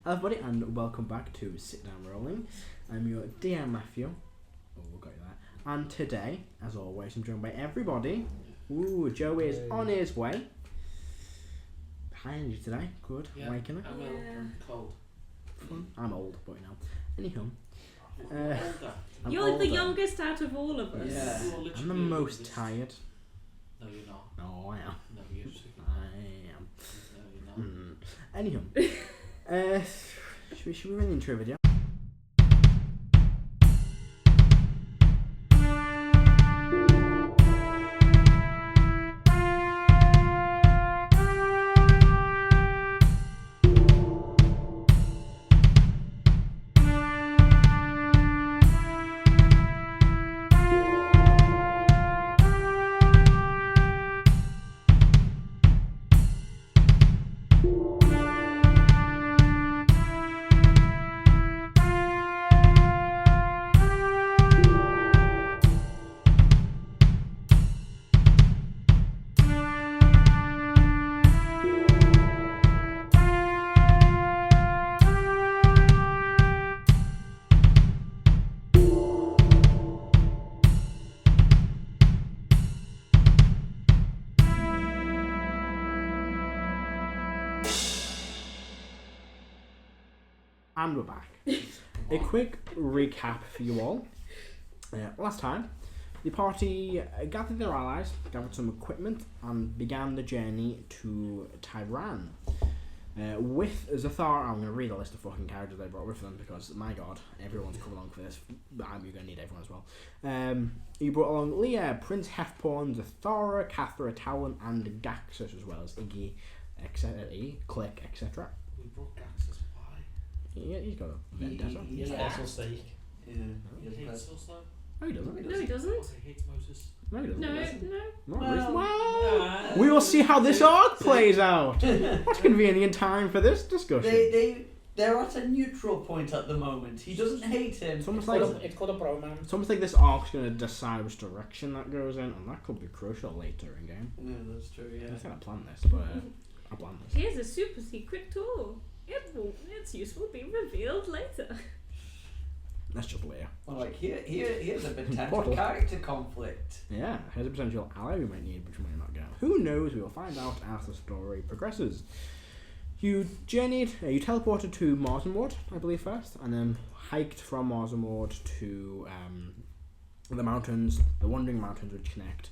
Hello everybody and welcome back to Sit Down Rolling. I'm your DM Matthew. Oh, we got you there. And today, as always, I'm joined by everybody. Ooh, Joe is on his way. How are you today? Good. Yeah, Waking up? I'm ill. I'm cold. Fun. I'm old, but you know. Anywho. I'm You're older. the youngest out of all of us. Yeah. I'm the most tired. No, you're not. No, I am. No, you're super. I am. No, you're not. Anywho. Should we run the intro video? And we're back. A quick recap for you all. Last time, the party gathered their allies, gathered some equipment, and began the journey to Tehran. With Zathar, I'm going to read a list of fucking characters they brought with them because, my god, everyone's come along for this. You're going to need everyone as well. You brought along Leah, Prince Hefporn, Zathara, Cathra, Talon, and Gaxus, as well as Iggy, etc., Click, etc. We brought Gaxus. Why? Yeah, he's got a vendetta. He has Yeah. personal stake. He hates us though. No, he doesn't. No, he doesn't. Also, he hates Moses. No, he doesn't. No. Not really. Well, we will see how this arc plays out. What's convenient time for this discussion? They're at a neutral point at the moment. He doesn't hate him. It's almost It's called a bromance. it's almost like this arc's going to decide which direction that goes in, and that could be crucial later in game. Yeah, that's true. I Yeah. think I planned this, but I planned this. Here's a super secret tool. Its use will be revealed later. That's just Leah. Well, like here's a potential Bottle. character conflict. Yeah, here's a potential ally we might need, which we might not get. Who knows? We will find out as the story progresses. You teleported to Marzenward, I believe, first, and then hiked from Marzenward to the mountains, the Wandering Mountains, which connect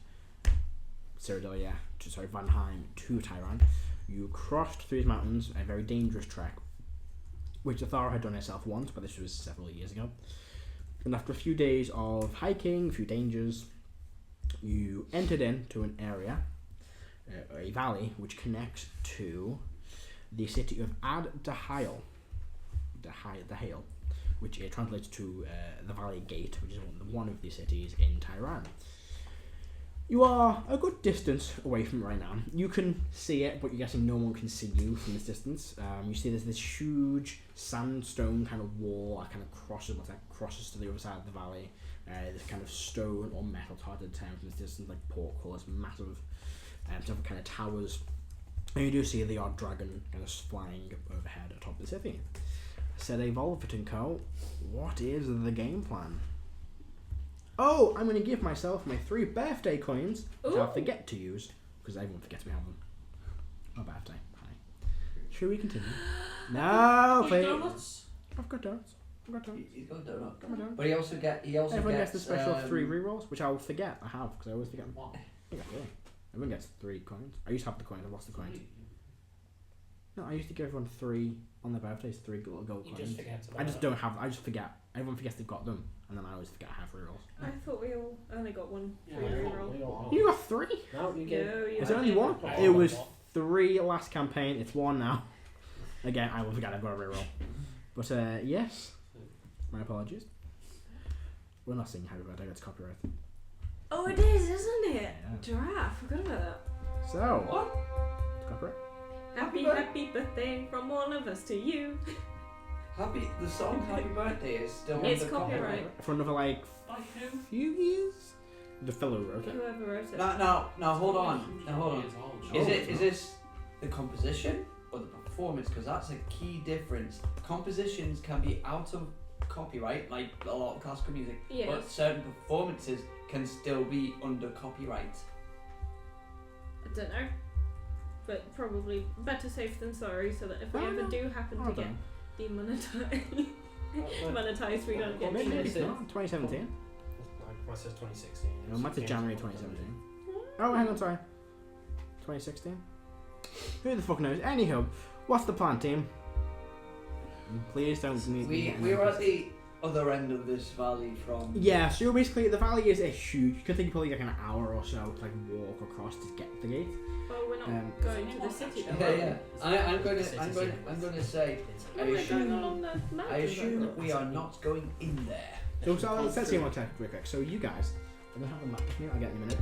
Vanheim to Tehran. You crossed through these mountains, a very dangerous trek, which Zathara had done herself once, but this was several years ago. And after a few days of hiking, a few dangers, you entered into an area, a valley, which connects to the city of Ad-Dahail, which translates to the Valley Gate, which is one of the cities in Tehran. You are a good distance away from it right now. You can see it, but you're guessing no one can see you from this distance. You see there's this huge sandstone kind of wall that kind of crosses to the other side of the valley. This kind of stone or metal tarred town from this distance, like portcullis, massive kind of towers. And you do see the odd dragon kind of flying overhead atop the city. Said Evolved & Co. What is the game plan? Oh, I'm going to give myself my 3 birthday coins, which I'll forget to use, because everyone forgets we have them. Oh, birthday. Hi. Should we continue? No, please. I've got donuts. He's got a donut. Got my donuts. But he also Everyone gets the gets special 3 rerolls, which I will forget. I have, because I always forget them. What? I think I do. Everyone gets 3 coins. I used to have the coins. I've lost the coins. No, I used to give everyone 3 on their birthdays, 3 gold You coins. just forget about I just it. don't have. I just forget. Everyone forgets they've got them, and then I always forget I have rerolls. I thought we all only got one Yeah, free I thought reroll. we all- You got 3? No, you No, get. you Is it only didn't. 1? I It got was one. 3 last campaign. It's 1 now. Again, I will forget I've got a reroll. But yes, my apologies. We're not singing Happy Birthday. That's copyright. Oh, it is, isn't it? Yeah. Giraffe. Forgot about that. So What? it's copyright. Happy birthday from all of us to you. The song Happy Birthday is still It's under copyright. For another By who? few years. The fellow who wrote it. Whoever wrote it. No, hold on. Years old. Is this the composition or the performance? performance, because that's a key difference. Compositions can be out of copyright, like a lot of classical music, Yes. but certain performances can still be under copyright. I don't know. But probably better safe than sorry, so that if we Oh, ever no. do happen I to get don't demonetized, we don't get Maybe to it's not 2017. Like, mine says 2016. No, mine says January 2017. Oh, hang on, sorry. 2016? Who the fuck knows? Anywho, what's the plan, team? Please don't need We were at the other end of this valley from. Yeah, so basically the valley is a huge. You can think probably like an hour or so to like walk across to get to the gate. Oh, we're not going to the city though. Yeah, are we? yeah. I'm going to say. No, we're going along the mountains. I assume we are not going in there. So let's see one check real quick. So you guys, I don't have a map with me. I'll get in a minute.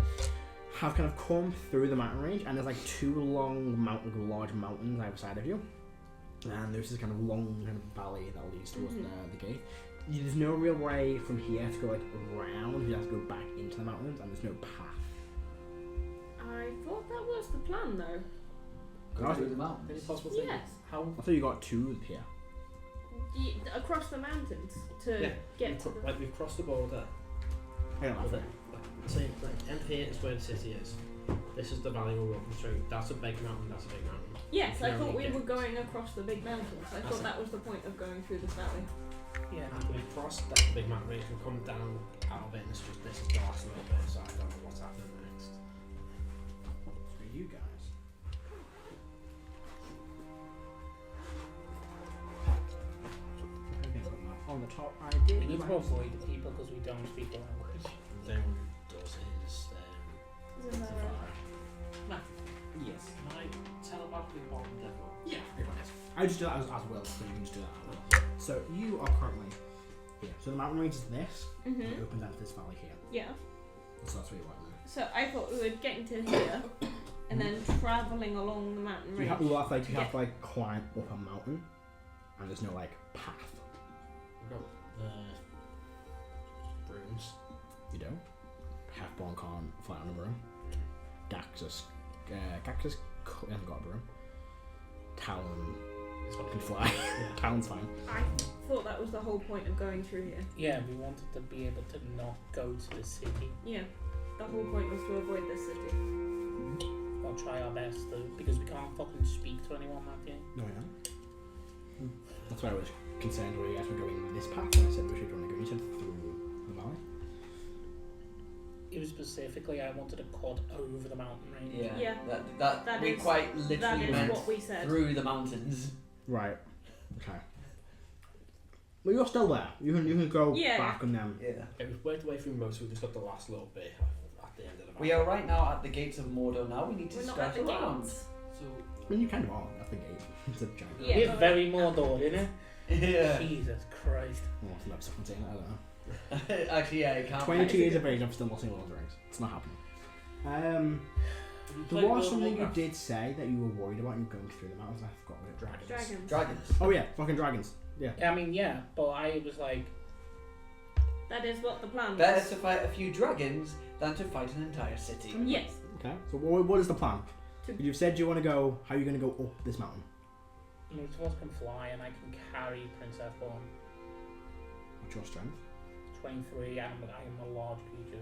Have kind of come through the mountain range, and there's like two large mountains either side of you, and there's this kind of long kind of valley that leads towards the gate. There's no real way from here to go like around. You have to go back into the mountains, and there's no path. I thought that was the plan though. Go through the mountains. Any possible thing? Yes. How? I thought you got two here. Across the mountains to get to the... Like we've crossed the border. I don't know. Like, say, like end here is where the city is. This is the valley we're walking through. That's a big mountain. That's a big mountain. Yes, I No, thought we okay. were going across the big mountains. I That's thought it. that was the point of going through this valley. Yeah. After we've crossed that big mountain, we can come down out of it, and it's just this is the last little bit. So I don't know what's happening next. For you guys. On the top, I did. We need to avoid people because we don't speak the language. Then what it does is Isn't that right? Yes. can I telepathically bomb devil? Yeah, pretty much. I just do that as well, so you can just do that as well. So you are currently here. So the mountain range is this. Mm-hmm. It opens out to this valley here. Yeah. So that's where you are now. So I thought we were getting to here and then travelling along the mountain So you range. have, you have, like, you to have to like climb up a mountain, and there's no like path. We've got brooms. You don't. Halfborn can't fly on a broom. Cactus hasn't got a broom. Talon It's got can fly. Talon's fine. I thought that was the whole point of going through here. Yeah, we wanted to be able to not go to the city. Yeah. The whole point was to avoid this city. We'll try our best to, because we can't fucking speak to anyone that game. No, yeah. That's why I was concerned where you guys were going this path. And I said, where should you want to go? You said through the valley. It was specifically I wanted to cut over the mountain range. Yeah. Yeah. That we is- quite That literally is meant what we said. through the mountains. Right. Okay. Well, you're still there. You can go Yeah. back and then. Yeah. Yeah, we've worked away through most. We've just got the last little bit at the end of the We are right now at the gates of Mordor. Now we need to We're not at skirt the around. gates. So I mean, you kind of are at the gate. It's a giant. Yeah. It's very Mordor, isn't it? Yeah. Jesus Christ. Oh, what's the episode contain? I don't know. Actually, yeah, it can't. 22 years of age, I'm still not seeing Lord of the Rings. It's not happening. There was something you did say that you were worried about you going through the mountains. I forgot what it was. Dragons. Dragons. Oh yeah, fucking dragons. Yeah. I mean, yeah, but I was like, That is what the plan Better was. to fight a few dragons than to fight an entire city. Yes. Okay. So what is the plan? To- You've said you want to go. How are you going to go up this mountain? most of us can fly and I can carry Princess Born. What's your strength? 23, I am a large creature.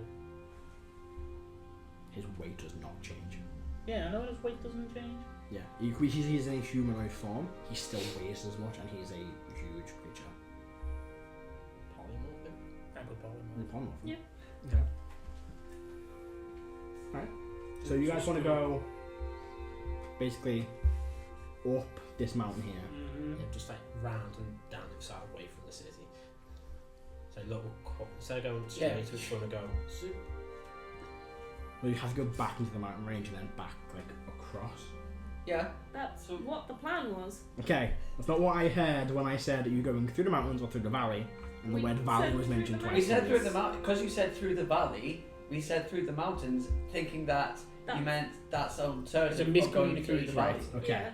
His weight does not change. Yeah, I know his weight doesn't change. Yeah. He's in a humanoid form. He still weighs as much, and he's a huge creature. polymorphic. I could probably And move. polymorph. Yeah. Okay. Alright. So you guys want to go basically up this mountain here. Mm-hmm. Yeah, just like round and down the side away from the city. So little instead of going straight, Yeah. we just want to go zoop. Well, you have to go back into the mountain range and then back like across. Yeah. That's So- what the plan was. Okay, that's not what I heard when I said you going through the mountains or through the valley, and the We word valley said was through mentioned the twice. We said through Mountains. the mountain because you said through the valley. We said through the mountains, thinking that That- you meant that's alternative It's a of going through the miscommunication. valley. Right. Okay.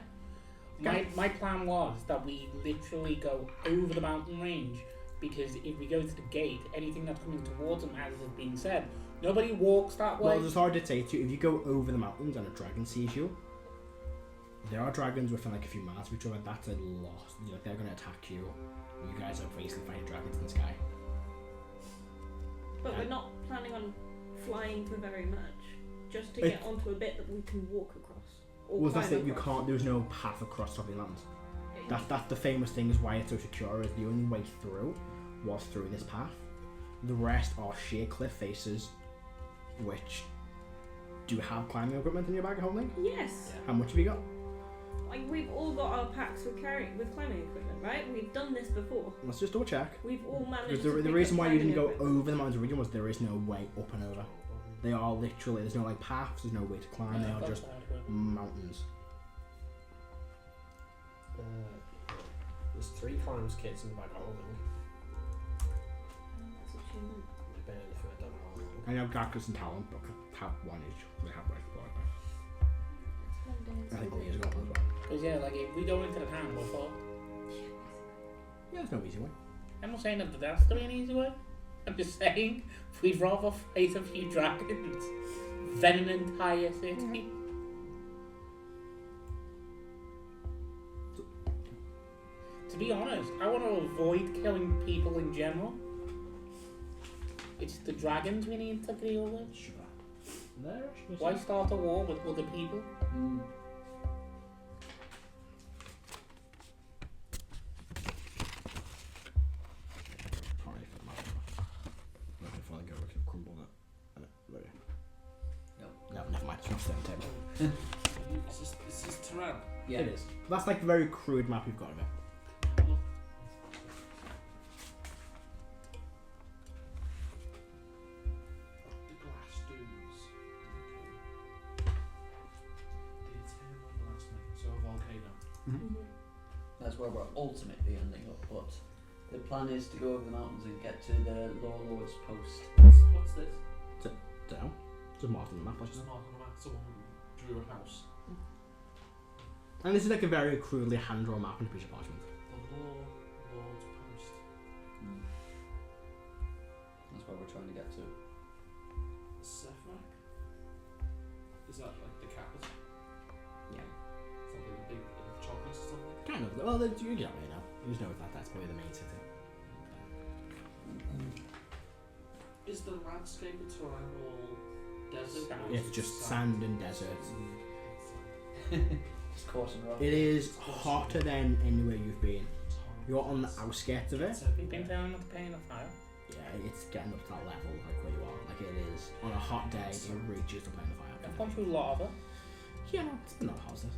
Yeah. My plan was that we literally go over the mountain range because if we go to the gate, anything that's coming towards them, as has been said, nobody walks that way. Well, it's hard to say too. If you go over the mountains and a dragon sees you, There are dragons within like a few miles of each other. That's a lot. Like they're gonna attack you. You guys are basically fighting dragons in the sky. But we're not planning on flying for very much. Just to get onto a bit that we can walk across. Or Well, that's climb it. You across. can't. There's no path across top of the mountains. That's the famous thing is why it's so secure. Is the only way through was through this path. The rest are sheer cliff faces, which do you have climbing equipment in your bag holding? Yes. How much have you got? Like we've all got our packs with climbing equipment, right? We've done this before. Let's just double check. We've all managed. Because to the pick reason up why you didn't climbing go equipment. over the mountains originally was there is no way up and over. They are literally, there's no like paths, there's no way to climb, they are just mountains. There's 3 climbs kits in the bag holding. That's what you meant. We've been in for a don't know how long. I know Gackus and Talon but have one each. They have like four. It's one day and I think some we use days. got one as well. Because yeah, like if we go into the town, what for? Yeah, there's no easy way. I'm not saying that that's an easy way. I'm just saying we'd rather fight a few dragons than an entire city. To be honest, I want to avoid killing people in general. It's the dragons we need to deal with. Sure. There, Why start a war with other people? Probably for the matter. Not before I go, we can crumble that. Ready? No, never mind. It's not the table. Is this Terrell? Yeah. It is. That's like the very crude map we've got of it. The glass dunes. Okay. The eternal glass making. So a volcano. Mhm. That's where we're ultimately ending up, but the plan is to go over the mountains and get to the Law Lord's post. What's this? Don't know. Just marked on the map. Like Just a mark on the map. Someone drew a house. and this is like a very crudely hand-drawn map on a piece of parchment. The Lord's post. That's where we're trying to get to. Sefrak? Is that like the capital? Yeah. Something big chocolates or something? Kind of. Well, you get it now. You just know that that's probably the main city. Is the landscape of Turan all desert? Sand. or is It's it just sand and desert. Just course and rock. It is hotter than anywhere you've been. You're on the outskirts of it. You've been down with the pain of fire. Yeah, it's getting up to that level, like where you are. Like it is on a hot day, it reaches the plane of fire. I've gone through lava. Yeah, no, it's not hot stuff.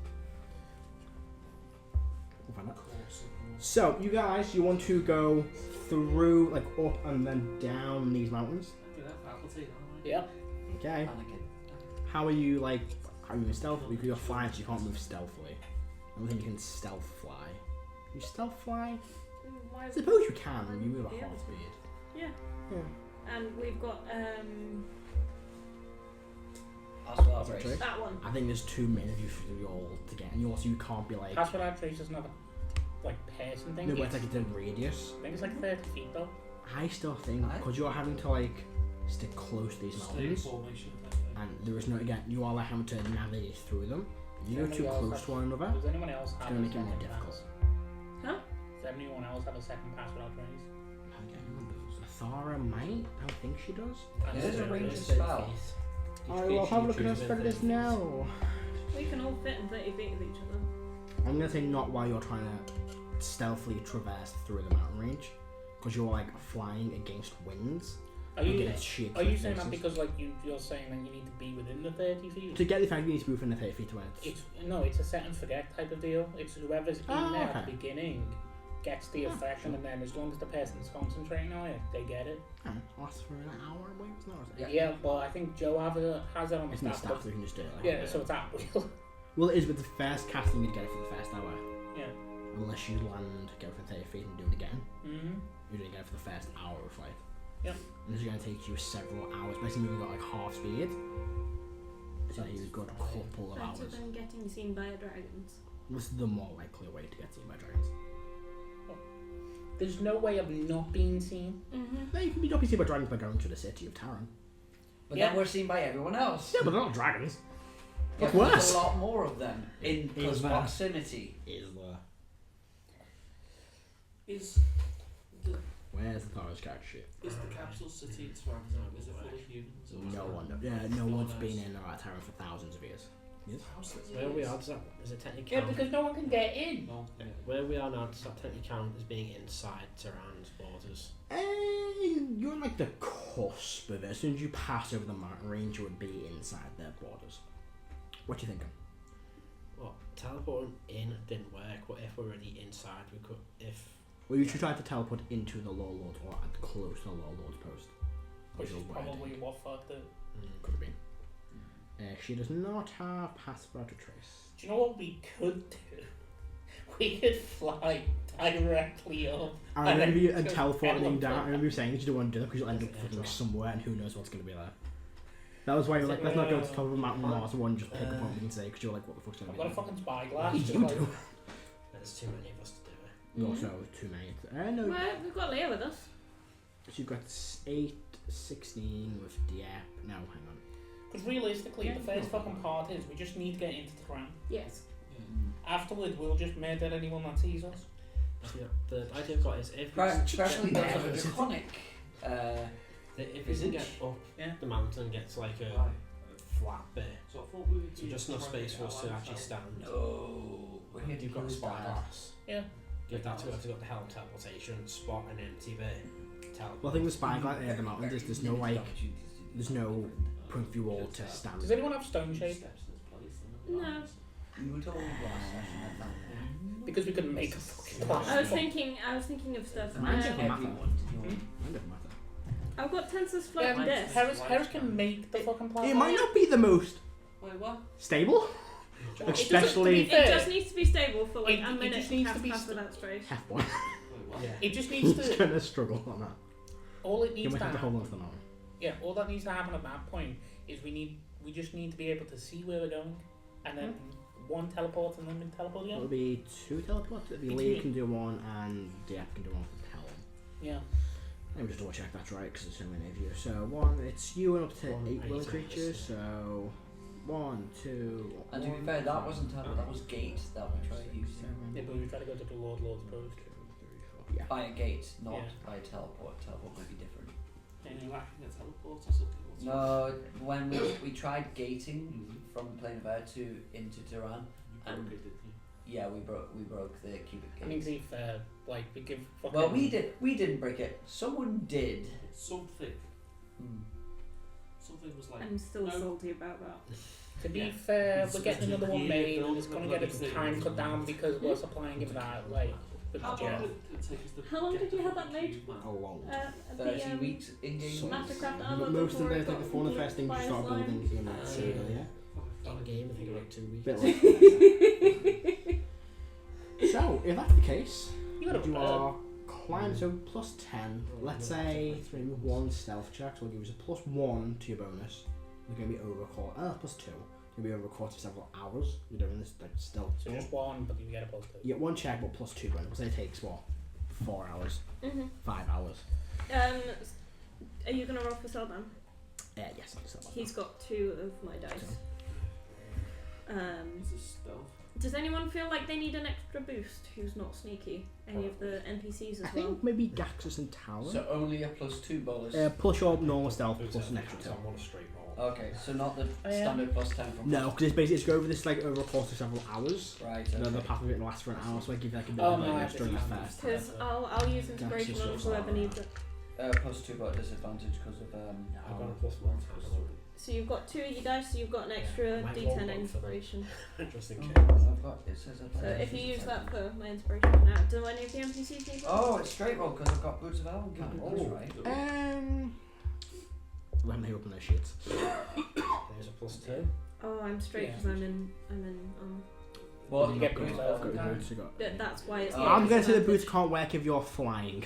We'll find out. Course and So, you guys, you want to go through, like up and then down these mountains? do that faculty, alright. Yep. Okay. Panicking. How are you, like, how are you stealthily? Because you're flying, so you can't move stealthily. I don't think you can stealth fly. Can you stealth fly? Why I is suppose you can. You move at Yeah. half speed. Yeah. Yeah. And we've got That's what That's I've right. that one. I think there's 2 minutes for you all to get, and you also you can't be like. That's what I've traced as another like person thing. No, but It's- it's like it's a radius. I think it's like 30 feet though. I still think Aye. because you're having to like stick close to these Stay in mountains, formation. and there is no again you are like having to navigate through them. If you go Somebody too else close has- to one another, Does anyone else have gonna a make it more second difficult. pass? Huh? Does anyone else have a second pass without raise? Thara might. I don't think she does. It is a Yeah, ranged it's- spell. I will have a look at her spectacles now. We can all fit in 30 feet of each other. I'm gonna say not while you're trying to stealthily traverse through the mountain range, because you're like flying against winds. Are you against sheer are you cliff saying that faces. because like you're saying that you need to be within the 30 feet? To get the fact you need to be within the 30 feet to win it. It's no, it's a set and forget type of deal. It's whoever's in Oh, there at okay. the beginning gets the Oh, effect, sure. and then as long as the person's concentrating on it, they get it. Lasts for an hour. Wait, it's not. Yeah. Yeah, but I think Joe has it on the It's not staff. stuff but- so you can just do it. Like, Yeah, so it's at will. Well, it is with the first casting you'd get it for the first hour. Yeah. Unless you land, go for 30 feet and do it again. Mhm. You're doing it for the first hour of flight. Yep. And this is going to take you several hours. Basically, moving at like half speed. So you've got a couple of Better hours. than getting seen by dragons. This is the more likely way to get seen by dragons. There's no way of not being seen. Mm-hmm. No, you can be not be seen by dragons by going to the city of Taran. But Yeah. then we're seen by everyone else. Yeah, but they're not dragons. What's there's worse? a lot more of them in Is close there? proximity. Is there? Is the Where's the Forest Cat shit? is the capital city in Toronto? Is it full of humans? Or is No it one. Yeah, no full one's of been us? in that tower for thousands of years. Yes. Thousands of Where we years? are, does it technically Yeah, count? because no one can get in. No. Yeah. Where we are now, does that technically count as being inside Tehran's borders? You're on like the cusp of it. As soon as you pass over the mountain range, you would be inside their borders. What do you think? What, teleporting in didn't work, but if we're already inside, we could, Well, you should try to teleport into the Law Lord or at close to the Law Lord's post. Which is Which is where I probably think. what fucked it. Could have been. She does not have passport to trace. Do you know what we could do? We could fly directly up. I remember you and Just teleporting teleport. down. I remember you saying that you don't want to do that because you'll end up fucking somewhere and who knows what's going to be there. That was why you were like, let's not go to the top of a mountain Mars one, just pick a point we can say because you're like, what the fuck's going I've to be got a there? fucking spyglass. You just do. like- there's too many of us to do it. You also too many. No. Well, we've got Leah with us. So you've got 8, 16 with Diep. No, hang on. Because realistically, Yeah. the first fucking part is we just need to get into the ground. Yes. Afterwards, we'll just murder anyone that sees us. Yeah, the idea I've got is if we Right, can especially get- those of the draconic. if we can get up Yeah. the mountain, get to like a Right. flat bit, So I thought we would so be just enough trying to space get for us our to lives actually out. stand. No, we're here to You've got a use that. spyglass. Yeah. Give that to whoever's got the helm teleportation, spot an empty bit, teleport. Well, I think the spyglass at the mountain, there's no like, there's no point for you all to stand. Does anyone have stone shape? Steps in this place and the No. lines. You were told last session that that. Because we could make a fucking I I was platform. thinking of stuff. Mine doesn't matter. Everyone. Mine doesn't matter. I've got Tensor's floating Yeah, disc. Harris can make the fucking platform. It might not be the most Wait, what? stable, It especially fair. It just needs to be stable for like It- a it minute. just needs half to be past st- without strays. half one. Wait, what? Yeah. It just needs Just to. gonna struggle on that. All it You needs might to have to hold happen. on to the mountain. Yeah, all that needs to happen at that point is we just need to be able to see where we're going, and then one teleport and then we teleport It'll again. be 2 teleports. It'll be Lee can do one and Diep can do one with Helm. Yeah. Let me just double check that's right because there's so many of you. So 1, it's you and up to One 8 willing item, creatures. yes. So 1, 2. And to be fair, that wasn't teleport, that was gate that we tried using. Yeah, but we try to go to the Lord's post. Yeah. By a gate, not Yeah. by a teleport. Teleport might be different. Can you actually get teleport or something? What's No, when we tried gating from Plane of Air to into Tehran, You broke it, didn't you? yeah, we broke the cubic I mean, gate. to be fair, like we give fucking. Well, we didn't break it. Someone did. Something. Hmm. Something was like. I'm still No. salty about that. To be Yeah. fair, It's we're getting just a another one year made, and building it's gonna the get bloody its thing. time cut down because we're supplying him that like. With How the long jet. did it take us to How long get did you the have that fucking made? cube, man? A long. 30 weeks in game. So- Mastercraft But armor most of before the it like got the one of the first things you by start slime. building in that single, yeah. In game, I think about 2 weeks. Bit like So if that's the case, You got a you bird. are climb so plus 10. Let's say 1 stealth check, so we'll give us a plus 1 to your bonus. We're going to be over a quarter. Plus 2. You'll be over a quarter of several hours. You're doing this like stealth. So just one, but you get a plus two. You get 1 check, but plus 2 bonus. So it takes what? 4 hours, Mhm. 5 hours. Are you gonna roll for Seldan? Yes, I'll just He's got 2 of my dice. Is this stealth? Does anyone feel like they need an extra boost? Who's not sneaky? Any of the NPCs I as well? think maybe Gaxus and Talon. So only a plus 2 bonus. Plus your normal stealth plus an extra 2. I want a straight roll. Okay, so not the Oh, yeah. standard plus 10 from. No, because it's basically it's go over this like over a course of several hours. Right. And then the Okay. path of it lasts for an hour, so I give you like a bit Oh, of no, an I extra in the understand. first. Because I'll use inspiration Gaxus on is whoever needs it. Plus 2 but disadvantage because of I've got a plus 1. So you've got 2 of your dice, so you've got an extra Might roll D10 one for them. inspiration. Just in Oh, case. I've got it says So if you use that for my inspiration for now, do any of the NPCs need one? Oh, it's straight roll because I've got Boots of Elven Cannon. Oh. That's right. Let me open those sheets. There's a plus 2. Oh, I'm straight Yeah. because I'm in. Well, you get Got- Boots of got Elven your Cannon. boots, you got- That's why it's. Oh. not I'm going to say the disadvantage. boots can't work if you're flying.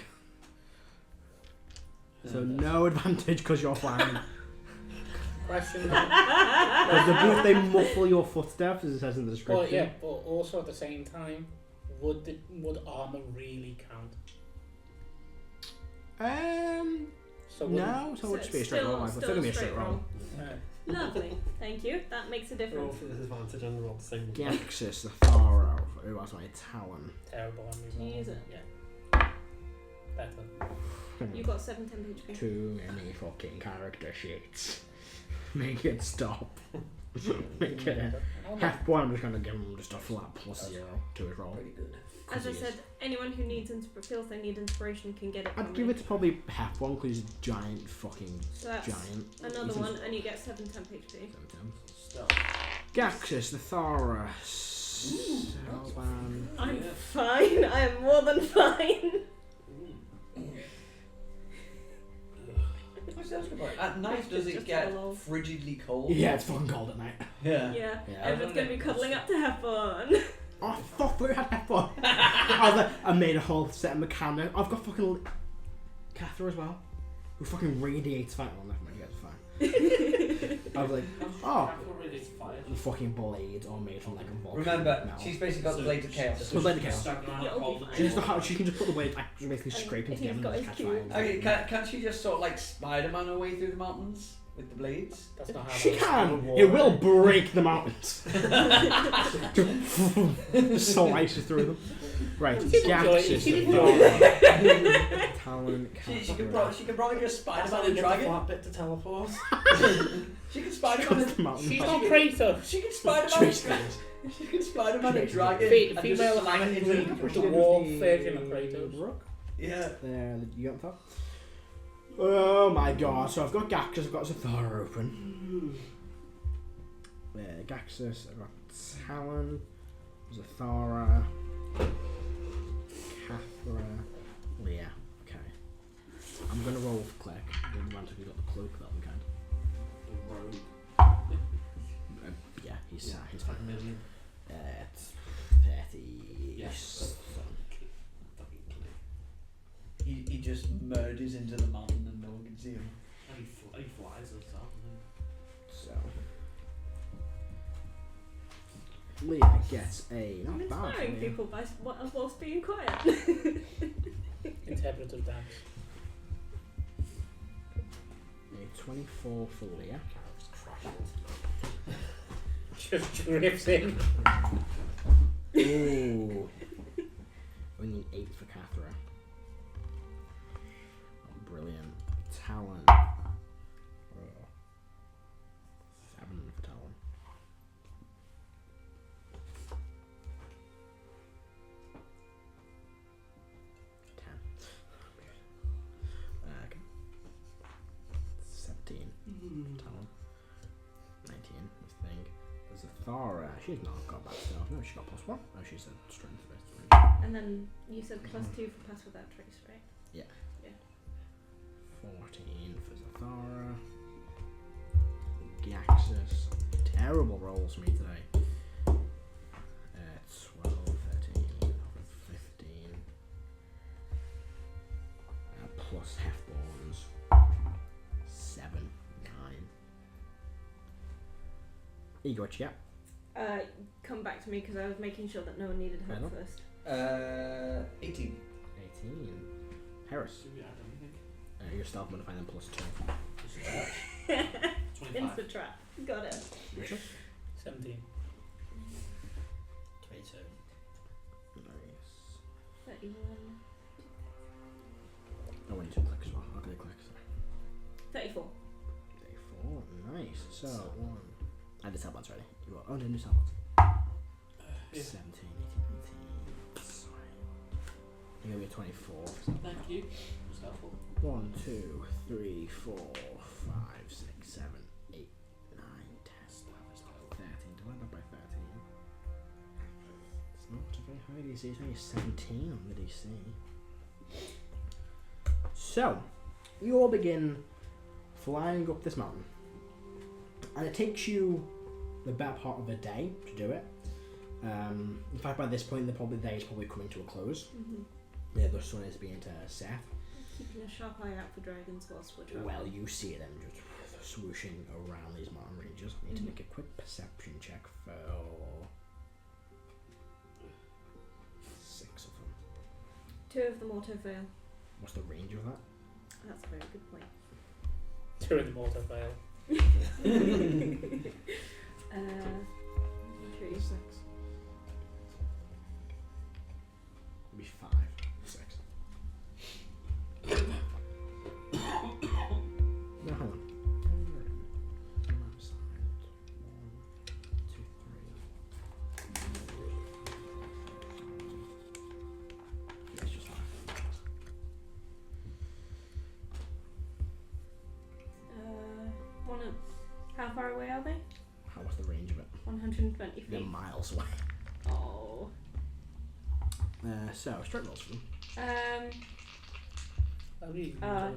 So no advantage because you're flying. Question. Because the boots they muffle your footsteps, as it says in the But description. yeah, but also at the same time, would armor really count? Um. So No, so it would just be a straight roll. Like, it's still gonna be a straight roll. Lovely. Thank you. That makes a Roll difference. for disadvantage and roll the same. Gaxus, the Tharo. Who has my talon? Terrible. I mean, Do you use it? Yeah. Better. You got 7 temp HP. Too many fucking character sheets. Make it stop. Make it. Half point, I'm just gonna give him just a flat +0 to his roll. Pretty good. As I said, anyone who needs feels they need inspiration can get it. I'd from give me. it to probably half one because he's a giant fucking So that's giant. another You can- one, and you get 7 temp HP. Stuff. Gaxus, the Thaurus. Hellbound. I'm Yeah. fine. I am more than fine. Actually, that's a good point. At night, It's does it just get a lull. frigidly cold? Yeah, it's fucking cold at night. Yeah. Yeah. Yeah. Everyone's gonna be cuddling up to have fun. Oh fuck, we had half one. I made a whole set of mechanic. I've got fucking Cather as well, who fucking radiates fire. Well, never mind, you guys are fine. I was like, oh, the fucking blades are made from like a volcano. Remember, metal. she's basically got the blade of chaos. The blade of chaos. You'll be fine. She she can just put the blade, like, just basically And scrape it he's together got and his just catch fire. cube. Okay, can't she just sort of like Spider-Man her way through the mountains with the blades? That's not how She those can. war It will work. break the mountains. Slices through them. Right, Gaxus. She Talon. She could probably just That's Spider-Man how a they get the dragon. flat bit to teleport. She can Spider-Man the mountain. She's not Kratos. She can Spider-Man She can Spider-Man a dragon and just Female slam it into angry, the the war version of Kratos. Rook. Yeah. There, you got that? Oh my god, so I've got Gaxus, I've got Zathara open. There, Gaxus, I've got Talon, Zathara, Cathra, Leah. Okay. I'm gonna roll for Click. The one who got the cloak that we can. Yeah, he's fine. It's 30. Yes. He just murders into the mountain and no one can see him. And he flies and stuff. So Leah gets a I'm not bad. inspiring Leah. people by whilst being quiet. Interpretive dance. A 24 for Leah. Just drifts in. Ooh. We need 8 for Cathra. Oh, brilliant. Talon. Oh. 7 for Talon. Okay. 17 for Talon. 19 I think. There's a Thara. She's not got bad stuff. No, she got +1. Oh, she's a strength based. And then you said +2 for pass without trace, right? 14 for Zathara. Gaxus. Terrible rolls for me today. 12, 13, 15. Plus Hefborns. 7, 9. Ego, what you got? Come back to me because I was making sure that no one needed help Hello? first. 18. 18. Harris. Should we add anything? Your stealth modifying them +2. Just a touch. 25. Insta trap. Got it. Richard? 17. 22. Nice. 31. I want you to click as well. I'll do click. 34. 34. Nice. So, 1. I did Talbot's ready. You are. Oh, didn't do Talbot's. Yeah. 17, 18, 19. Sorry. You're gonna be 24. Thank you. Was helpful. 1, 2, 3, 4, 5, 6, 7, 8, 9, 10, 13. Divided by 13. It's not a very high DC. It's only 17 on the DC. So, you all begin flying up this mountain. And it takes you the better part of a day to do it. In fact, by this point, the day is probably coming to a close. Yeah, the sun is beginning to set. Keeping a sharp eye out for dragons whilst we're traveling. Well, you see them just swooshing around these mountain ranges. I need to make a quick perception check for 6 of them. 2 of them auto fail. What's the range of that? That's a very good point. 2 in the mortar fail. True. 6. It'd be 5, 6. No, hang on. It's just 5. How far away are they? What's the range of it? 120 They're feet. miles away. Oh. So, straight rolls for them.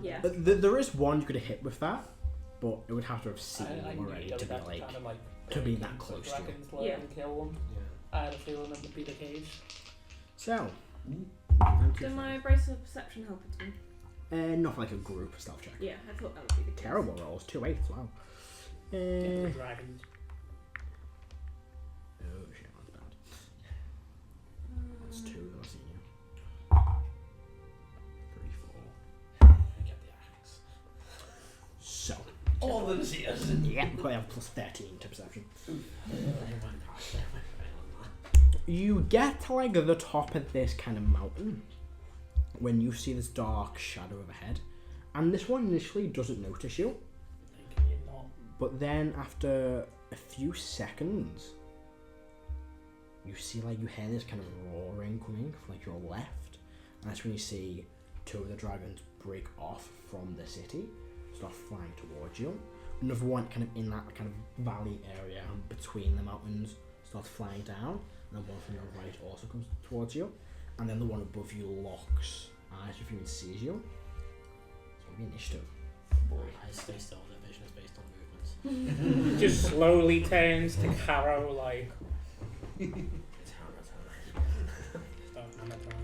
Yeah. There is one you could have hit with that, but it would have to have seen I them knew already that to would be have like. kind of like to be go that into close the to it. dragon's lair Yeah. and kill them. Yeah. I had a feeling that would be the case. So. Does my brace of perception help at all? Not for like a group stealth check. Yeah, I thought that would be the case. Terrible rolls, 2 8s, wow. Get the dragons. Oh shit, that's bad. That's 2 that I've seen you. 3, 4. Get the axe. So. All of them see us. Yeah, I have plus 13 to perception. Never mind, gosh, never mind. You get to like the top of this kind of mountain when you see this dark shadow overhead, and this one initially doesn't notice you, Thinking you're not. but then after a few seconds you see like you hear this kind of roaring coming from like your left, and that's when you see 2 of the dragons break off from the city, start flying towards you. Another one kind of in that kind of valley area between the mountains starts flying down, and then one from your right also comes towards you, and then the one above you locks eyes with you and sees you. So it'll be initiative. I stay still, their vision is based on movements. Just slowly turns to Caro like. It's hammer time. Don't hammer time.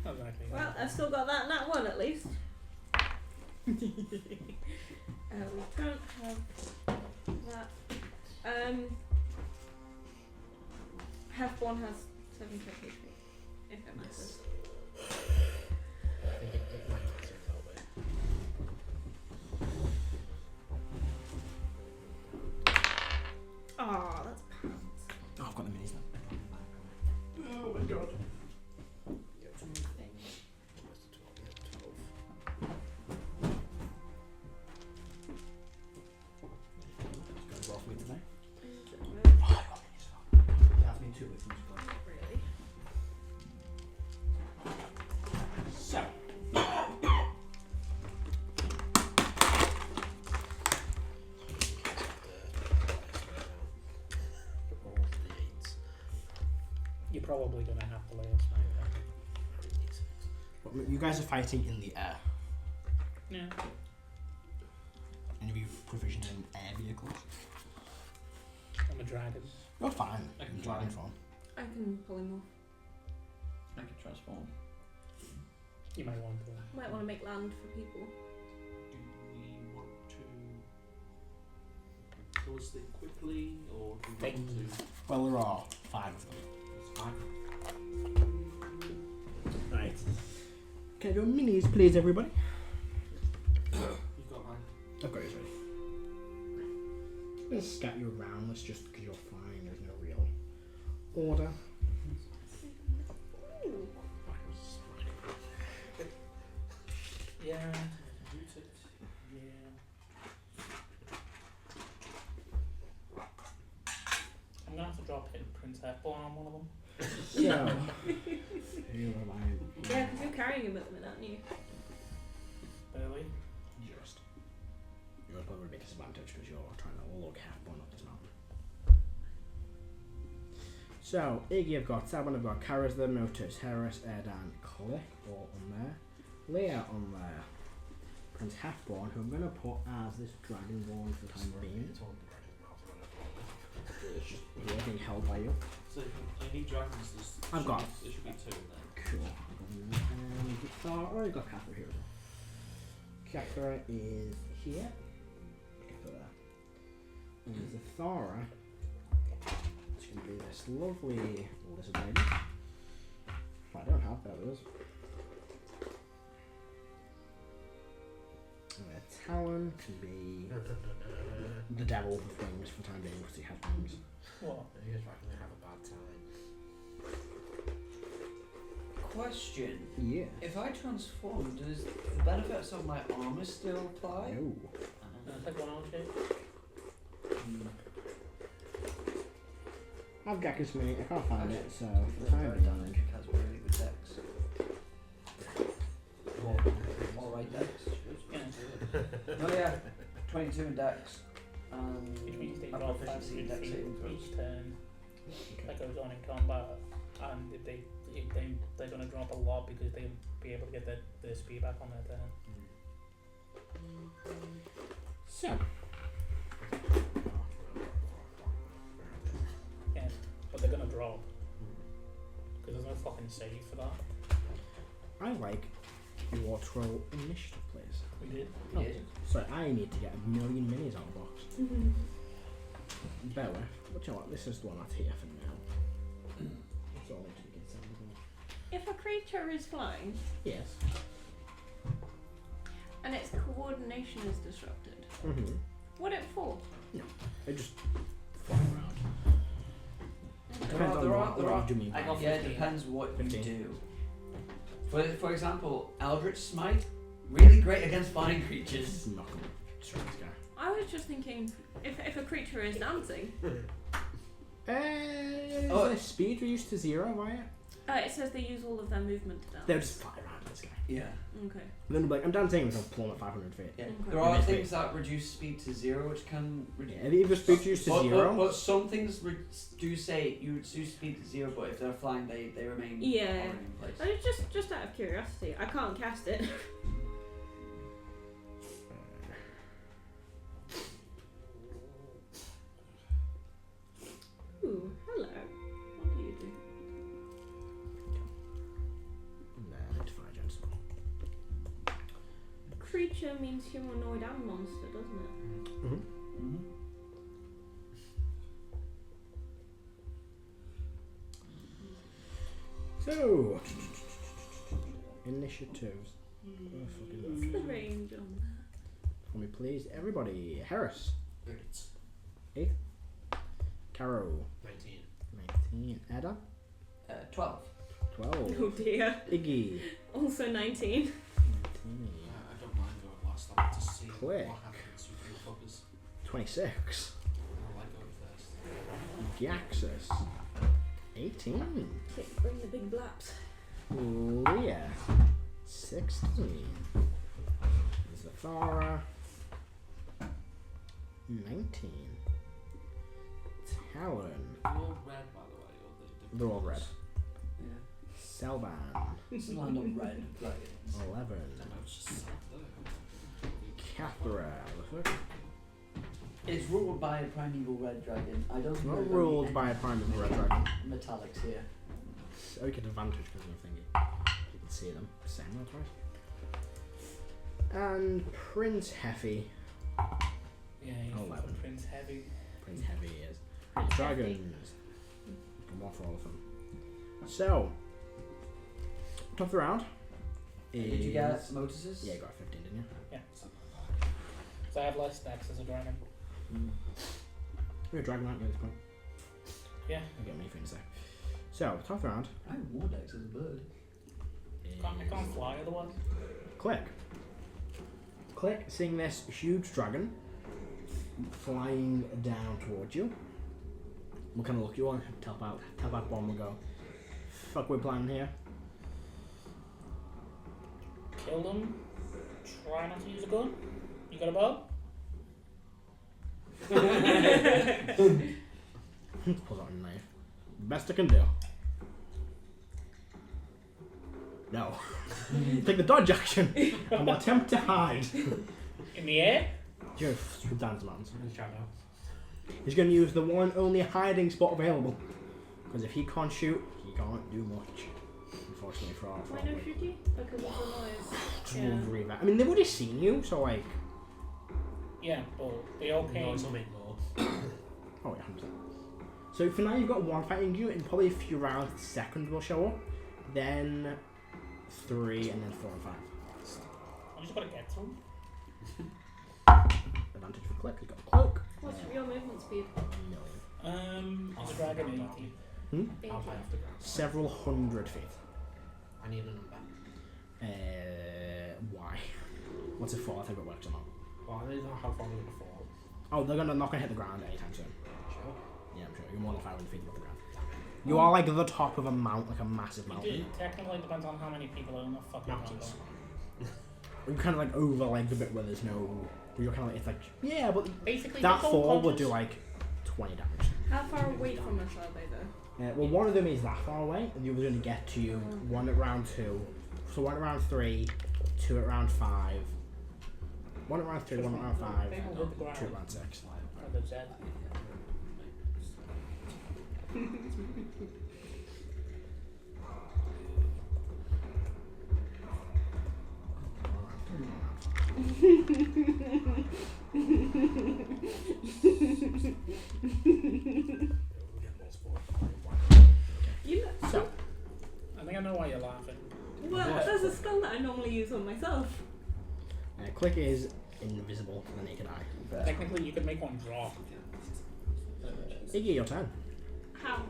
Not exactly. Well, I've still got that one at least. We don't have that. Half one has 7 HP, if it matters. I think it might matter a little bit. Oh, that's pants. Oh, I've got the minis now. Oh my god. Yeah, two things. What's the 12? That's going well for me today. Not Oh, I got minis. You have me 2 with them. really. So. You're probably gonna have to lay a sniper. But you guys are fighting in the air. Yeah. Any of you provisioned in air vehicles? I'm a dragon. You're fine. I can in fly. dragon form. I can pull him off. I can transform. You might want to. Might want to make land for people. Do we want to kill this thing quickly, or do we want to? Well, there are 5 of them. Right. Can I do minis, please, everybody? You've got mine. I've got yours ready. I'm going to scat you around. That's just because you're flying. There's no real order. Ooh. Yeah. Root it. Yeah. I'm gonna have to drop hit Prince F-Born on one of them. So, who am I? Yeah, because you're carrying him at the minute, aren't you? Barely. Just. You're probably a bit disadvantaged because you're trying to log half one up this mountain. So, Iggy, I've got Sabin, I've got Karazda, Notus, Harris, Erdan, Click, all on there. Leia on there. Prince Halfborn, who I'm going to put as this Dragonborn for the time being. He's being held by you. So you need dragons. I've got. There should be 2 then. Cool. And Thara, I've got Cathra here as well. Cathra is here. Cathra. And the Thara, it's going to be this lovely lizard lady. I don't have those. Talon can be the devil with wings for the time being because he has wings. What? You just reckon they have a bad time. Question. Yeah. If I transform, does the benefits of my armor still apply? No. Take one on shape. I've Gekkus me. I can't find it, so for the The time being. Dynamic has really good decks. Alright decks. Yeah. Oh yeah, 22 in decks. Which means they I've drop got 500 15 dex feet saving throws. each turn. That goes on in combat, and if they're gonna drop a lot because they'll be able to get their speed back on their turn. So, Yeah, but they're gonna drop because there's no fucking save for that. I like your troll initiative, please. We did. Oh, Yeah. sorry, I need to get a million minis out of the box. Bear with. But you know what? This is the one that's here for now. That's all I need to get set up. If a creature is flying Yes. and its coordination is disrupted, Mm-hmm. what it for? They just fly around. Depends on what you do mean by I got Yeah, it 15. depends what you 15. do. For example, Eldritch Smite, really great against flying creatures. It's not going to strike this guy. I was just thinking, if a creature is dancing, Is their speed reduced to 0 by it? it says they use all of their movement to dance. They'll just fly around this guy. Yeah. Okay. And then they'll be like, I'm dancing, and they'll plummet 500 feet. Yeah. Okay. There are Miss things me. that reduce speed to 0, which can reduce. Yeah, if your speed reduced to But 0, some things do say you reduce speed to 0, but if they're flying, they remain Yeah. already in place. I was just out of curiosity. I can't cast it. Ooh, hello. What do you do? Identify gentleman. Creature means humanoid and monster, doesn't it? Mm-hmm. Mm-hmm. So, initiatives. Oh, fucking What's the range on that? for me, please, everybody. Harris, 8. Caro, 19. 19, Edda, 12. 12, Oh dear. Iggy, Also 19. 19, I don't mind going last. I like to see Quick. what happens with you fuckers. 26, I like going first. Gaxus, 18, Quick, bring the big blaps. Leah, 16, Zathara, 19, Talon, They're all red, by the way, or the they're all red, Yeah. Selvan, It's a land of red dragons. 11, I know, it's just sad though. Cathra, the fuck? It's ruled by a primeval red dragon. I don't It's think not there's ruled any by a primal red dragon. metallics here. Oh, you get advantage because of the thingy. You can see them. Same, that's right. And Prince Heffy. Yeah, he's 11. fucking Prince Heavy. Prince Heavy is. Dragons. Come off all of them. So, top of the round is. Did you get Motuses? Yeah, you got 15, didn't you? Yeah. So I have less decks as a dragon. You're a dragon, aren't you, at this point? Yeah. I'll get many things there. So, top of the round I have more decks as a bird. I can't fly otherwise. Click. Click, seeing this huge dragon flying down towards you. What kind of look you want? Tap out bomb will go. Fuck, we're planning here. Kill them. Try not to use a gun. You got a bow? Pull out a knife. Best I can do. No. Take the dodge action and attempt to hide. In the air? Just swoop down to the mountains. In shadow. He's going to use the one only hiding spot available. Because if he can't shoot, he can't do much. Unfortunately for our Why no shooty? Because of the noise. yeah. I mean, they've already seen you, so like. Yeah, but they all came. Noise will make more. Oh, yeah, 100%. So for now, you've got one fighting you, and probably a few rounds, the second will show up. Then 3, and then 4 and 5. I just gotta get to them. advantage for click. He's got a cloak. What's your movement speed? It's a dragon 80. 80. How high off the ground? Several hundred feet. I need a number. Why? What's it for? I think it works or not. Well, I don't know how far we're gonna fall. Oh, they're not gonna hit the ground anytime soon. Sure. Yeah, I'm sure. You're more than 500 feet above the ground. You are like the top of a mount, like a massive mountain. It technically depends on how many people own the fucking Mountains. mountain. You're kind of like over like the bit where there's no. You're kind of like it's like yeah, but Basically, that they're fall would conscious. do like 20 damage. How far away from us are they though? Well, one of them is that far away, and the other's going to get to you. One at round 2, so one at round 3, 2 at round 5, one at round 3, one at round 5, They will hit the ground. 2 at round 6. Oh, they're dead. You know, So, I think I know why you're laughing. well, there's a spell that I normally use on myself. click is invisible to the naked eye. Technically, you could make one drop. Iggy, your turn. How?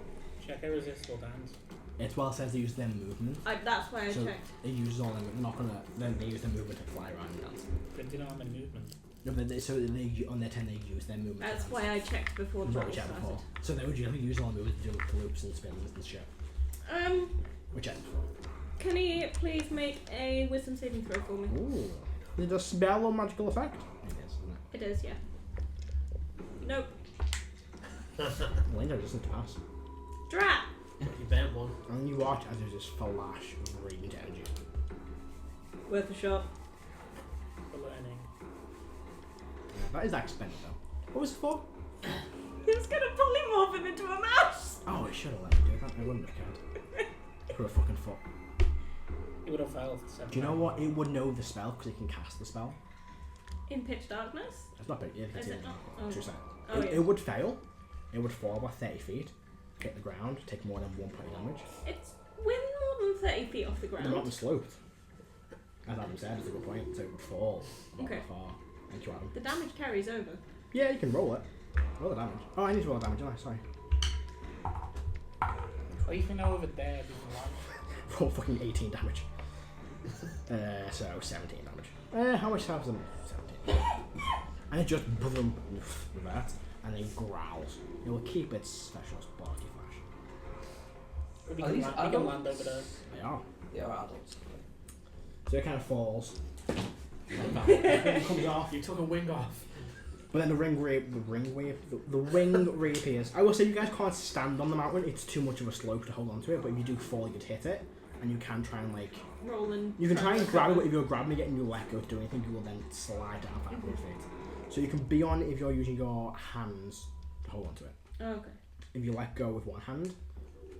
Check out resist or dance. It's well says they use their movement, That's why I so checked. it uses all them. They're not gonna. Then they use their movement to fly around and dance. Printing on the movement. No, but so they on their turn they use their movement. That's to why I checked before the That's what we battle checked started. before. So they would usually use all the movement to do loops and spins and shit. We checked before. Can he please make a wisdom saving throw for me? Ooh. Is it a spell or magical effect? It is, isn't It is, yeah. Nope. it? Linda doesn't pass. Drat! You bet one. And you watch as there's this flash of radiant energy. Worth a shot. For learning. That is expensive though. What was it for? He was gonna polymorph him into a mouse! Oh, it should have let me do that. I wouldn't have cared. For a fucking foot. It would have failed. Do you know what? It would know the spell because it can cast the spell. In pitch darkness? It's not big. Yeah, Is it not? Oh. 2 seconds. Oh, yeah. It would fail. It would fall about 30 feet, hit the ground, take more than 1 point of damage. It's when more than 30 feet off the The ground. mountain sloped. As Adam said, it's a good point, so it would fall not Okay. that far. Thank you, Adam. The damage carries over. Yeah, you can roll it. Roll the damage. Oh, I need to roll the damage, don't I? Sorry. Oh, you can know over there. People like. Roll fucking 18 damage. So 17 damage. How much health is it? 17. And it just boom with that, and then growls. It will keep its special sparky flash. We Are can, these land, we can adults? land over there. They are. They are adults. So it kind of falls. It comes off. You took a wing off. But then the ring reappears. I will say you guys can't stand on the mountain. It's too much of a slope to hold on to it. But if you do fall, you could hit it, and you can try and like. Rolling. You can try and grab it, but if you're grabbing it and you let go to do anything, you will then slide down 500 feet. So you can be on if you're using your hands to hold on to it. Oh, okay. If you let go with one hand,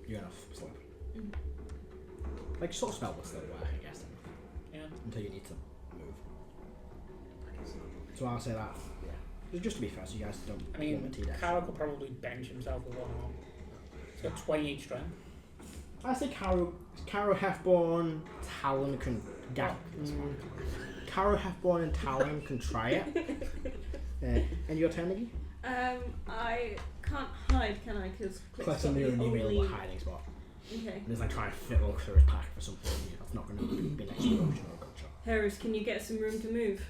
you're gonna slip. Mm. Like sort of spell would still work, I guess. Yeah. Until you need to move. So I'll say that. Yeah. Just to be fair, so you guys don't. I mean, limit to Carol could probably bench himself with one arm. He's got 28 strength. I say Caro Heffborn, Talon can Caro Heffborn and Talon can try it. And your turn, Nikki? I can't hide, can I? Because Cliff's in the only available hiding spot. Okay. And he's like trying to fiddle through his pack for something that's not going to be an explosion or a gunshot. Harris, can you get some room to move?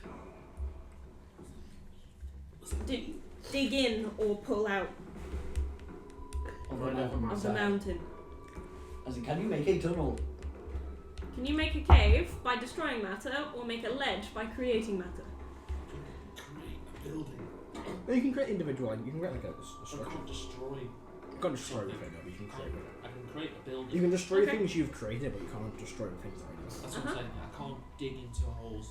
Dig in or pull out Right over my of the side. mountain. As in, can you make a tunnel? Can you make a cave by destroying matter or make a ledge by creating matter? Create a building. You can create individual, like, you can create like a I structure. can't destroy. You can't destroy everything, though, but you can create it. I can create a building. You can destroy Okay. things you've created, but you can't destroy the things that are yours. That's what I'm saying. I can't dig into holes.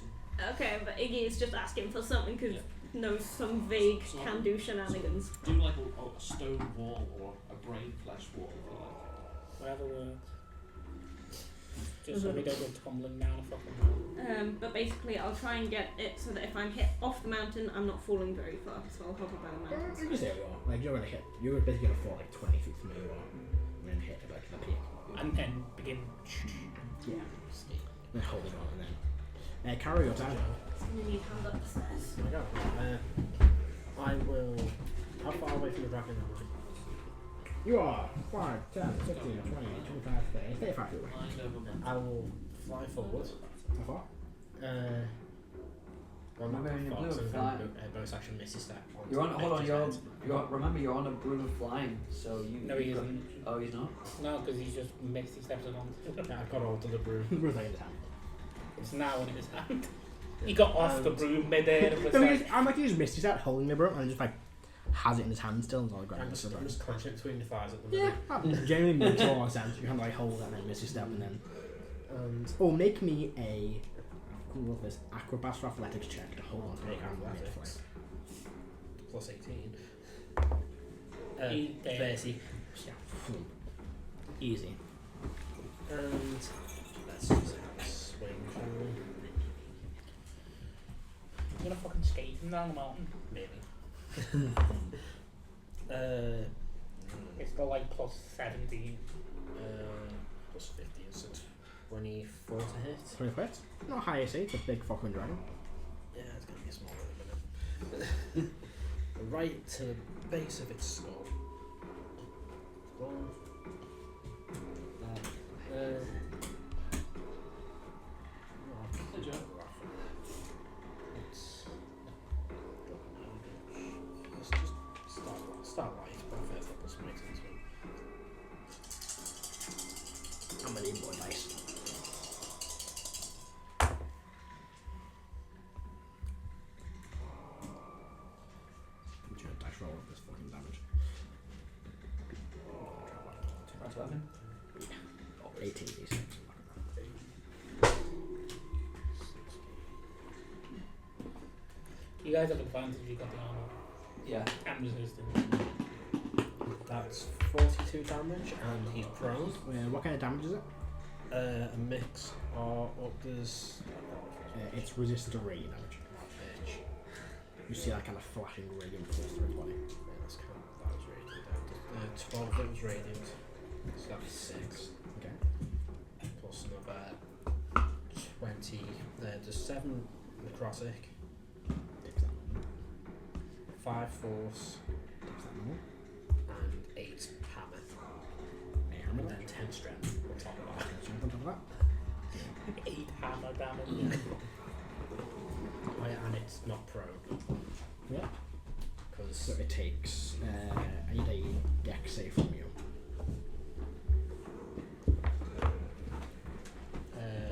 Okay, but Iggy is just asking for something because Yeah. knows some vague So- can-do shenanigans. Do like a stone wall or a brain flesh wall, if you like. Whatever works. Just so we don't go tumbling down a fucking mountain. But basically, I'll try and get it so that if I'm hit off the mountain, I'm not falling very far. So I'll hover by the You mountain. can say you are. Like, you're basically gonna fall like 20 feet from where you are, and then hit like the peak. And then begin. Yeah. Then holding on, and then. Carry your time. I'm gonna need hand up the stairs. There we go. I will. How far away from the dragon am I? You are 5, 10, 15, 20, 25, 30, 35 feet away. I will fly forward. How far? Well, not Remember that in your far, blue so I'm fly- going to bonus action Misty Step. You're on. Hold on. Vector's You're on. Remember, you're on a blue flying. So you. No, he isn't. Oh, he's not. No, because he's just Misty steps along. Yeah, I've got hold of the broom. We're playing the time. It's now in his hand. He got off the broom mid-air and was No, like, I'm like, he just missed his out holding the broom and just like has it in his hand still and all the I'm ground. just clenching it between the thighs at the Yeah, minute. that genuinely makes a lot of sense. You can like hold that and then miss your step and then. And Or make me a. Cool this acrobats or athletics check to hold on to the ground while mid athletics. Plus 18. He- 30. Yeah, phew. Easy. And let's just have a swing, shall we? "I'm gonna fucking skate him down the mountain." Maybe. It's still like plus 17. Plus 50 is it 24 to hit? 20 hits. Not high AC, it's a big fucking dragon. Yeah, it's going to be a small one in a minute. Right to the base of its skull. One. Hey, Joe. Let's just start light, but first I'll put some mix into it. I'm gonna need more dice. I'm just gonna dice roll with this fucking damage. That's weapon. 18 d6. You guys have advantage, you got the armor. Yeah. And resistance. That's 42 damage, and he's prone. What kind of damage is it? A mix of there's It's resistant to radiant damage. You see that kind of flashing radiant pulse through his body. That's kind of, that was radiant. 12 that was radiant, so that was 6. Okay. Plus another 20. There's 7 necrotic, Takes that. 5 force, Takes that more. and 8 hammer, Hammer and damage. then 10 strength on top of that. Strength on top of that. 8 hammer damage. Oh yeah, and it's not prone. Yeah. Because So it takes I need a deck save from you.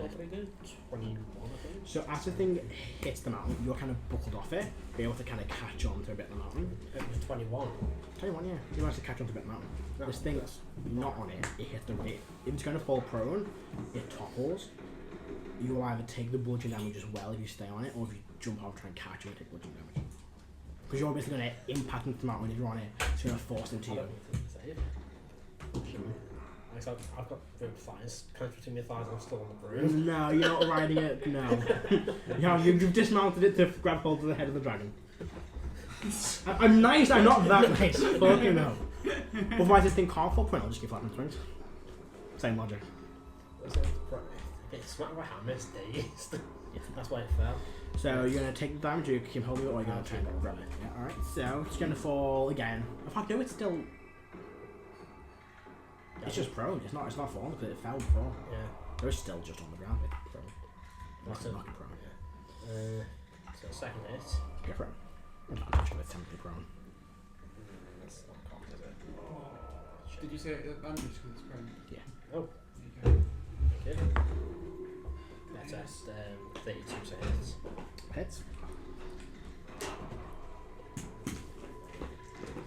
What do we do? 21, I think. So as the thing hits the mountain, you're kind of buckled off it, be able to kind of catch on to a bit of the mountain. It was 21. 21, yeah. You managed to catch on to a bit of the mountain. No, This thing that's- not on it, it hit the it. If it's going to fall prone, it topples. You will either take the bludgeon damage as well if you stay on it, or if you jump off, try and catch it and take bludgeon damage. Because you're obviously going to impact into the mountain if you're on it, it's going to force into I you. don't think it's save. I've got the thighs, clenched between my thighs and I'm still on the broom. No, you're not riding it, no. You've dismounted it to grab hold of the head of the dragon. I'm nice, I'm not that nice. Fucking no. Otherwise this thing can't fall prone, I'll just give flapping swings. Same logic. It's not my hammer, it's dazed. That's why it fell. So you're going to take the damage, you keep holding it, or you're going to try and grab it. Yeah, alright. So it's going to fall again. In fact, no, it's still... It's just prone, it's not falling because it fell before. Yeah. It's still just on the ground, it's prone. That's Not prone. Yeah. So second hit. Go for it. Advantage because it's temporarily prone. That's not cocked, is it? Did you say advantage because it's prone? Oh, There you thank you. That's at 32 seconds. Hits.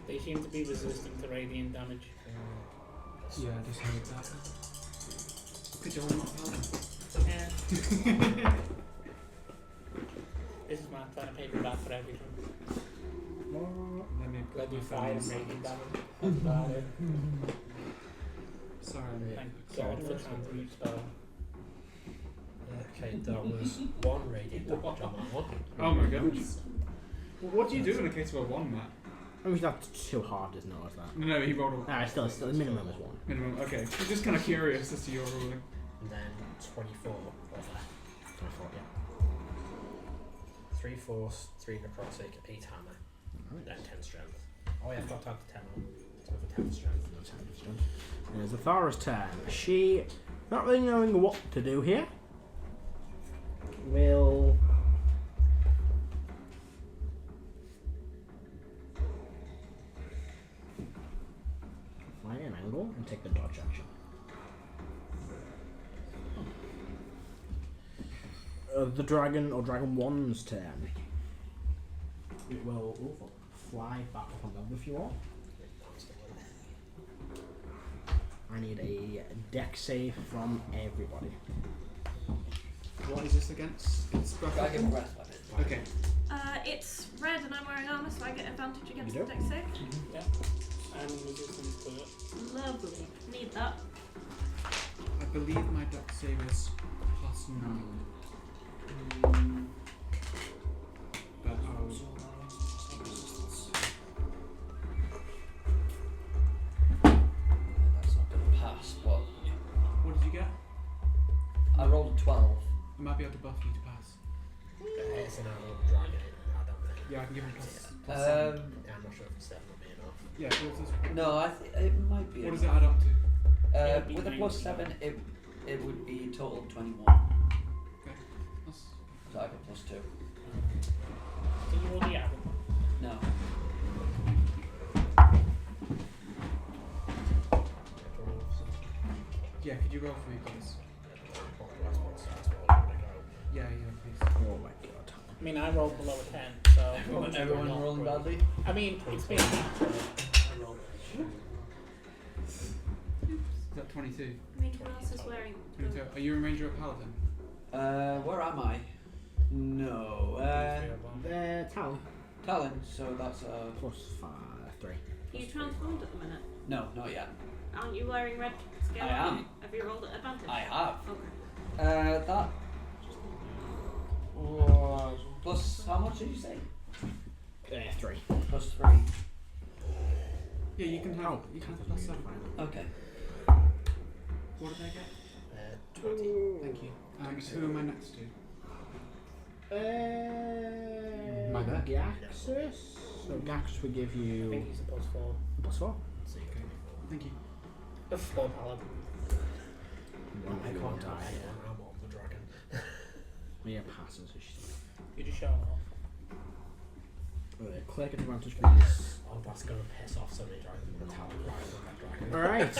They seem to be resistant to radiant damage. Yeah, I just heard that. Could you hold my Yeah. This is my trying to pay me back for everything. Let me Let put me my fire and phone radiant damage. That's about it. Sorry. Yeah. Thank So God for first one. transmute spell. Okay, that was 1 radiant damage on that one. Oh my goodness. Well, what do you do in the case of a 1, Matt? I mean, that's too hard, isn't it? What's that? No, he rolled a Ah, still, the minimum is 1. minimum. Okay, I'm just kind of curious as to your ruling. And then 24 of that. 24, yeah. 3 force, 3 necrotic, 8 hammer. Then 10 strength. Oh yeah, I've got to have 10 on. So for 10 strength. There's Athara's turn. She, not really knowing what to do here, will fly an angle and take the dodge action. The dragon or dragon 1's turn. It will fly back up on level if you want. I need a deck save from everybody. What is this against? It's Dragon breath weapon. Okay. It's red and I'm wearing armour, so I get advantage against You the do? dex save. Yeah. And resistance to it. Lovely. Need that. I believe my deck save is +9. But I'll. That's not going to pass, but What did you get? I rolled a 12. I might be able to buff you to pass. It's an animal dragon. I don't know. Yeah, I can give him +7. Yeah, I'm not sure if it's 7 will be enough. Yeah, what's this? No, it might be. What does it add up to? It'd be With a 19. +7, it would be total of 21. That's So I have a +2. Did you already have it? No. Yeah, could you roll for me, please? Yeah, please. Oh my god. I mean, I rolled below a 10, so. Everyone rolling badly? I mean, it's been. Is that 22? I mean, who else is wearing 22. Are you a ranger or paladin? Where am I? No. Talon. Talon, so that's Plus 3. Are you transformed at the minute? no, not yet. Aren't you wearing red scale? I am. Have you rolled at advantage? I have. Okay. That was plus how much did you say? 3. Plus 3. Yeah, you can have. You can have +7. Okay. What did I get? 20. Thank you. Who am I next to? My bad. Gaxus. So Gaxus would give I you think he's a +4. +4. So you can Thank you. A 4 paladin. One I if you can't want to die. die. I'm on the dragon. Yeah, passes. So she's You just showing off. click advantage please. Oh, that's going to piss off so many dragons. I'm going to tell them right that dragon. Alright.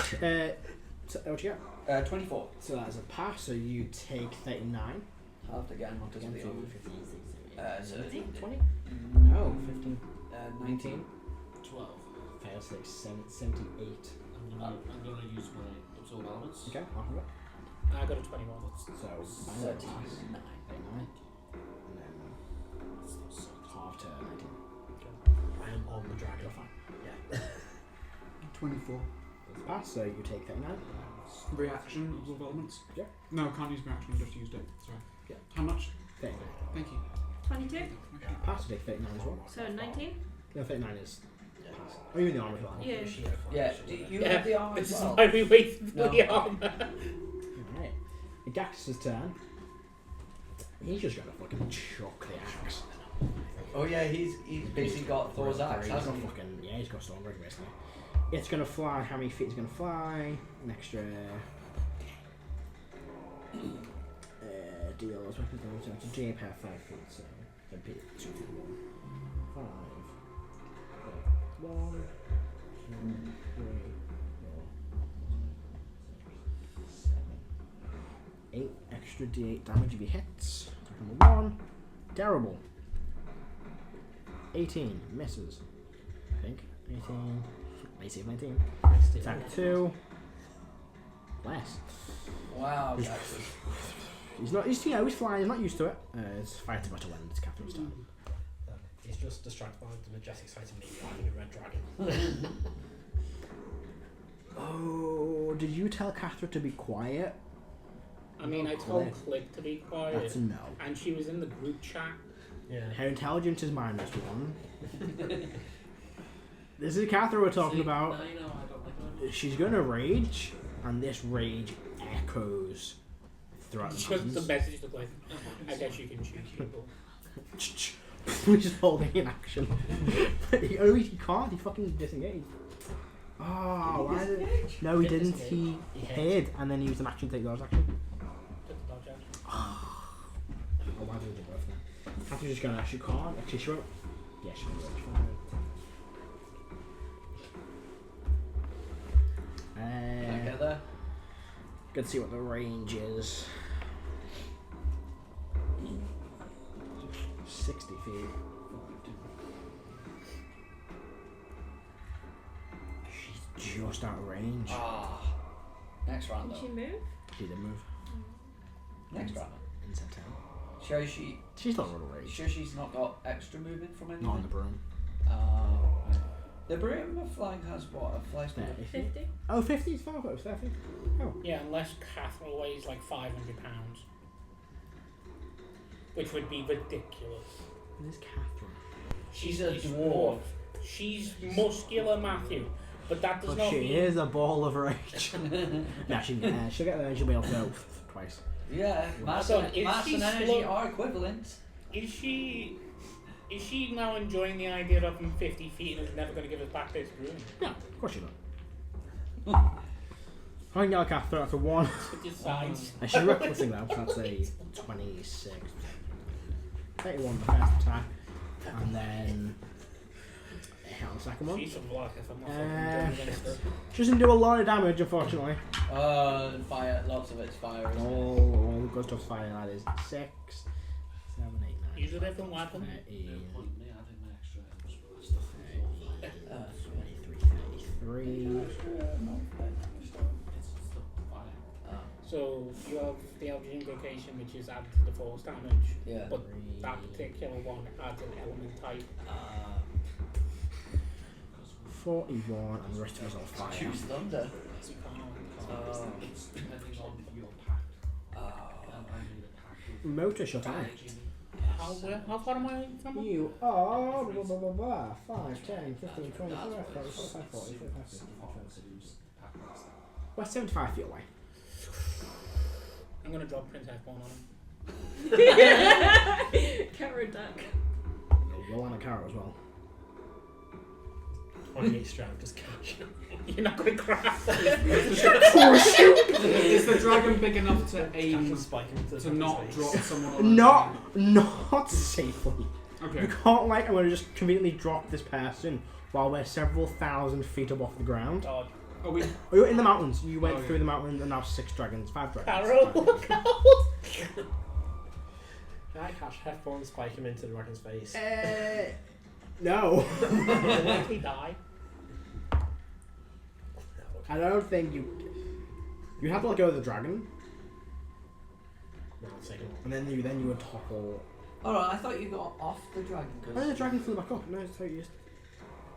So what you got? 24. So that's a pass, so you take 39. Halved again. Knocked Doesn't again the to other. 15, 17. 20? No. No, 15. 19. 12. Fails like 78. I'm gonna use my absorb elements. Okay, half of it. I got a 21. So, 39. 39. And then half to 19. I am on the dragon. You're fine. Yeah. 24. It's a pass, so you take 39. Reaction, absorb elements? Yeah. No, I can't use reaction, I just used it. Sorry. Yeah. How much? 39. Thank you. 22. Pass, you take 39 as well. So 19. No, 39 is pass. Oh, you're in the armor as well. Yeah. Yeah. Do you Yeah, have the armor This as is well? why we waited for No. the armor. Alright. Gaxus' turn. He's just gonna fucking chuck the axe. Oh yeah, he's basically got Thor's axe, He's got hasn't he? fucking, yeah, he's got Stormbreaker basically. It's gonna fly. How many feet is it gonna fly? An extra. Deals. It's a GA pair 5 feet, so it'd be 2 feet long. 5. 1, 2, 3, 4, 7, 8 extra D8 damage if he hits. Attack number 1. Terrible. 18 misses. I think 18. 19. Attack 2. Less. Wow, He's- that's He's not. He's he's flying. He's not used to it. It's fighting about to win. It's Catherine's turn. He's just distracted by the majestic sight of me riding a red dragon. Oh, did you tell Catherine to be quiet? I mean, I told Click to be quiet, That's a no. and she was in the group chat. Yeah. Her intelligence is -1. This is Catherine we're talking about. I know, I don't like She's gonna rage, and this rage echoes throughout the Just the mountains. message looked like, I guess you can shoot people. He's just holding in action. He can't. He fucking disengaged. Oh, why did? No, he didn't. He hid, and then he used an action to take those action. Took the dodge action. Oh, why did we do both then? Cather's just gonna actually can't. Actually, she won't. Yeah, she won't. Can I get there? Good to see what the range is. 60 feet. She's just out of range. Ah. Next round Did though. she move? She did move. Next round. In September. Sure she. She's not running range. Sure she's not got extra movement from anything. Not on the broom. Oh. Right. The broom of flying has what? A fly speed of 50? Oh, 50 is far close. 30. Oh. Yeah, unless Catherine weighs like 500 pounds. Which would be ridiculous. Where's Catherine? She's a She's dwarf. She's muscular, Matthew. But that does But not she mean... is a ball of rage. No, she'll get there and she'll be able to go twice. Yeah, mass, So, and, is mass she and energy slow- are equivalent. Is she now enjoying the idea of him 50 feet and is never going to give us back this room? No, of course she's not. I can yell Catherine after one. With his sides. And she's recklessing though, so that's a 26. 31 the first attack. And then hit on the second one. She's a block if I'm not fucking doing against her. She doesn't do a lot of damage, unfortunately. Fire, lots of it's fire. Isn't it? All the good stuff's fire, that is 6, 7, 8, 9. Use a different weapon. 13, No point in me adding my extra spell stuff. 23, 33. It's still fire. So you have the Elgin Invocation, which is added to the force damage, Yeah. but that particular one adds an element type. 41, and the rest of us all fire. Choose thunder. So you It's depending on your pact. I made a pact with Motor shut on. how far am I from her? You are blah, blah, blah, blah, 5, 10, 15, 20, 25, 30, 45, 40, 45, 50, 60. We're 75 feet away. I'm going to drop Prince F1 on him. Carrot duck. You'll land a carrot as well. 28 strength, just catch. You're not going to crash. Is the dragon big enough to aim Spike him to to not drop someone on Not safely. Okay. You can't I'm going to just conveniently drop this person while we're several thousand feet above the ground. Dodge. Are we? Oh, you're in the mountains. You went Oh, yeah. through the mountains and now 6 dragons, 5 dragons. Carol, look out! Can I catch F1 and spike him into the dragon's face? No. He'll likely die. I don't think you have to let go of the dragon, No, I'll take him. and then you would topple. Alright, I thought you got off the dragon. Why did the dragon flew back up? No, it's how you used.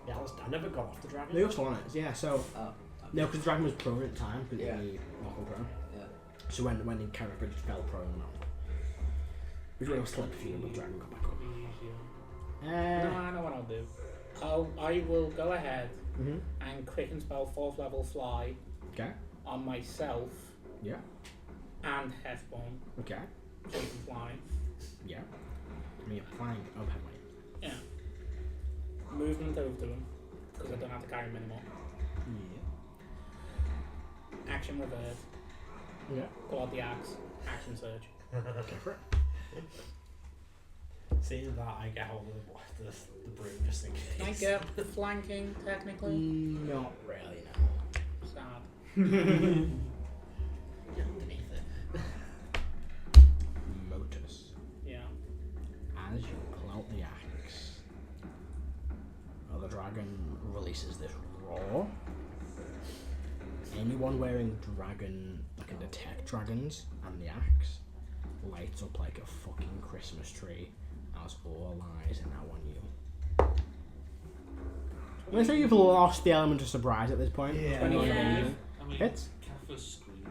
Yeah, I never got off the dragon. No, you're still on it. Yeah, so Oh, no, because the dragon was prone at the time, because Yeah. he knocked him prone. yeah. So when the character just fell prone on the mountain, which was slip feet, but the dragon got back up. No, I know what I'll do. I will go ahead Mhm. and quicken spell 4th level fly Okay. on myself Yeah. and Hefbone, Okay. so you can fly. Yeah. I mean, you're flying overhead way. Yeah. Movement over to him, because I don't have to carry him anymore. Yeah. Action reverse. Yeah. Pull out the axe. Action surge. Okay for it. Seeing that, I get hold of the broom just in case. Can I get flanking, technically? Not really. No. Sad. Underneath it. Motus. Yeah. As you pull out the axe, the dragon releases this roar. Anyone wearing dragon, like a detect dragons, and the axe lights up like a fucking Christmas tree as all eyes are now on you. I'm gonna say you've lost the element of surprise at this point. Yeah. Depending on your Yeah. reason. I mean, Hits. Kaffir screamed.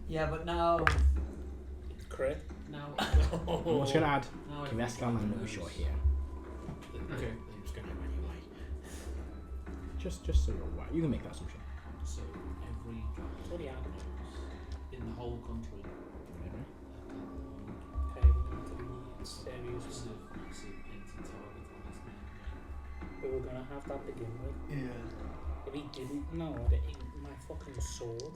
Yeah, but now. Crit. Now. I'm just gonna add now Kiveska and no short here. Okay. He was going to run away. Just so you're aware. You can make that assumption. So every What do you have? dragon in the whole country. Okay, we're going to serious. Massive empty target on his neck. We were gonna have that to begin with. Yeah. If he didn't know that my fucking sword.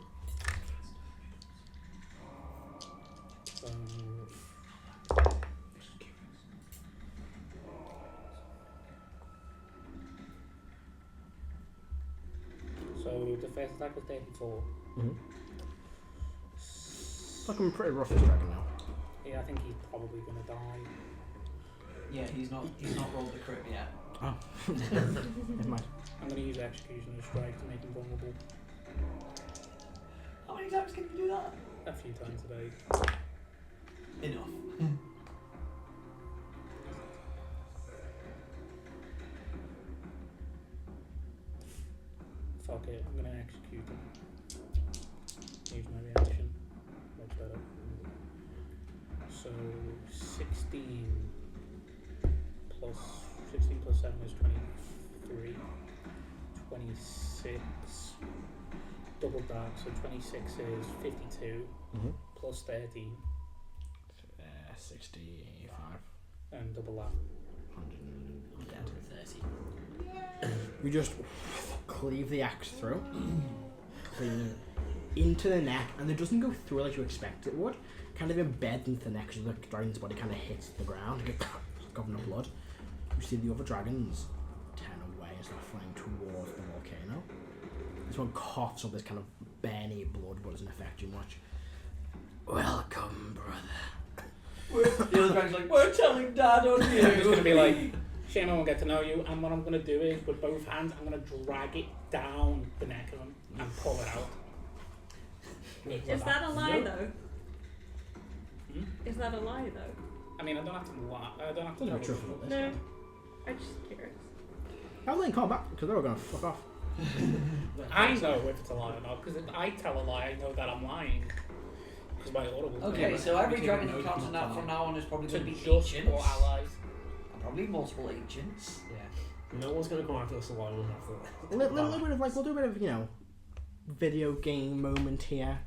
So the first attack was 34. Mm-hmm. Fucking pretty rough this dragon now. Yeah, I think he's probably gonna die. Yeah, he's not rolled the crit yet. Oh. Never mind. I'm gonna use Executioner's Strike to make him vulnerable. How many times can you do that? A few times a day. Enough. Fuck it, I'm gonna execute him. Use my reaction. Much better. So 16 plus 7 is 23. 26. Double that, so 26 is 52 Mm-hmm. plus 13 65. and double that. 130. You just cleave the axe through, clean into the neck, and it doesn't go through like you expect it would. Kind of embed into the neck as the dragon's body kind of hits the ground, covering up blood. You see the other dragons turn away as they're flying towards the volcano. This one coughs up this kind of burny blood, but doesn't affect you much. Welcome, brother. The other dragon's like, we're telling Dad on you. I'm just gonna be like, shame I won't get to know you, and what I'm gonna do is, with both hands, I'm gonna drag it down the neck of him and pull it out. Is that a lie though? Hmm? Is that a lie though? I mean, I don't have to lie. I don't have to Doesn't know. have truth about this. No. I'm just curious. How are they in combat? Because they were going to fuck off. I know if it's a lie or not, because if I tell a lie, I know that I'm lying. Because my order will Okay, so every dragon you count out from now on is probably to going to be just ancients. or allies. And probably multiple ancients. Yeah. No one's going to come after us alone after A little bit of like, we'll do a bit of, you know, video game moment here.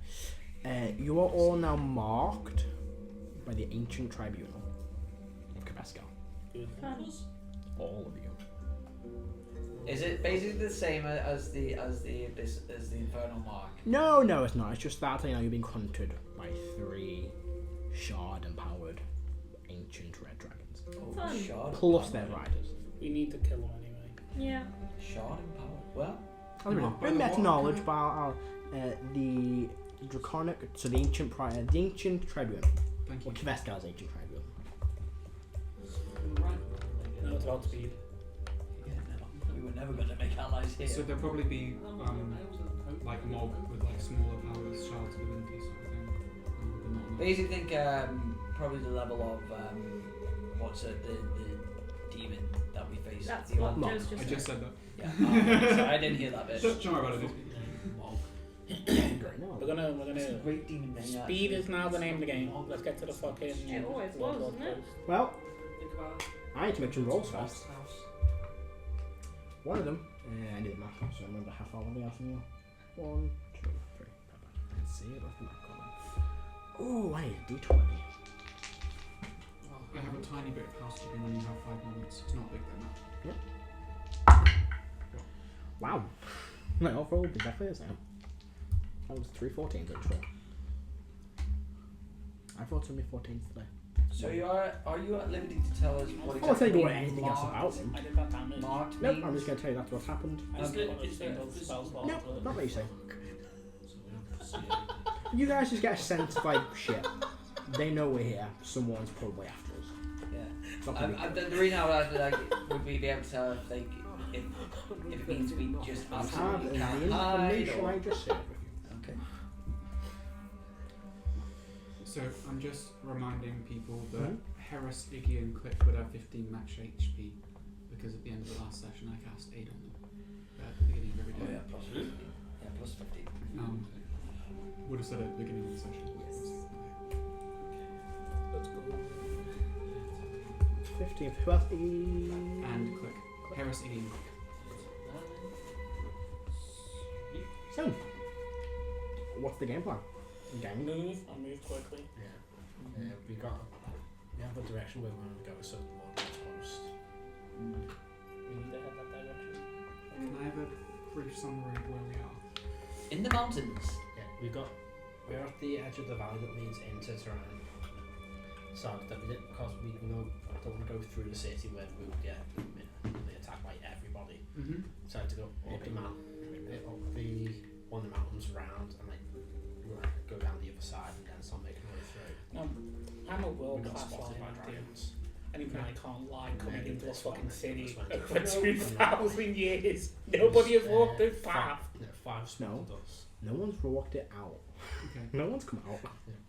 You are all now marked by the ancient tribunal of Cabescal. Good. All of you. Is it basically the same as the infernal mark? No, it's not. It's just that, you know, you're being hunted by 3 shard empowered ancient red dragons. Oh, Fun. shard Plus their empowered. riders. We need to kill him anyway. Yeah. Shard empowered. Well, I'll leave it Marked by in the meta what? knowledge, but the draconic, so the ancient tribunal, Thank or you. Cabescal's ancient tribunal. No, it's about speed. yeah, no, we were never going to make allies here. So there'll probably be like a mob with like smaller powers, shards of divinity sort of thing. But not enough. Basically, think probably the level of what's it, the demon that we faced. That's the what old- Mob. Joe's just I just said that. Yeah. Sorry, I didn't hear that bit. Don't worry about it. Great, no. We're gonna It's a great demon name. Speed actually. is now the name of the game. Let's get to the fucking. It always World was, War wasn't it? Post. Well, I need to make some rolls first. One of them, I did the math, so I remember how far one of the else from you. 1, 2, 3. Let's see it off the map column. Oh, I need a d20. I have a tiny bit of housekeeping when you have 5 moments. It's not big then. Wow. No, I'll roll exactly the same. That was 3 14s actually. I thought so many 14s today. So are you at liberty to tell us what I won't tell exactly you anything else marked- about them. I did that damage. Marked Nope, means? I'm just going to tell you that's what's happened. I just want to say those spells last, Nope, but- not what you say. You guys just get a sense of like, shit, they know we're here, someone's probably after us. Yeah. It's not gonna be The reason I would like, would we be able to tell if they if it means we just have absolutely the can't hide information or... I just shared with you. Okay. So I'm just reminding people that Mhm. Heros, Iggy, and Click would have 15 max HP because at the end of the last session I cast 8 on them at the beginning of every Oh day. yeah, plus 50. Yeah, plus 50. Would have said it at the beginning of the session. Let's go. 15th, 12th, And Click. Heros, Iggy, and Click. So, what's the game plan? Gang? Move and move quickly. We got we have a direction where we want to go, so the more gets close. We need to head that direction. Can I have a brief summary of where we are? In the mountains. Yeah, we're at the edge of the valley that leads into Tehran. So that we did, because we don't want to go through the city where we would get immediately attacked by everybody. Mm-hmm. Decided to go up the one of the mountains around and like go down the other side and then start making our way through. I'm a We world got class spotted by lion. dragons. Anything I can't lie coming Maybe into a this fucking one, city this one. for 2,000 years. Nobody has walked this path. Five spotted us. No one's walked it out. Okay. No one's come out.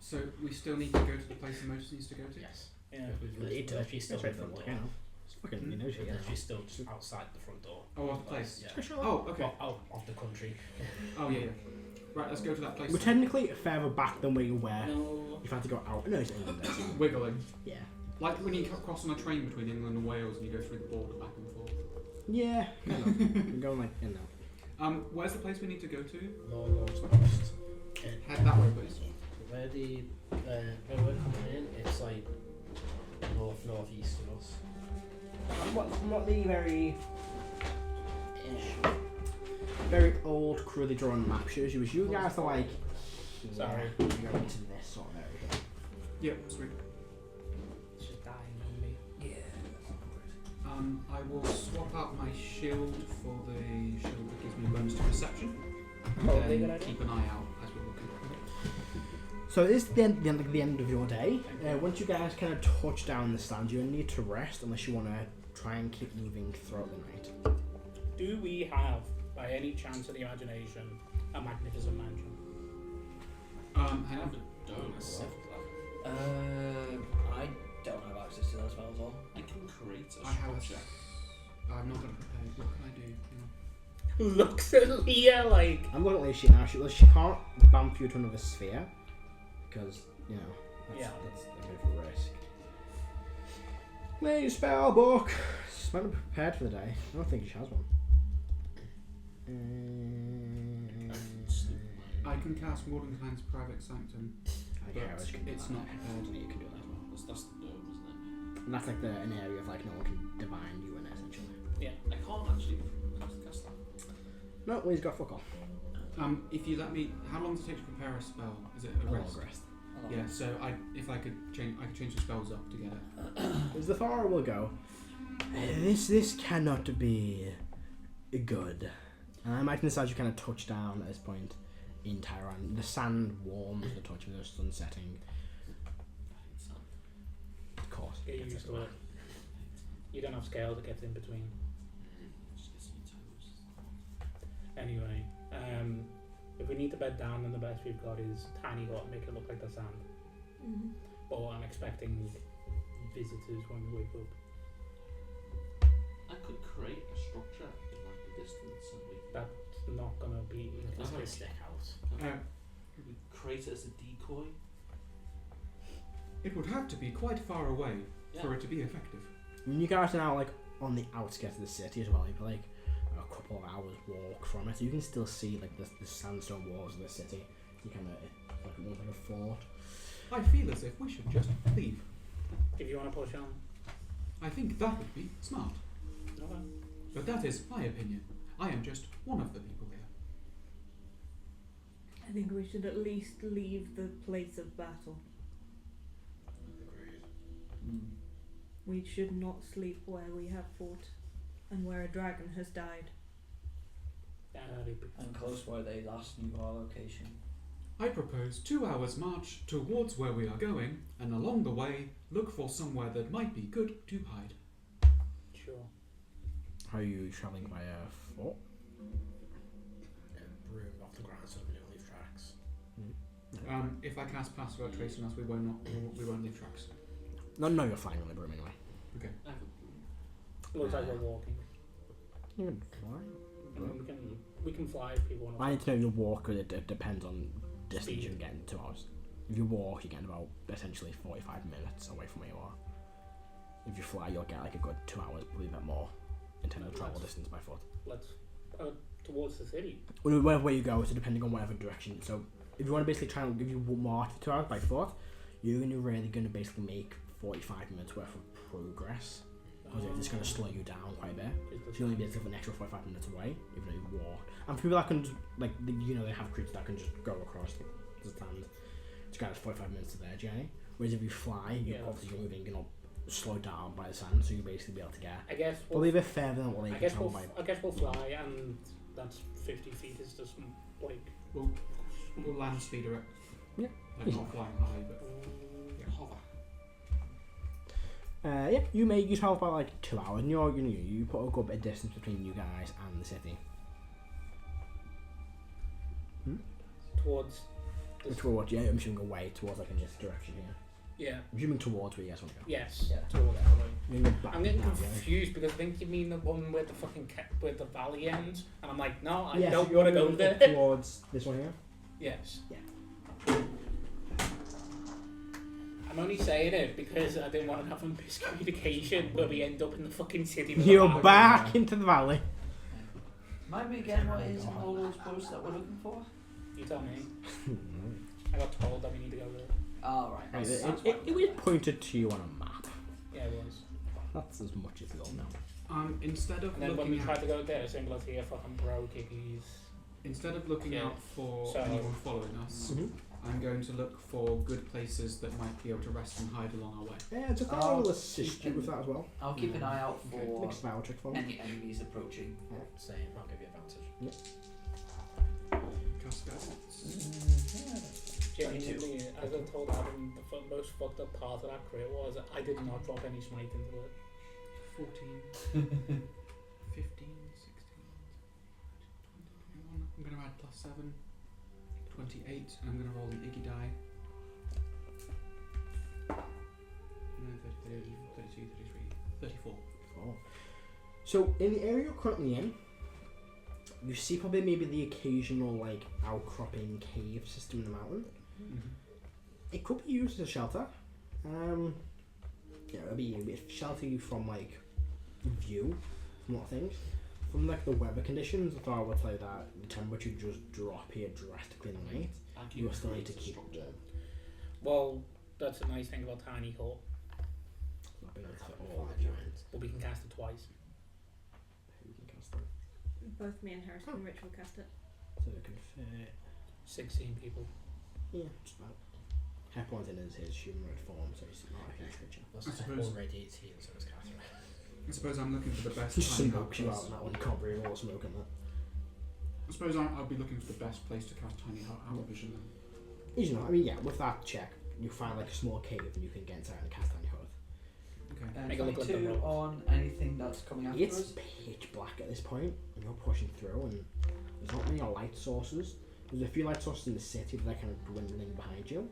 So we still need to go to the place the Moses needs to go to? Yes. Yeah. We've Need to. literally still That's at the right, front you door. know. It's fucking, you know, We're shit. literally still just outside the front door. Oh, of the place? Yeah. Oh, okay. Well, out of the country. Oh, yeah, yeah. Right, let's go to that place. We're then. technically further back than where you were. No. You've had to go out. No, it's England. There. Wiggling. Yeah. Like when you cross on a train between England and Wales and you go through the border back and forth. Yeah. Kind of. We're going like in now. Where's the place we need to go to? Northwest. Head that way, please. Where we're coming in, it's like northeast of us. Not the very old, crudely drawn map shows you. You guys are like, Sorry. you're going into this sort of area. Yep, sweet. She's dying on me. I will swap out my shield for the shield that gives me bonus to perception. And Probably a then good idea. keep an eye out as we're looking. So this is the end of your day. Once you guys kind of touch down the stand, you need to rest unless you want to try and keep moving throughout the night. Do we have, by any chance of the imagination, a magnificent mansion? Hang on. I don't have access to those spells at all. I can create a I have a structure. I'm not going to prepare. What can I do? Hang on. Looks at Leah like. I'm looking at Lucy now. She can't bump you to another sphere because that's a bit of a risk. Please spell book. She's not prepared for the day. I don't think she has one. I can cast Mordenkainen's Private Sanctum, Okay, I was gonna do it's that. not prepared. Yeah, you can do that as well. That's the dome, isn't And that's like an area of like no one can divine you in essentially. Yeah. it? I can't actually cast that. No, well, he's got fuck off. If you let me, how long does it take to prepare a spell? Is it a A rest? long rest. Yeah. So I could change the spells up to get it. As the Thara will go, this cannot be good. And I imagine this as you kind of touch down at this point in Tehran. The sand warms the touch of the sun setting. Of course. Get used to it. You don't have scale that gets in between. Just get some toes. Anyway, if we need to bed down, then the best we've got is tiny hut, make it look like the sand. Mm-hmm. But I'm expecting visitors when we wake up. I could create a structure in like the distance and we That's not gonna be It's gonna realistic. stick out. we create it as a decoy. It would have to be quite far away for Yeah. it to be effective. I mean, you guys are now like on the outskirts of the city as well. You're like a couple of hours walk from it, so you can still see like the sandstone walls of the city. You kind of like it looks like a fort. I feel as if we should just leave. If you want to push on, I think that would be smart. okay. But that is my opinion. I am just one of the people here. I think we should at least leave the place of battle. We should not sleep where we have fought and where a dragon has died. And close where they last knew our location. I propose 2 hours march towards where we are going, and along the way, look for somewhere that might be good to hide. Sure. How are you traveling by foot? Broom off the ground so we don't leave tracks. If I cast Pass Without Tracing us, we won't leave tracks. No, you're fine on the broom anyway. I have a Looks like we're walking. You can fly. I mean, we can fly if people want I to. need to know if you walk, or it depends on distance Speed. you can get in 2 hours. If you walk, you get about essentially 45 minutes away from where you are. If you fly, you'll get like a good 2 hours, probably a bit more, in terms of travel distance by foot. Let's towards the city. Well, wherever you go, so depending on whatever direction. So if you want to basically try and give you march for 2 hours by foot, you're really going to basically make 45 minutes worth of progress. Because it's going to slow you down quite a bit. So you'll only be able to live an extra 45 minutes away, even though you walk. And for people that can, like, they have creatures that can just go across the stand to get us 45 minutes of their journey. Whereas if you fly, obviously you're moving, slow down by the sand, so you basically be able to get. I guess probably a bit further than what they can travel by. I guess we'll fly, and that's 50 feet is just like. We'll land speeder it. Yeah. Like not flying high, but hover. You travel by like 2 hours, and you put a good bit of distance between you guys and the city. Towards. Towards, I'm assuming away towards like in this direction here. Yeah. I'm assuming towards where you guys want to go. Yes. Yeah. Towards I'm getting confused because I think you mean the one where the fucking where the valley ends, and I'm like, no, I don't want to go there. Towards this one here. Yes. Yeah. I'm only saying it because I didn't want to have a miscommunication where we end up in the fucking city. with You're a valley. back into the valley. Mind me again, what is in all those posts that we're looking for? You tell me. I got told that we need to go there. Oh, right. It was pointed to you on a map. Yeah, it was. That's as much as you'll know. Instead of And then when looking we tried out, to go there, a single here fucking broke hippies. instead of looking Yeah. out for So- anyone following us, Mm-hmm. I'm going to look for good places that might be able to rest and hide along our way. Yeah, it's a I'll will assist you with that as well. I'll keep an eye out Okay. for Mixed voucher for them. any enemies approaching. Same, I'll give you advantage. Cast guidance. Genuinely, as I told Adam, the most fucked up part of that crit was I did not drop any smite into it. 14, 15, 16, 21. I'm going to add +7, 28, and I'm going to roll an Iggy die. 30, 32, 33, 34. Oh. So in the area you're currently in, you see probably maybe the occasional like outcropping cave system in the mountain. Mm-hmm. It could be used as a shelter. It'll be shelter you from like view from a lot of things. From like the weather conditions, I thought I would say that the temperature just drop here drastically in the night. You will still need to keep it warm. Well, that's a nice thing about Tiny Hawk, Not being able to fit all the giants. but we can cast it twice. Who can cast it? Both me and Harris can ritual cast it. So it can fit. 16 people. Yeah, just about. Hepworm's in his humanoid form, so he's not a huge creature. Plus, I it's suppose- one radiates heal, so it's Catherine. I suppose I'm looking for the best Just tiny hawk smokes you out place. on that one. You can't breathe all the smoke in that. I suppose I'll be looking for the best place to cast tiny hawk out vision then. Easy enough. I mean, yeah, with that check, you find like a small cave and you can get inside and cast on your hood. Okay. Make it look like the 22 ropes. on anything that's coming after It's us. pitch black at this point, and you're pushing through, and there's not many light sources. There's a few light sources in the city, but they're kind of dwindling behind you.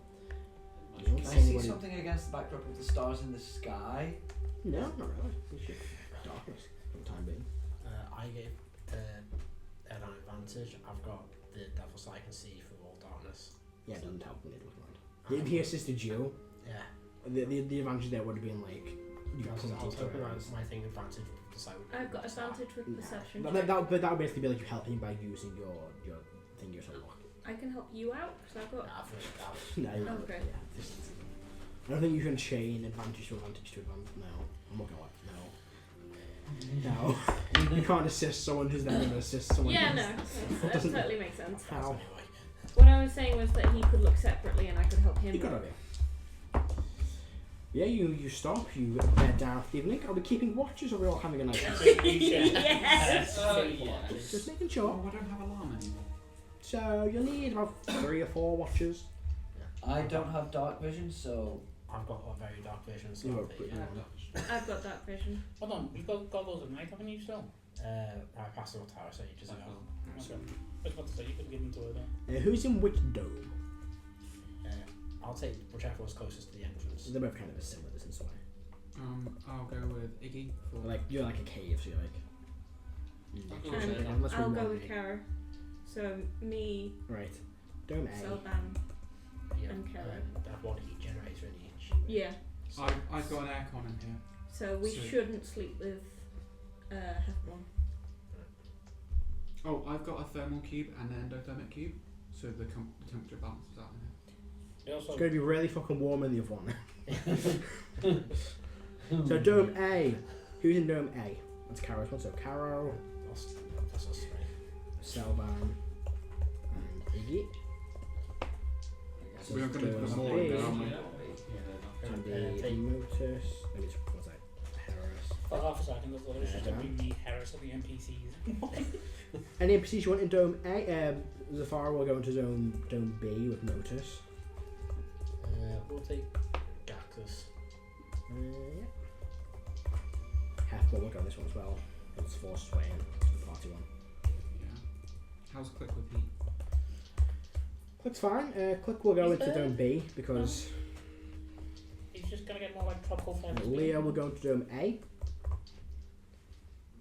You don't Can I see see anybody. something against the backdrop of the stars in the sky? No, not really. It's just darkness for the time being. I gave an advantage. I've got the devil so I can see through all darkness. Yeah, it doesn't help when you look around. If he assisted you, Yeah. the advantage there would have been like you I was couldn't hoping through that it. my thing advantage would decide. I've got advantage with perception. That would basically be like you helping by using your thing yourself. I can help you out because I've got. No, you Oh, great. yeah, I don't think you can chain advantage to advantage to advantage. No, I'm not gonna lie. No, you can't assist someone who's then gonna assist someone. Yeah, else. no, that doesn't- totally makes sense. How? What I was saying was that he could look separately and I could help him. You got idea. Yeah, you stop. You bed down for the evening. Are we keeping watches, or are we all having a night? Yes. Oh, Just making Oh, sure. I don't have alarm anymore. So you'll need about 3 or 4 watches. I don't have dark vision, so I've got a very dark vision, so You I'll have take pretty it. long. I've got dark vision. Hold on, you've got goggles at night, haven't you still? I passed the tower, so you just Okay. I was about to say you could give them to her then. Who's in which dome? I'll take whichever was closest to the entrance. They're both kind of a similar distance away. I'll go with Iggy for Like you're like a cave, so you're like. Let's I'll read go one with me. Kara. So me, Right. Dome A. Selban. Yeah, And Kara. I have one heat generator in each. Yeah. I've got an aircon in here. So we So- shouldn't sleep with Hepburn. Oh, I've got a thermal cube and an endothermic cube, so the temperature balances out in here. They also, It's going to be really fucking warm in the other one. So Dome A. Who's in Dome A? That's Caro's one. So Caro, That's us three. Selban, and Iggy. We're not going to put Dome more B. in there, are we? Can be Take- Motus. Let me just what's that? Harris. For half a second, I thought it was just going to Done. be me, Harris, or the NPCs. Any NPCs you want in Dome A? Zafara will go into Dome B with Motus. We'll take Gaxus. Yeah. Hefball will go this one as well. It's force swaying to the party one. Yeah. How's Click with Heat? Click's fine. Click will go He's into there. Dome B because He's just going to get more like tropical flavors. Leo will go into Dome A.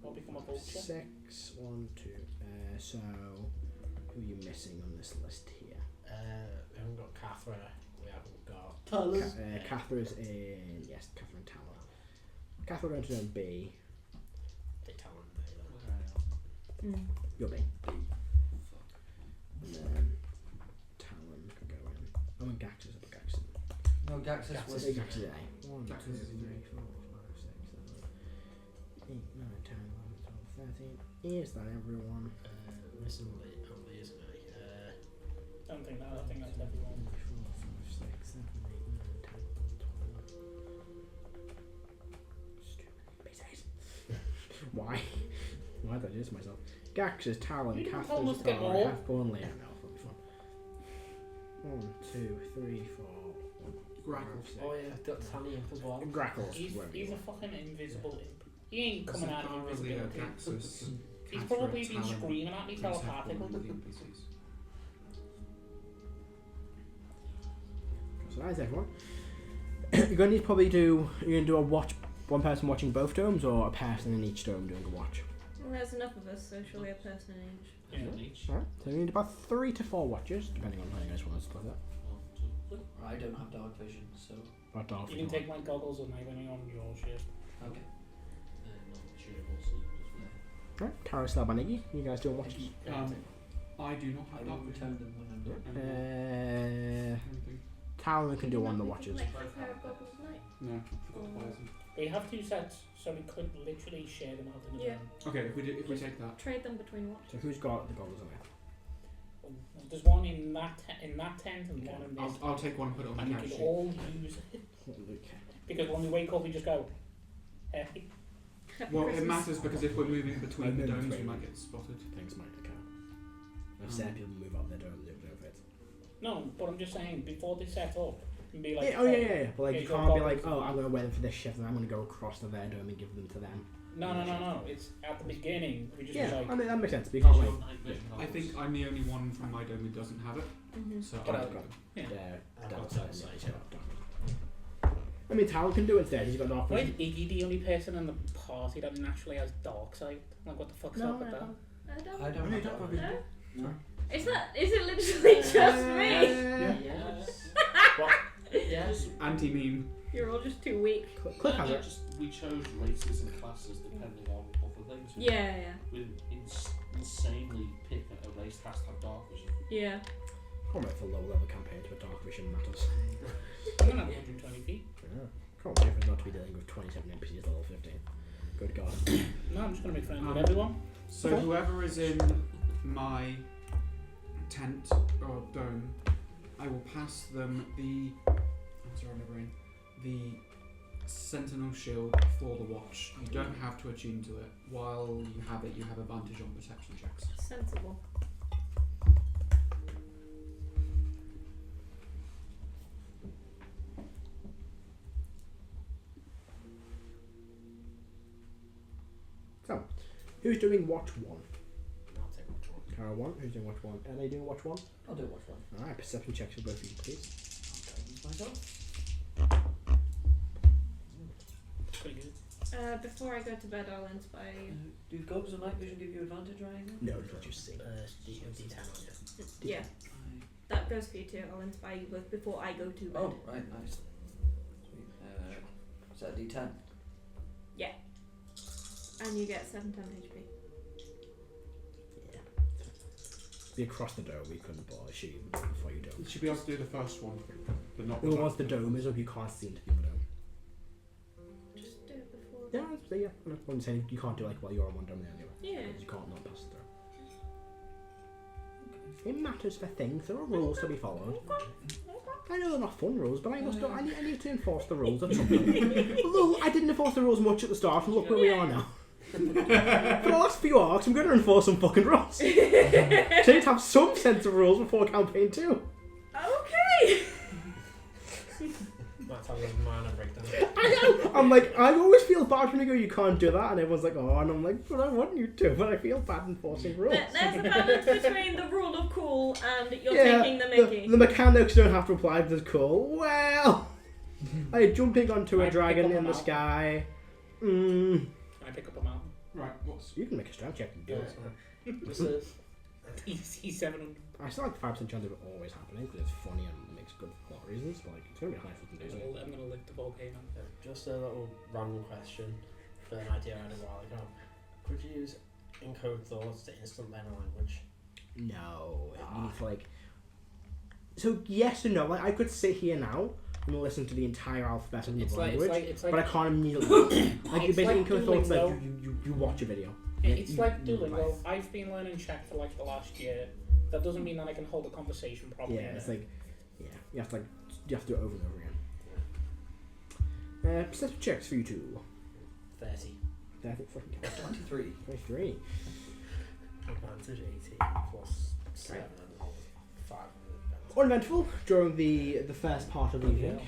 Will become a vulture. 6, 1, 2. So, who are you missing on this list here? We haven't got Cathra. We haven't got. Cathra's in. Yes, Catherine Tower. Cathra will go into Dome B. Take Talon. You're B. And then Talon can go in. Oh, and Gaxus. I'll put Gaxus in. No, Gaxus was. Gaxus is A. 1, 2, 3, 4, 5, 6, 7, 8, 9, 10, 11, 12, 13. Is that everyone? Missing Lee. Oh, Lee isn't he? Don't think that. I think that's everyone. 4, 5, 6, 7, 8, 9, 10, 11, 12. Stupid. Base 8. Why? Why did I do this to myself? Gaxus, Talon, You didn't tell Catherine, us to get Star, more. Half-Born, Leo. No, it'll be fun. 1, 2, 3, 4. Grackle. Oh yeah, got Tally Imp as well. Grackles. He's a fucking invisible imp. He ain't coming out of Leo, invisibility. Gaxus, He's Catherine, probably been Talon, screaming at me who's telepathically. Hefball with the NPCs? So that is everyone. You're gonna need to probably do. You're gonna do a watch. One person watching both domes, or a person in each dome doing a watch. Well, there's enough of us, so surely a person in each. Yeah. Alright. So you need about 3 to 4 watches, depending on how you guys want to split it. I don't have dark vision, so. But dark You can take my goggles and night on your shit. Okay. Alright. Kara, Slab, and Iggy. You guys doing watches? I do not I have will dark vision. return them when I'm done. Anything? Talon can do one of the Like, watches. Like a pair of goggles at night. No, forgot to buy them. We have 2 sets, so we could literally share them out in the Yeah. room. Okay, if we take that. Trade them between watches. So who's got the goggles on it? There's one in that tent and one in this. I'll take one and put it on And the we couch. could all use it. Because when we wake up, we just go, hey. Happy Well, it Christmas. matters because if we're moving between the moving domes, we between. might get spotted. Thanks, Mike. Okay. I've said people move up their dome, they don't fit. No, but I'm just saying, before they set up, and be like, Yeah, yeah. But like, yeah, you your can't be like, goggles. oh, I'm gonna wear them for this shift, and I'm gonna go across to their dome and give them to them. No. It's at the beginning. We just Yeah, like, I mean that makes sense. But you can't like, I think I'm the only one from my dome who doesn't have it, Mhm. so Get I'll out. go. Yeah. I've got downside. downside, Yeah. I mean, Talon can do it instead. He's got dark why is vision. Iggy the only person in the party that naturally has dark sight? Like, what the fuck's No, up with I that? don't. I don't. I don't have dark vision. No? No. Is it literally just me? Yes. Yes. Anti-meme. You're all just too weak. Click has it. We chose races and classes depending on other things. Yeah. We insanely pick a race that has to have dark vision. Yeah. Can't wait for low level campaigns where dark vision matters. I'm gonna have 120 feet. Yeah. Can't wait for not to be dealing with 27 NPCs level 15. Good God. No, I'm just gonna make friends with Um, everyone. So Okay. whoever is in my tent or dome, I will pass them the. I'm sorry, my brain. The Sentinel shield for the watch. You don't have to attune to it. While you have it, you have advantage on perception checks. Sensible. So, who's doing watch 1? I'll take which one. Kara 1. Who's doing watch 1? Are they doing watch 1? I'll do watch one. Alright, perception checks for both of you, please. I'll guidance myself. Pretty good. Before I go to bed, I'll inspire you. Do goggles and night vision give you advantage or anything? No, it's what you see. D10 on you. Yeah, that goes for you too. I'll inspire you both before I go to bed. Oh, right, nice. Sweet. Is that a D10? And you get 7 times HP. Yeah. Be across the dome, we couldn't, but I'll shoot you before you You don't. should be able to do the first one, but not Well, once the dome is up, you can't see into the other Yeah, yeah. I'm saying you can't do like while you're on one domain anyway. Yeah. You can't not pass it through. It matters for things. There are rules to be followed. I know they're not fun rules, but I need to enforce the rules of something. Although I didn't enforce the rules much at the start, and look where we are now. For the last few arcs, I'm going to enforce some fucking rules. So I need to have some sense of rules before campaign 2. Okay. That's how the minor breakdown. I know. I'm like, I always feel bad when you go, you can't do that, and everyone's like, oh, and I'm like, but I want you to, but I feel bad enforcing rules. There's a balance between the rule of cool and you're Yeah, taking the mickey. The mechanics don't have to apply to this cool. Well, I jumping onto a I dragon pick up in a the mountain. sky. Can I pick up a mountain? Right, what's You can make a strength check. And do it. This is Easy 700. I still like the 5% chance of it always happening because it's funny and makes good plot reasons. But like, it's gonna be high if you can do it. I'm gonna lick the volcano. just a little random question for an idea I had a while ago. Could you use encode thoughts to instant learn a language? No, you need to like. So yes and no. Like I could sit here now and listen to the entire alphabet of the language, It's like but I can't immediately. like you It's basically like encode thoughts like Duolingo. you watch a video. It's You- like you Duolingo. life. I've been learning Czech for like the last year. That doesn't mean that I can hold a conversation properly. Yeah, in it's it. like, yeah, you have to do it over and over again. Perception checks for you two. 30. I think fucking 23. 23. Advantage 18 plus 7 and 5. Uneventful during the first part of the evening.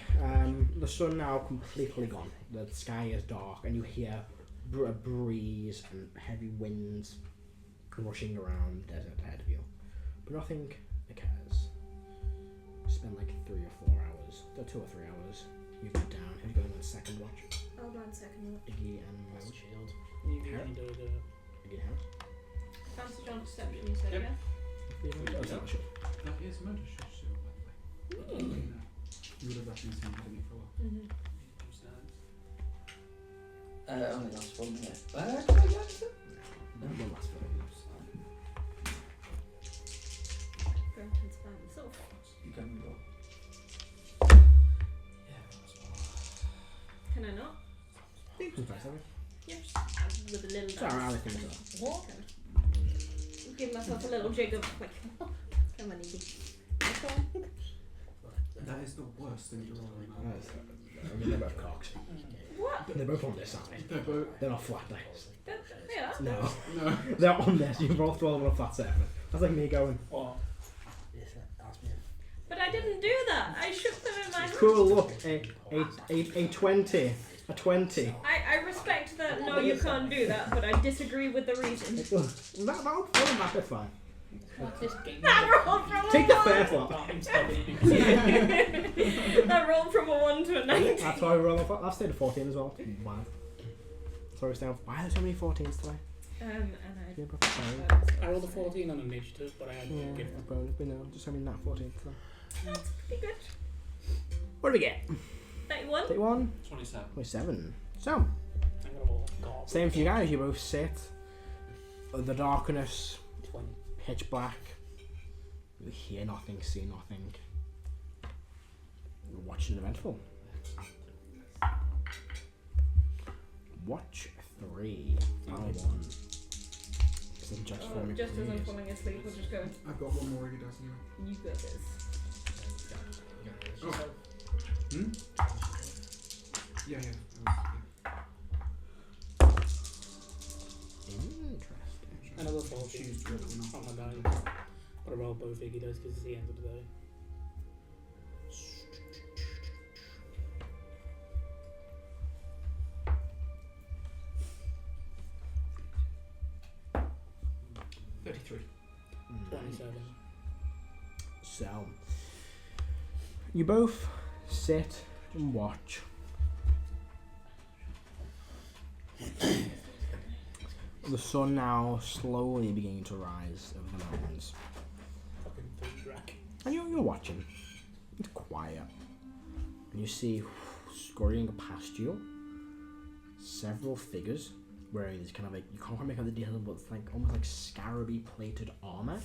The sun now completely gone. The sky is dark, and you hear a breeze and heavy winds rushing around the desert ahead of you. But nothing occurs. Spend like 3 or 4 hours, 2 or 3 hours. You go down. Who's going on second watch? I'll go on second watch. Iggy and That's shield. You Harry? can do it. Iggy and Harry. Fancy John Deception, you said, Yep. yeah? Oh, it's not sure. That is murder shush shield, by the way. You would have recognized him having it for a while. Mm-hmm. Only last 1 minute. Can I get it? One last film. Go and spam myself. You can go. Can I not? It's nice, haven't Yes. With a little it? Sorry, I dance. think so. What? Give myself a little jig of like, come on, Iggy. Come on. That is the worst thing to roll on. I mean, they're both cocks. What? They're both on this side. They're both. They're not flat dice. Yeah. No. No. They're on this. You both throw them on a flat surface. That's like me going, Or Yes, ask me. But I didn't do that. I shook them in my hand. cool, look, a 20. A 20. I respect that. No, you can't do that. But I disagree with the reason. That'll matter fine. what's this game? That rolled from a Take the 1. fair flop. That rolled from a 1 to a 19. That's why we roll off. I've stayed at 14 as well. Wow. Sorry, staying off. Why are there so many 14s today? And Yeah, but sorry. I rolled a 14 on initiative, but I had Yeah, to give them. bonus, but no, just having that 14 today. that's pretty good. What do we get? 31. 31, 27. 27. So, I'm gonna roll a goblin. same for you guys. You both sit. The darkness, 20. pitch black. You hear nothing, see nothing. You're watching eventful. Watch 3. Final one. Isn't just for me, Just as I'm please. falling asleep, we'll just go. I've got one more if he does anyway. You got this. Oh. Hmm? Yeah. Interesting. Another Choose 14 to roll or not. on my dice. But I roll both Iggy dice because it's the end of the day. Mm. 27. So, you both sit and watch. The sun now slowly beginning to rise over the mountains. Fucking food rack. And you're watching. It's quiet. And you see scurrying past you several figures wearing these kind of like, you can't quite make out the details, but it's like almost like scarabby plated armor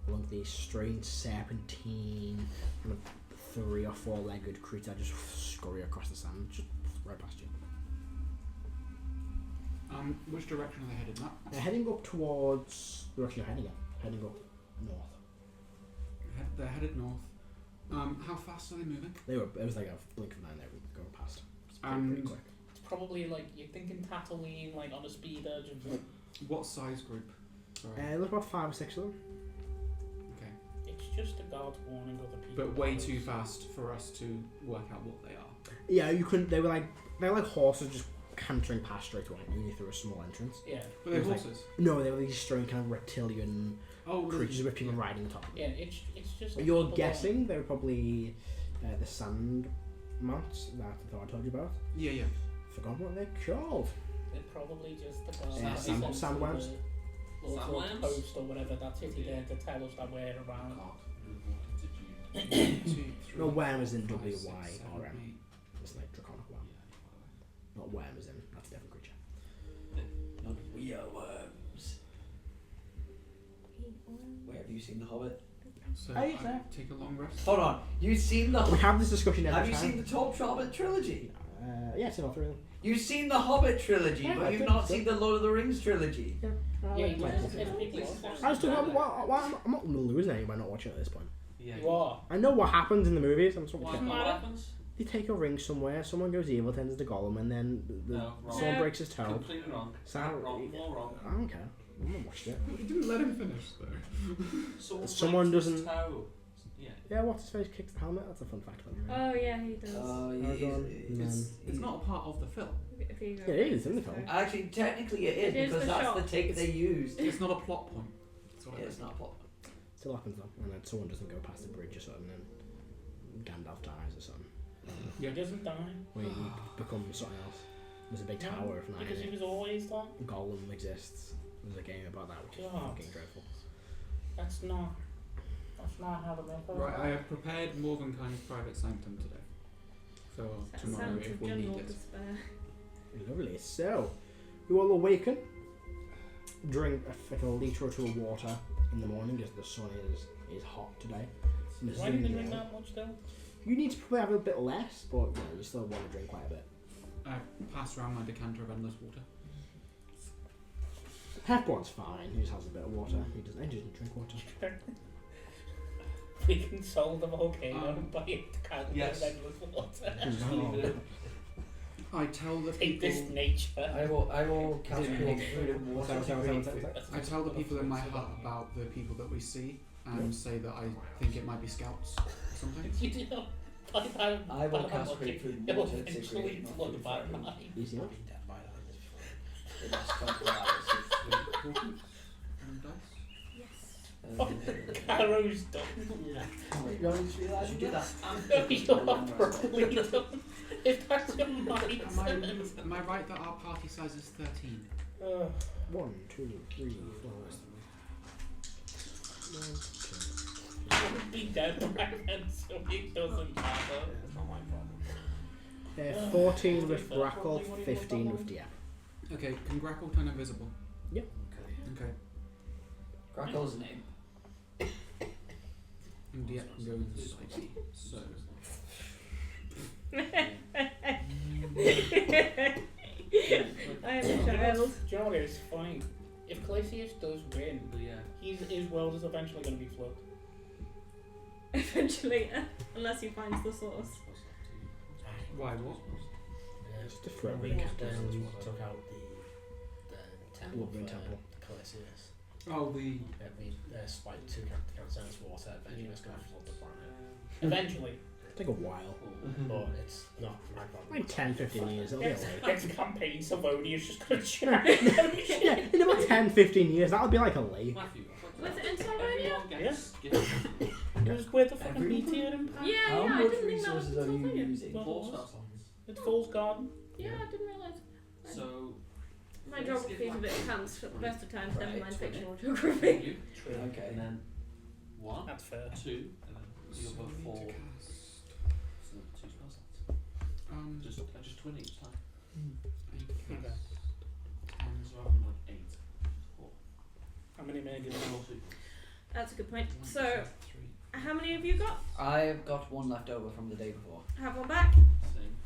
along these strange serpentine kind of 3 or 4 legged creatures that just scurry across the sand just right past you. Which direction are they headed? That They're heading up towards the direction you're heading at. Heading up north. they're headed north. How fast are they moving? It was like a blink of an eye they were going past. It's pretty And quick. It's probably like you're thinking Tatooine, like on a speed edge. what size group? Sorry. There's about 5 or 6 of them. Okay. It's just a guard warning other people. But way that too there's- fast for us to work out what they are. Yeah, you couldn't. They were like horses just cantering past straight away, only through a small entrance. Yeah, But they're It was like- horses. No, they were these strange kind of reptilian Oh, creatures with people riding on top of them. yeah. It's just. But like you're people guessing they were probably the sand mounts that I thought I told you about. Yeah, yeah. Forgot what they're called. They're probably just the guards. Yeah, that sand- sent sand through worms. the Lord's Sandworms? post or whatever that's sitting there to tell us that we're around. One, two, three, No, worm is in five, W six, Y seven, R M. eight. It's like draconic worm. Not worm as in that's a different creature. We are worms. Where have you seen The Hobbit? So Oh, yes, I sir. take a long rest. Hold on. You've seen the. We have this discussion every Have you time. seen the Top Hobbit trilogy? Yeah, I've seen all 3 of them. You've seen the Hobbit trilogy, Yeah, I but you've think not so. seen the Lord of the Rings trilogy. Yeah, Yeah, like it's it. people. I was talking about why I'm not losing anything by not watching it at this point. Yeah. You are. I know what happens in the movies. I'm sort of What kidding. happens? They take a ring somewhere, someone goes evil, turns into Gollum, and then No, wrong. someone No. breaks his toe. Completely wrong. Sam- Wrong. More wrong. I don't care. I haven't watched it. You didn't let him finish though. Someone breaks his doesn't- toe. Yeah. Yeah, what's his face kicks the helmet? That's a fun fact about the movie. Oh yeah, he does. It's not a part of the film. If you go Yeah, it is back in the to film. it. Actually, technically it is It is because the that's shot. the take they used. It's not a plot point. That's what I Yeah, it's meant. not a plot. Still happens though, and then someone doesn't go past the bridge or something, and Gandalf dies or something. He doesn't die. Where he becomes something else. There's a big No, tower of because he nine. was always that. Gollum exists. There's a game about that, which is God. fucking dreadful. That's not how the myth works. Right, I have prepared Morvenkind's private sanctum today. For That tomorrow sounds if of we need general it. despair. Lovely. So, you all awaken, drink like a litre or 2 of water in the morning because the sun is hot today. And this is Why in did the they drink morning. that much though? You need to probably have a bit less, but you still want to drink quite a bit. I pass around my decanter of endless water. Hepborn's fine. He just has a bit of water. He doesn't drink water. We can solve the volcano by it can't Yes. get endless water. Just leave it in. I tell the Take people. this nature. I will cast Yeah. create food and water. Sorry. I tell the people in my hut about the people that we see and say that I think it might be scouts or something. You know, by that, I will by that cast logic, create food and it'll water to eventually create flood food by for everyone. night. Easy enough. The next 24 hours. And dice. Yes. Arrow's done. You only just realised you did that. You're probably done. If that's your mindset. Am I right that our party size is 13? 1, 2, 3, 4. 1, 2. I would be dead by then, so it doesn't matter. 14 with Grackle, 15 with DM. Okay, can Grackle turn invisible? Yeah. Okay. Grackle's name. And Diep can go into spiky. So. I am a child. Do you know what is fine? If Calisius does win, But yeah. his world is eventually going to be flooded. Eventually, unless he finds the source. Why? What? Just to throw we in took captains. out the temple Wolverine for temple. Calisius. Oh, the. We spiked 2 cents water, eventually it's going to flood the planet. Eventually. Take a while. But it's not my problem. Like 10, 15 years, it'll be alright. Next campaign, Savonia's just going to Yeah, in about 10, 15 years, that'll be like a lake. Matthew, Was it in Sardinia? It was with the fucking Everyone? meteor impact. Yeah, How I much didn't think that was resources are you Sardinia. using? Well, It's Fool's Garden. Yeah, I didn't realise. So, My geography is a bit enhanced for the best of times, never Right, mind 20. fictional geography. you, Okay. and then 1, That's fair. 2, and then the other 4. So 2 spell slots. Just twin each time. Okay. So I'm like 8. 4. How many made you Four, know? 2. That's a good point. So, how many have you got? I've got one left over from the day before. Have one back. Same.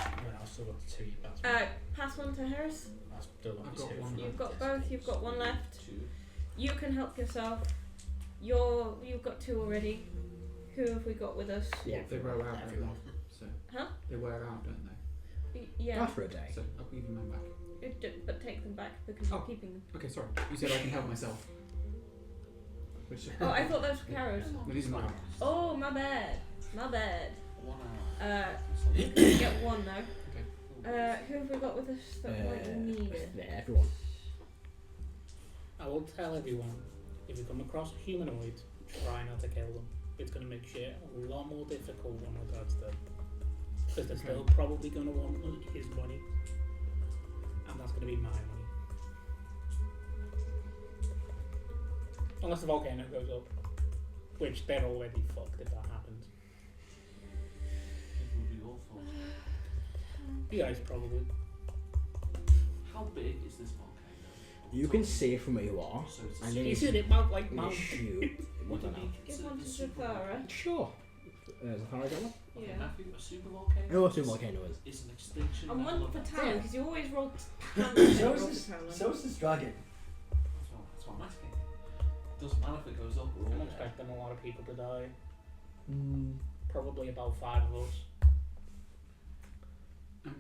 Well, I've still got 2. That's Pass one to Harris. I've still got I've 2. got one. You've got both. You've got one left. 2. You can help yourself. You've got 2 already. Who have we got with us? Yeah. They wear out, don't Everyone. they? So Huh? they wear out, don't they? Yeah. After a day. So I'll give you mine back. But take them back because you're Oh. keeping them. Okay, sorry. You said I can help myself. Which, Oh, I thought those were carrots. no, these are mine. Oh, my bad. My bad. 1 hour. You can get one now. Okay. Who have we got with us that might need it? Yeah, everyone. I will tell everyone, if you come across a humanoid, try not to kill them. It's going to make shit a lot more difficult when my dad's dead. Because they're still probably going to want his money. And that's going to be my money. Unless the volcano goes up. Which they're already fucked if that happens. It would be awful. You guys probably. How big is this volcano? You can see it from where you are. So it's And You then see it mount like you mount. shoot. Would it be Give considered one a to super Zafara. Sure. Zafara got one? Okay, Yeah. Matthew, a super volcano? I know what a volcano is. Is an extinction. And level one for event. Talon, Yeah. because you always roll So Talon. is this dragon. That's what I'm asking. Doesn't matter if it goes up or I'm all. expecting a lot of people to die. Mm. Probably about 5 of us.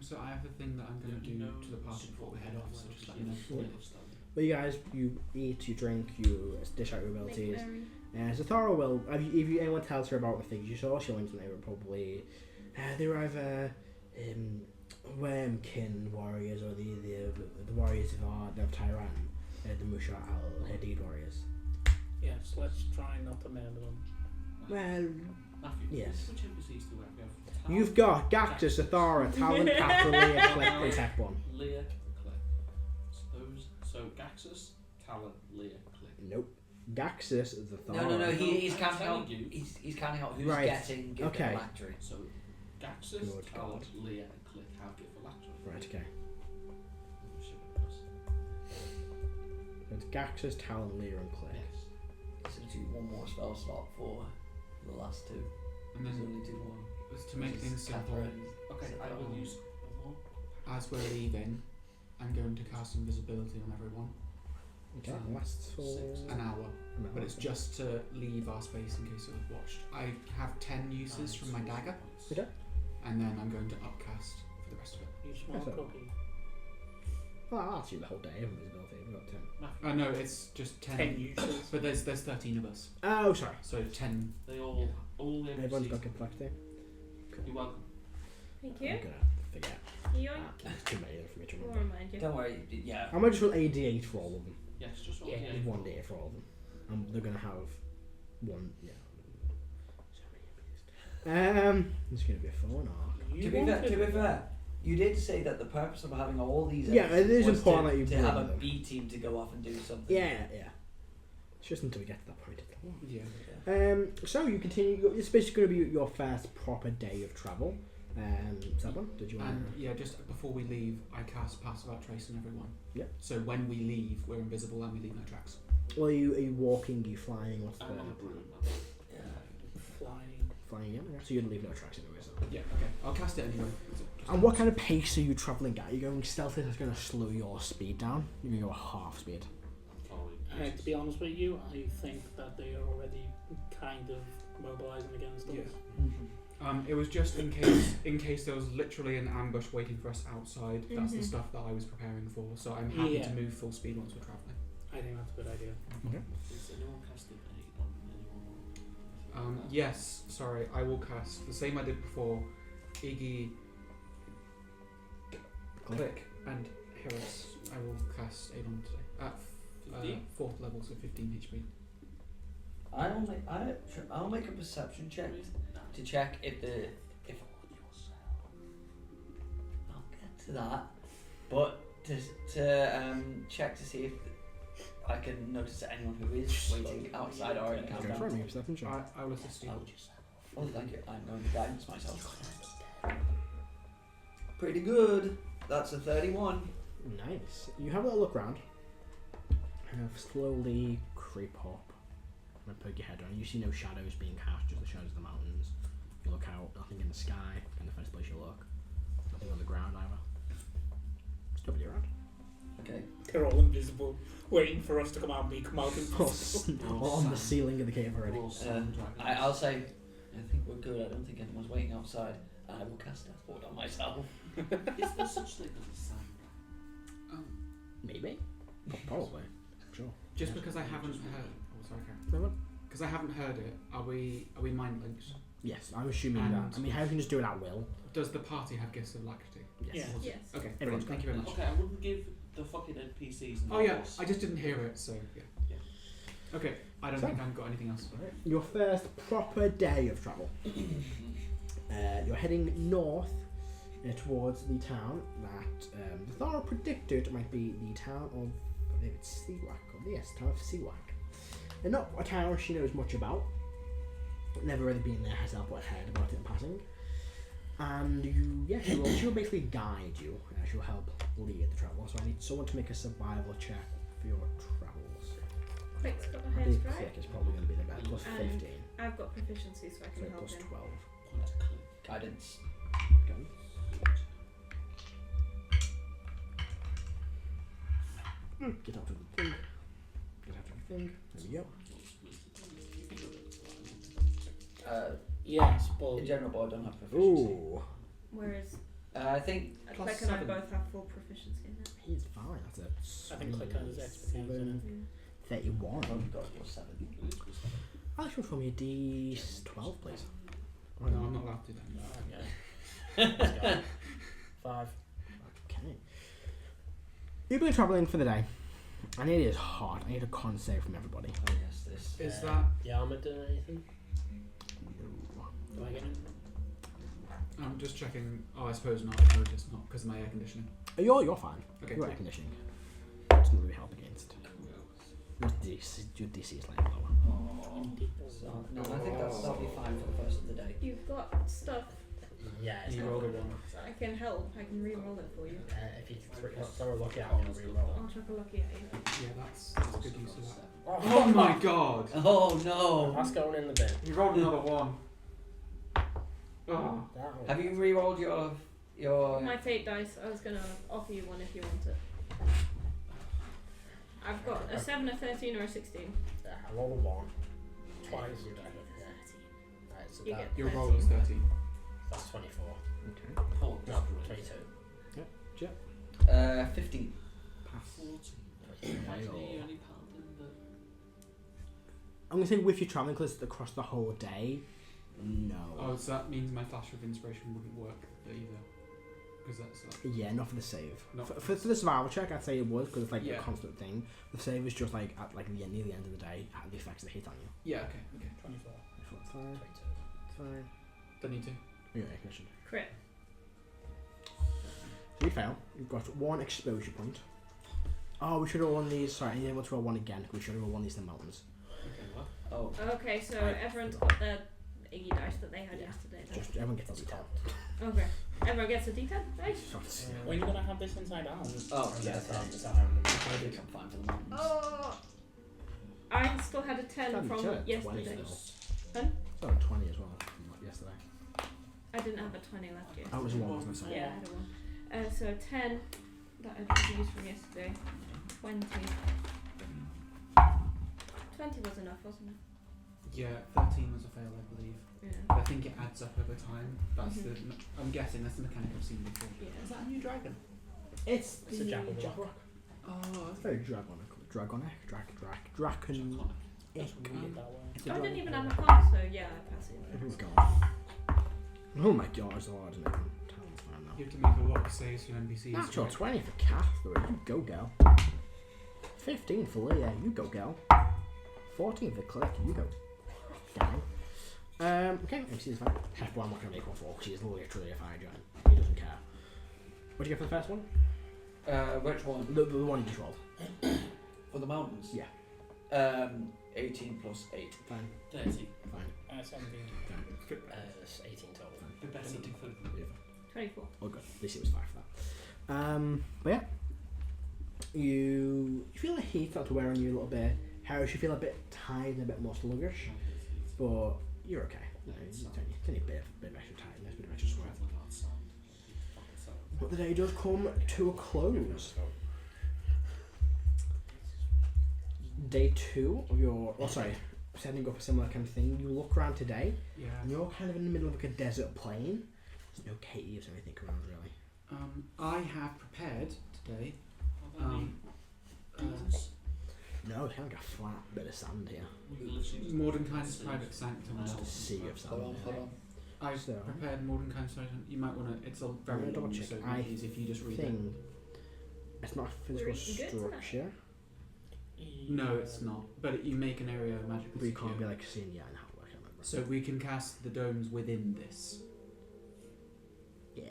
So I have a thing that I'm going to do to the party before we head off. So just let me know. But you guys, you eat, you drink, you dish out your Make abilities. merry. Zathara will, if you, anyone tells her about the things you saw, she'll mention they were probably, they were either Wormkin warriors or the warriors of Tyran, the Musha Al Hadid warriors. Yes, let's try not to murder them. Well, Matthew, yes. which NPCs do we have? You've got Gactus, Zathara, Talon, Captain, Leah, Click, and Tech One. Leah, Click. So Gaxus, Talon, Leah, Click. Nope. Gaxus, Zathara. No. He's I'm counting telling out. you. He's counting out who's Right. getting gift Okay. phylactery. So Gaxus, Lord Talon, God. Leah, and Click have gift phylactery. Right, okay. Yes. So it's Gaxus, Talon, Leah, and Click. So do one more spell slot for the last 2. And There's then only 2 more. to make Which is things simple, Catherine. Okay, I will use one more. as we're leaving, I'm going to cast invisibility on everyone. Okay, lasts for An hour. But it's just to leave our space in case it was watched. I have 10 uses from my dagger, Okay. and then I'm going to upcast for the rest of it. You small That's all. cookie. Well, I'll ask you the whole day of invisibility. We've got 10. Matthew, No, it's just 10. 10 uses. But there's 13 of us, Oh, sorry. so 10. they all the Everyone's NPCs. got complexity. You're welcome. Thank I'm you. gonna forget. Yoink. There's too many for me to We'll remember. remind you. Don't worry. Yeah. I'm gonna just roll AD8 for all of them. Yes, just roll Yeah. the With eight. one D8 for all of them. They're gonna have one. Yeah. So many APs. It's gonna be a fun arc. You To be wanted- fair, you did say that the purpose of having all these Yeah, it is was important to, that you to bring have a them. B team to go off and do something. Yeah. It's just until we get to that point. Yeah. So you continue. It's basically going to be your first proper day of travel. Someone, did you want? And yeah, just before we leave, I cast Pass Without Trace on everyone. Yeah. So when we leave, we're invisible and we leave no tracks. Well, are you walking? Are you flying? What's I'm on a the broom. Yeah. Flying. flying? Yeah. So you're gonna leave no tracks anyway. So. Yeah. Okay. I'll cast it anyway. And what kind of pace are you travelling at? Are you going stealthy? That's going to slow your speed down. You're going to go at half speed. Following. To be honest with you, I think that they are already kind of mobilising against us. Yeah. It was just in case there was literally an ambush waiting for us outside. That's the Mhm. stuff that I was preparing for. So I'm happy Yeah. to move full speed once we're travelling. I think that's a good idea. Is anyone casting aid on anyone? Yes. Sorry, I will cast the same I did before. Iggy, Click, and Harris. I will cast aid on today. At 15? 4th level, so 15 HP. I'll make a perception check to check if I'll get to that, but to check to see if I can notice anyone who is waiting outside our Go for it. encounter. Make a perception check. I will assist you. Oh, thank you. I'm going to guidance myself. Pretty good. That's a 31. Nice. You have a little look around. Kind of slowly creep up and poke your head around. You see no shadows being cast, just the shadows of the mountains. You look out, nothing in the sky. In the first place you look, nothing on the ground either. There's nobody around. Okay. They're all invisible, waiting for us to come out and we come out invisible. Or on the ceiling of the cave already. I'll say, I think we're good. I don't think anyone's waiting outside. I will cast Deathward on myself. Is there such thing as a sandbag? Maybe. Probably. Sure. Just because I haven't heard. Oh, sorry, Karen. No one? Because I haven't heard it. Are we mind linked? Yes, I'm assuming And- that. I mean, how can you just do it at will? Does the party have gifts of alacrity? Yes. Yeah. Yes. Okay. Everyone's Thank you very much. Okay, I wouldn't give the fucking NPCs. Oh yeah, novels. I just didn't hear it, so yeah. Okay, I don't So- think I've got anything else. Alright. Your first proper day of travel. You're heading north towards the town that the Thor predicted might be the town of, I believe it's Seawak, or yes, town of Seawak. And not a town she knows much about. Never really been there herself, but heard about it in passing. And she'll basically guide you. She'll help lead the travel. So I need someone to make a survival check for your travels. Quick's got the I highest think drive. Click is probably going to be the best. Plus And 15. I've got proficiency, so I So can help plus him. 12. Guidance. Go. Get out of the thing. Get out of the thing. There we go. Yes, but In general, but I don't have proficiency. Ooh. Whereas I think Plus Click and I 7. both have full proficiency in it. He's fine. That's a I think Click has expertise in it. 31. I've only got plus 7. Alex, would throw me a D12, please. No, I'm not allowed to do that. Okay. Let's go. 5. Okay. You've been travelling for the day, and it is hot. I need a con save from everybody. Oh yes, this. Is that? The armour doing anything? Do I get it? I'm just checking. Oh, I suppose not. I noticed not because of my air conditioning. You're fine. Okay. Your cool. air conditioning doesn't really help against. Your DC is like lower. So, no, I think that'll be fine for the first of the day. You've got stuff. Yeah, it's You not rolled a good. 1. I can help. I can re-roll it for you. If you throw a lucky out, you'll re-roll. I'll chuck a lucky at you. Yeah, that's good use of that. Oh, Oh my god! Oh no! That's going in the bin. You rolled another 1. Oh. That one. Have you re-rolled your? My fate dice. I was gonna offer you one if you want it. I've got a 7, a 13, or a 16. Yeah, I rolled a 1. Twice. You get 13. Right, so You that, get Your roll was 13. that's 24. Okay. Oh, No, 22. 15. Pass. 14. Why did he only pound in the... I'm gonna say with you traveling because across the whole day, no. Oh, so that means my flash of inspiration wouldn't work either. Because that's like. Yeah, not for the save. Not For the survival check, I'd say it would because it's like Yeah. a constant thing. The save is just like at like near the end of the day, how the effects that hit on you. Yeah. Okay. 24. It's fine. 22. It's fine. Don't need to. Yeah, ignition. Crit. So you fail. You've got 1 exposure point. Oh, we should roll on these. Sorry, I need to roll 1 again. We should roll on these in the mountains. Okay, what? Oh. Okay, so Right. everyone's got their Iggy dice that they had Yeah. yesterday. Then. Just everyone gets a D10. Okay. Everyone gets a D10. Nice. When are you gonna have this inside out? Oh Yeah, yeah. it's okay. it's at home. I think I'm fine for the mountains. Oh. I still had a 10 That'd be from good. 20 yesterday. still. Huh? So 20 as well from yesterday. I didn't have a 20 left yet. That was 1, wasn't it? Sorry. Yeah, I had a 1. So 10 that I used from yesterday. 20. 20 was enough, wasn't it? Yeah, 13 was a fail, I believe. Yeah. But I think it adds up over time. That's Mhm. the. I'm guessing that's the mechanic I've seen before. Yeah. Is that a new dragon? It's It's a the Jackal Jackal Rock. Rock. Oh, It's very dragonic. Dragon. Draconic. That's weird that way. It's a I dragon. didn't even have a con, so yeah, I pass it. Oh god. Oh my god, it's hard to make them talents fine now. you have to make a lot of saves for NPCs. Natural right? 20 for Catherine. You go, girl. 15 for Leah. You go, girl. 14 for Click. You go. Gang. Okay, MC is fine. F1, I'm not going to make one for because he's literally a fire giant. He doesn't care. What do you get for the first one? Which one? The one you just rolled. For the mountains? Yeah. 18 plus 8. Fine. 30. Fine. 17. It's 18 total. The best of food. 24. Oh, good. At least it was 5 for that. But yeah. You feel the heat start to wear on you a little bit. Harris, you feel a bit tired and a bit more sluggish. But you're okay. You know, it's only a bit of extra tiredness, a bit of extra sweat. But the day does come to a close. Day 2 of your, setting up a similar kind of thing. You look around today, and you're kind of in the middle of like a desert plain. There's no caves or anything around really. I have prepared today. No, it's kind of like a flat bit of sand here. Mordenkainen's private sanctum. Just a sea of sand. Hold on. I've prepared Mordenkainen's sanctum. You might want to. It's a very double long, check. so I easy if you just read it. Think it's not a physical structure, No, it's not. But you make an area but magically you secure. can't be like seeing how it works. I can't remember. So we can cast the domes within this. Yeah.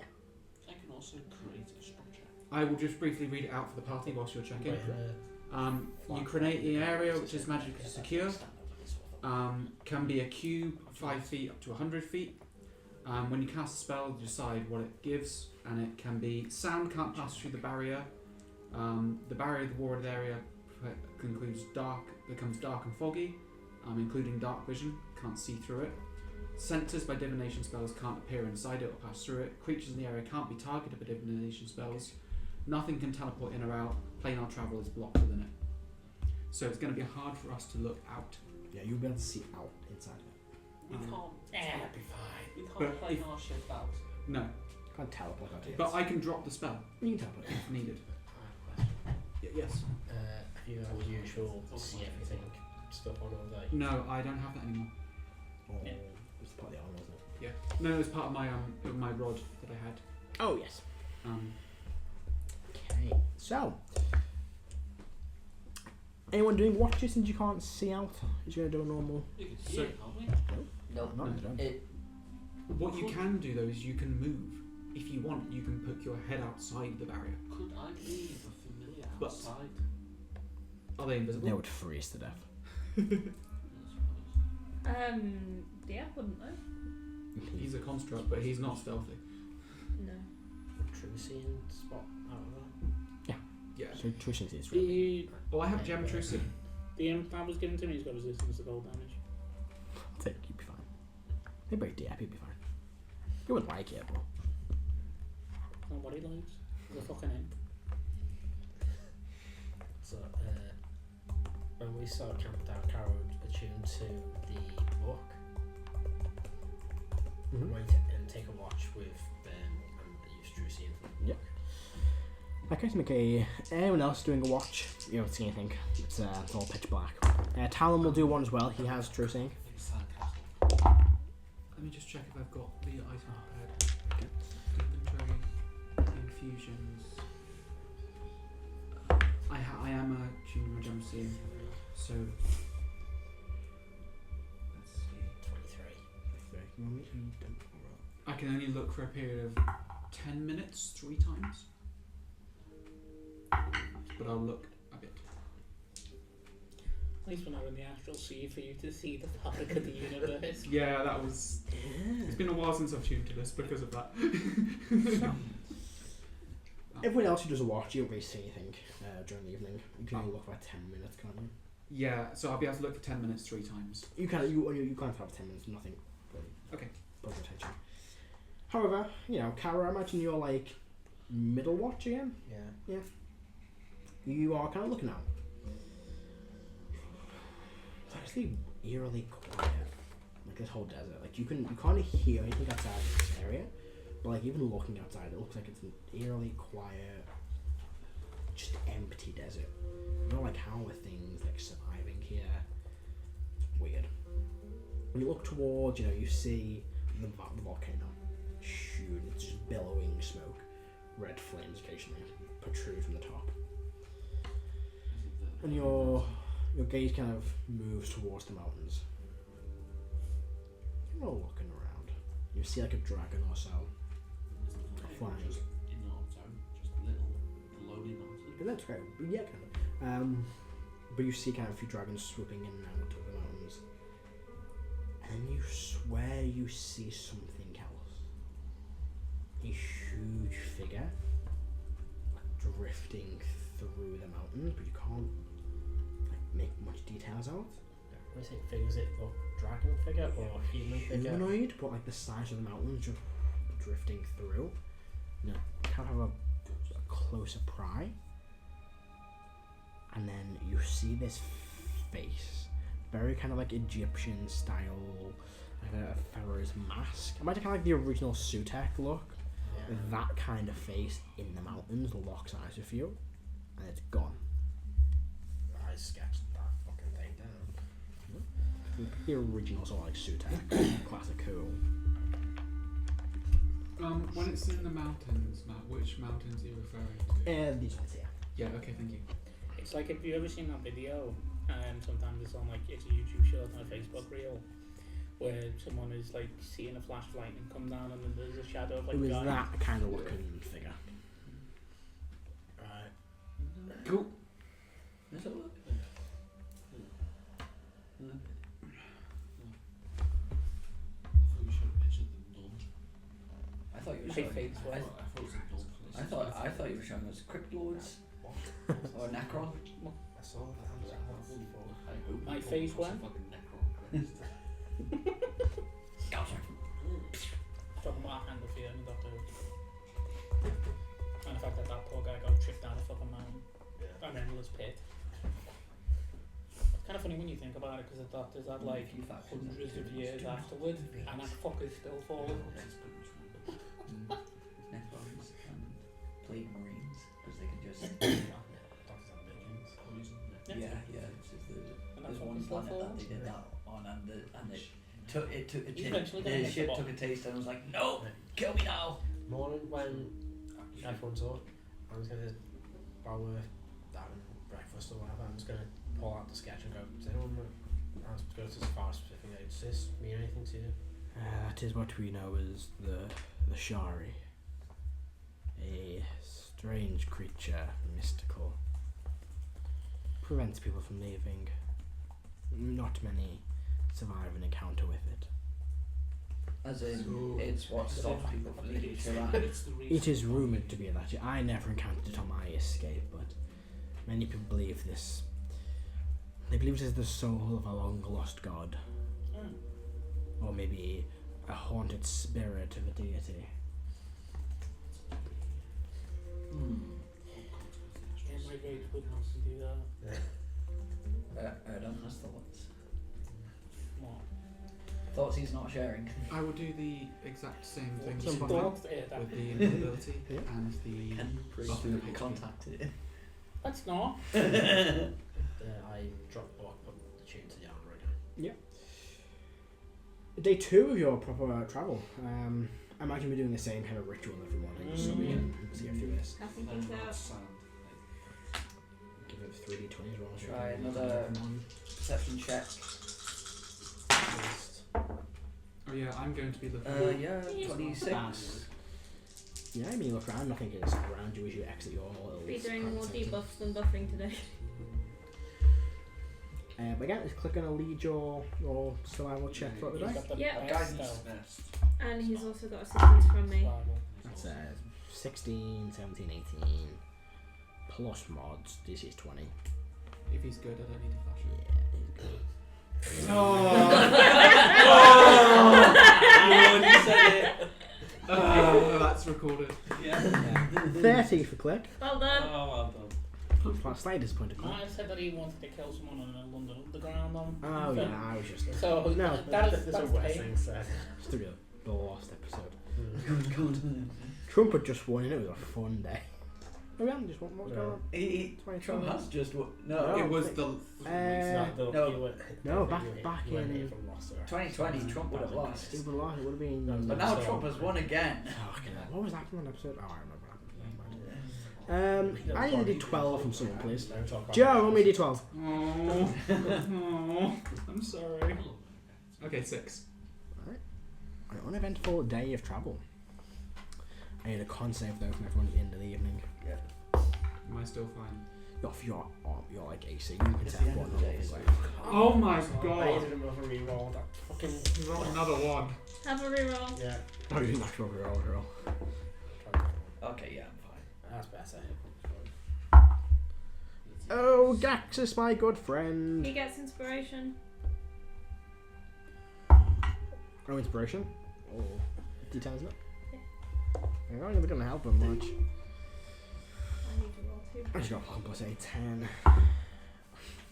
I can also create a structure. I will just briefly read it out for the party whilst you're checking. Wait, You create the area which is magically secure. Can be a cube 5 feet up to 100 feet. When you cast a spell, you decide what it gives, and it can be sound can't pass through the barrier. The barrier of the warded area becomes dark and foggy, including dark vision, can't see through it. Sensors by divination spells can't appear inside it or pass through it. Creatures in the area can't be targeted by divination spells. Nothing can teleport in or out. Planar travel is blocked within it. So it's going to be hard for us to look out. Yeah, you'll be able to see out inside it. We can't. that'd be fine. We can't But play if- our shift out. No, Can't teleport out here. but I can drop the spell You can teleport. if needed. I have a question. Yes. Have you had the usual see everything stuff on all day? No, I don't have that anymore. Or Yeah. it's part of the armor, isn't it? No, it was part of my rod that I had. Oh yes. Um, Okay. So, anyone doing watches since you can't see out? Is you gonna do a normal? We can So- see it, can't we? No. No, you don't. what you can do though is you can move. If you want, you can put your head outside the barrier. Could I leave a familiar But- outside? Are they invisible? They would freeze to death. Yeah, wouldn't know. He's a construct, but he's not stealthy. No. True seeing spot. I don't know. Yeah. So tuition is really. The Oh, I have gem trucy. the imp that was given to me has got resistance to cold damage. I think you'd be fine. They break the app, you'd be fine. You wouldn't like it, but That's not what he likes. He's a fucking imp. So, when we saw Countdown Carol attuned to the book, Mhm. wait and take a watch with Ben and use True Seeing for the book. Yep. Okay, so make anyone else doing a watch, you don't see anything. It's all pitch black. Talon will do one as well. He has true seeing. Let me just check if I've got the item prepared. Inventory, infusions. I am tuning my gem seeing, so let's see. 23. I can only look for a period of 10 minutes 3 times, but I'll look a bit. At least we're not in the astral sea for you to see the fabric of the universe. Yeah, that was. It's been a while since I've tuned to this because of that. Everyone else who does a watch, you don't really see anything during the evening. You can only look for 10 minutes, can't you? Yeah, so I'll be able to look for 10 minutes 3 times. You can't have 10 minutes, nothing really. Okay. Pulls your attention. However, Kara, I imagine you're like middle watch again. Yeah. You are kind of looking out. It's actually eerily quiet. Like this whole desert. Like you can't hear anything outside of this area. But like even looking outside, it looks like it's an eerily quiet, just empty desert. You know, like how are things like surviving here? It's weird. When you look towards, you see the volcano. Shoot, it's just billowing smoke. Red flames occasionally protrude from the top. And your gaze kind of moves towards the mountains. You're all looking around. You see like a dragon or so. Flying. Just in our zone, just a little lonely mountain. And that's great. Yeah, kind of. But you see kind of a few dragons swooping in and out of the mountains. And then you swear you see something else. A huge figure drifting through the mountains, but you can't make much details out. What do you think figures it look? Dragon figure or human figure? Humanoid, but like the size of the mountains just drifting through. kind of have a closer pry, and then you see this face, very kind of like Egyptian style, like a pharaoh's mask. Imagine kind of like the original Sutek look. With that kind of face in the mountains, locks eyes with you, and it's gone. I sketched that fucking thing down. The original sort of like Sutek, classic cool. When it's in the mountains, Matt, which mountains are you referring to? These ones here. Yeah, okay, thank you. It's like if you ever seen that video, and sometimes it's on like it's a YouTube short and a Facebook reel, where someone is like seeing a flash of lightning come down and then there's a shadow of like It was a guy. that kind of looking figure. Right. Cool. Does it work? I thought you were My showing. face was. I thought you were showing us Crypt Lords or Necron. I saw that before. My face went. Talking about Handle Fear and Doctor Who. And the fact that that poor guy got tripped down a fucking mountain. An endless pit. It's kind of funny when you think about it, because the Doctor's had like hundreds of years afterward, and that fucker's still falling. Necrons and Plague Marines, because they can just. Doctors have millions. Yeah. And There's that's one still planet that falling. they did that on, and it took a He's eventually gonna the hit the ship bottom. took a taste and was like, no, kill me now. Morning when everyone thought I was going to, while we're having breakfast or whatever, I'm just going to pull out the sketch and go, does anyone want to go to as far specific notes? Does this mean anything to you? That is what we know as the Shari. A strange creature, mystical. Prevents people from leaving. Not many survive an encounter with it. As in, it's what stops people from leaving Tehran. It is rumoured to be that. I never encountered it on my escape, but many people believe this. They believe it is the soul of a long lost god. Or maybe a haunted spirit of a deity. Yeah, my rage wouldn't want to do that. Erdan has thoughts. What? Thoughts he's not sharing. I will do the exact same thing Some with Thoughts? Yeah, that. the invisibility Yeah. and the Can the picture. contact it. That's not. I dropped or put the tune to the armor again. Day 2 of your proper travel. I imagine we're doing the same kind of ritual every morning, so we can see through this. Passing things out. Give it 3d20s roll. Try another perception check. Oh yeah, I'm going to be looking. Yeah, 26. Yeah, I mean, look around, nothing is around you as you exit your little. Be doing more private centre. debuffs than buffing today. But again, is Click going to lead your survival check throughout the He's day? got the Yeah. best Guidance stealth. nest. And he's also got assistance from me. Survival. That's 16, 17, 18. Plus mods, this is 20. If he's good, I don't need to flash it. Yeah, he's good. You said it. Oh, that's recorded. Yeah. 30 for Click. Well done. well done. Slight disappointed Click. Mine said that he wanted to kill someone on a London Underground on. Oh yeah, I was just So No, that is There's that's a worse pain. thing said. just the last episode. Trump had just won and it was a fun day. Oh yeah, just what was going on? Trump has just No. no. It was the. No, back in 2020, Trump would have lost. It would have lost. It would have been. No, But now Trump has won again. Fucking hell. What was that from an episode? Oh, I remember. I need a d12 from someone, please. Joe, roll me a d12. Oh. Oh. I'm sorry. Okay, 6. An uneventful day of travel. I need a con save though from everyone at the end of the evening. Am I still fine? You're like AC. You can It's tap the end one of the day, or so- like. Oh my I god. needed another reroll. That fucking. Not another one. Have a reroll. Yeah. Oh, you didn't actually roll. Okay, yeah, I'm fine. That's better. Oh, Gax is my good friend. He gets inspiration. Oh, inspiration. Oh, D10, isn't it? I don't think they're gonna help him much. I need to roll 2. I just got plus 8, 10.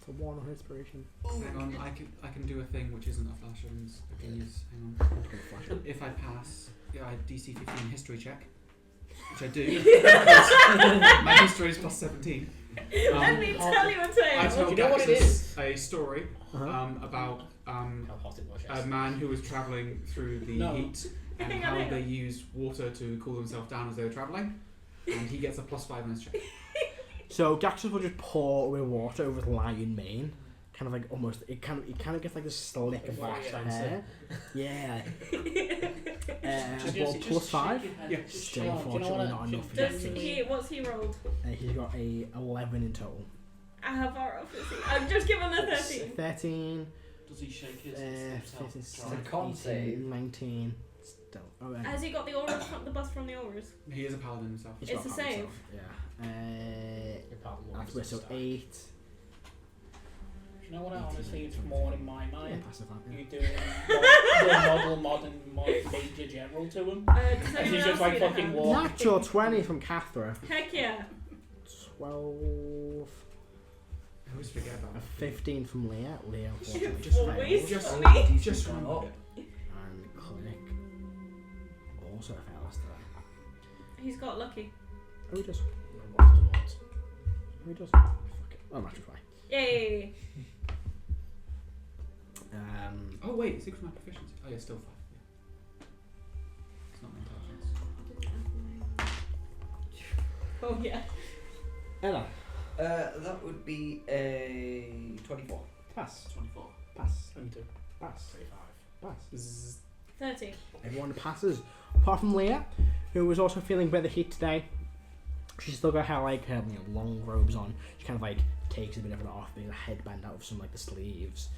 For 1 on inspiration. Hang on, I can do a thing which isn't a flash. I can use. Hang on. If I pass, I DC 15 history check, which I do. My history is plus 17. Let me tell you a tale. I tell you know what it Daxus a story Uh-huh. about How hot it was a yesterday. man who was travelling through the No. heat and Hang on, how hang they on. used water to cool themselves down as they were travelling, and he gets a plus 5 on his check. So Daxus will just pour with water over the lion mane. Kind of like almost, it kind of gets like a slick Like back Flash hair. Yeah. Just- plus 5? Yeah. Still, Do you know unfortunately, what? not enough for Does Daxus. he? What's he rolled? He's got a 11 in total. How far off is he? I've just given him a 13. 13, Does he shake his 15, himself? 18, 19. Still. Oh, Has he got the auras from the bus from the auras? He is a paladin himself. He's It's got a that save. himself, Yeah. You're part of the That's Lord's so stack. 8. You know what? Honestly, it's more in my Yeah, mind. passive that. Yeah. You doing the modern major general to him. Does And anyone she's just else like need a fucking hand? walk. Natural 20 from Cathra. Heck yeah. 12. I always forget about A that. 15 from Leah. Leah, You unfortunately, just always failed. Just- me. Just gone remember up. it. And click. Also fails today. He's got lucky. Oh, he does. No, what's the Lord's? Oh, he does. Fuck it. Oh, natural 20. Yay. Oh wait, 6 for my proficiency. Oh yeah, still 5. Yeah. It's not my intelligence. Oh yeah. Ella. That would be a 24. Pass. 24. Pass. 22. Pass. 35. Pass. 13. Everyone passes, apart from Leah, who was also feeling a bit of the heat today. She's still got her long robes on. She kind of like takes a bit of it off, being a headband out of some like the sleeves.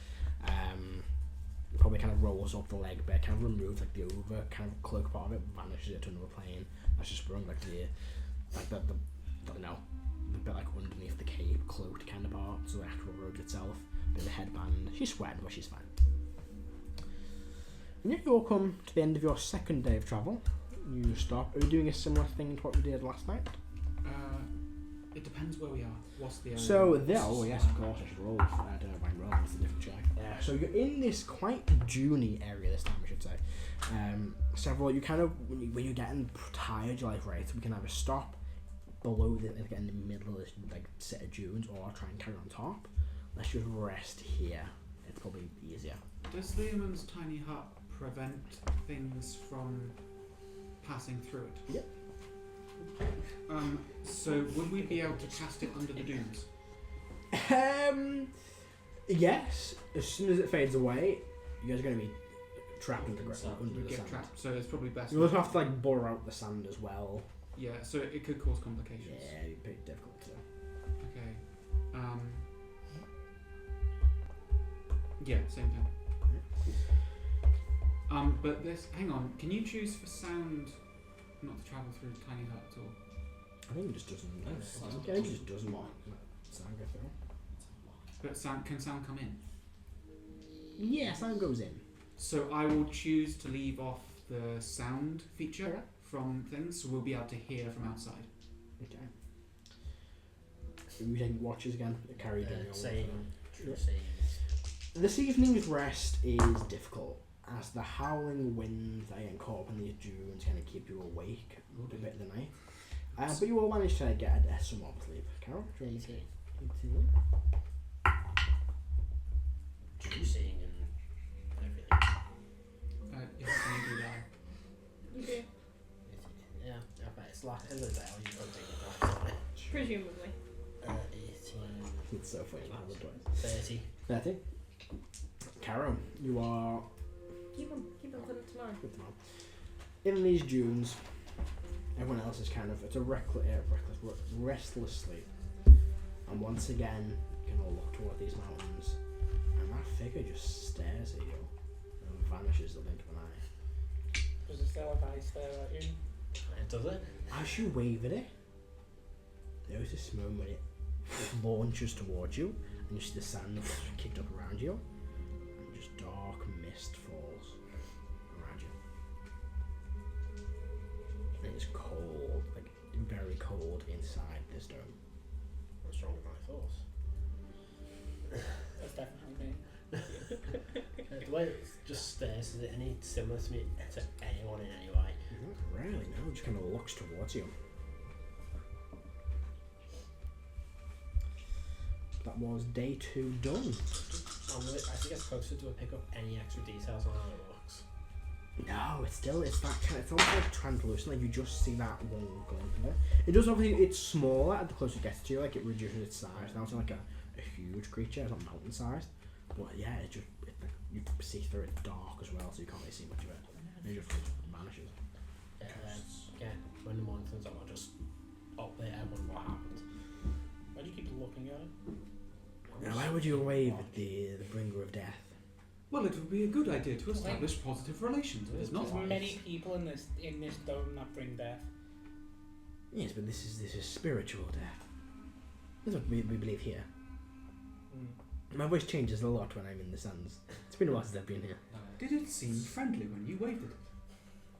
Probably kind of rolls up the leg bit, kind of removes like the over kind of cloak part of it, vanishes it to another plane. That's just sprung like the bit like underneath the cape, cloaked kind of part, so the actual robes itself, bit of the headband. She's sweating, but she's fine. And yet you all come to the end of your second day of travel. You stop. Are you doing a similar thing to what we did last night? It depends where we are. What's the area? So there, oh yes, of course, I should roll. I don't know if I can roll. It's a different check. So you're in this quite Juney area this time, I should say. Several. You kind of when you're getting tired, you're like, right, we can either stop below the like in the middle of this like set of dunes, or try and carry on top. Let's just rest here. It's probably easier. Does Liamon's tiny hut prevent things from passing through it? Yep. So would we be able to cast it under the dunes? Yes. As soon as it fades away, you guys are going to be trapped under We the get sand. trapped, so it's probably best. You'll also have to like bore out the sand as well. Yeah, so it could cause complications. Yeah, it'd be pretty difficult to. Okay. Yeah, same thing. But this, hang on, can you choose for sound not to travel through tiny hut at all? I think it just doesn't. sound It just doesn't mind. let sound go through. But can sound come in? Yeah, sound goes in. So I will choose to leave off the sound feature Okay. from things, so we'll be able to hear from outside. Okay. Are we taking watches again? Carry doing your Same. Yeah. Same. This evening's rest is difficult, as the howling winds that get caught up in these dunes kind of keep you awake a bit of the night. But you all manage to get some more sleep. Carol, do you want to 18? Juicing and everything. Yes, you do that. You do. Yeah, okay, it's like end of the day, I'll use take the dice on it. Presumably. 18, It's so funny. I have it twice. 30. 30. Carol, you are Keep them for tomorrow. good to know. In these dunes, everyone else is kind of it's a restless sleep. And once again, you can all look toward these mountains, and that figure just stares at you and vanishes the blink of an eye. Does it still have ice there at you? Does it? As you wave at it, there is this moment when it launches towards you, and you see the sand kicked up around you, and just dark mist falls around you. And it's cold. shield inside this dome. I'm stronger than I thought. That's definitely me. The way it just stares, is it any similar to me to anyone in any way? Not really, no. It just kind of looks towards you. That was day 2 done. As it gets closer, do I pick up any extra details on how it looks? No, it's that kind of, it's almost like translucent, like you just see that one glint of it. It does obviously, it's smaller at the closer it gets to you, like it reduces its size. Now it's not like a huge creature, it's not mountain sized. But yeah, you see through it dark as well, so you can't really see much of it. It just vanishes. Yeah, when the morning turns up, I'll just up there and wonder what happened. Why do you keep looking at it? Now, why would you wave at the bringer of death? Well, it would be a good idea to establish positive relations. It is not There's wise. many people in this dome that bring death. Yes, but this is spiritual death. That's what we believe here. My voice changes a lot when I'm in the Suns. It's been a while since I've been here. Did it seem friendly when you waved at it?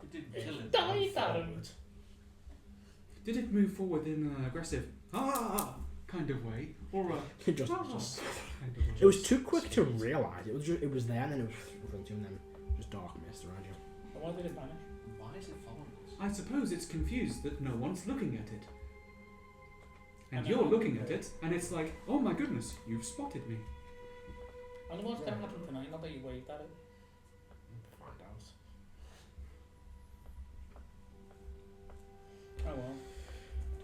It didn't kill it. Die, Darren! Did it move forward in an aggressive kind of way, or a It just kind of way? it was too quick to realise. It was there and then it was floating and then just dark mist around you. But why did it vanish? Why is it following us? I suppose it's confused that no one's looking at it. And I you're know. looking at it, and it's like, oh my goodness, you've spotted me. I wonder what's going to happen tonight, not that you waved at it. Find out. Oh well.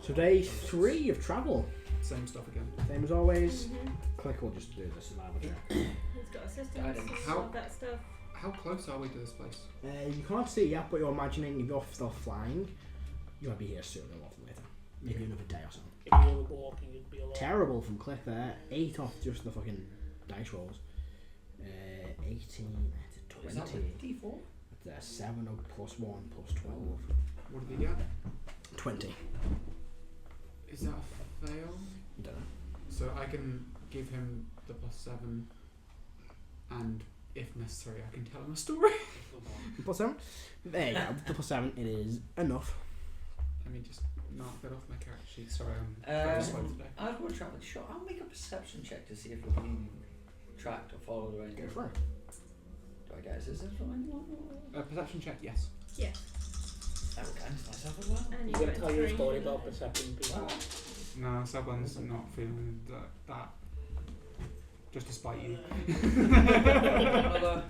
So day 3 of travel. Same stuff again. Same as always. Mm-hmm. Click will just do the survival check. He's got assistance, Guidance. How- all that stuff. How close are we to this place? You can't see it yet, but you're imagining if you're still flying, you might be here sooner rather than later. Maybe another day or so. If you were walking, you'd be alone. Terrible from Click there. 8 off just the fucking dice rolls. 18 to Is that 20. with D4? That's 7 up plus 1 plus 12. What did he get? 20. Is that a fail? Don't know. So I can give him the +7, and if necessary, I can tell him a story. Plus 7? There you go. The plus 7, it is enough. Let me just mark that off my character sheet. Sorry, I'm very slow today. I'd go travel. Sure, I'll make a perception check to see if we're being tracked or followed or anything. Go for it. Do I get assistance from anyone? Perception check, yes. Yes. I will guidance myself as well. And You're going to tell your 3. story about perception people. No, Sablan's not feeling that. Just to spite you. Another.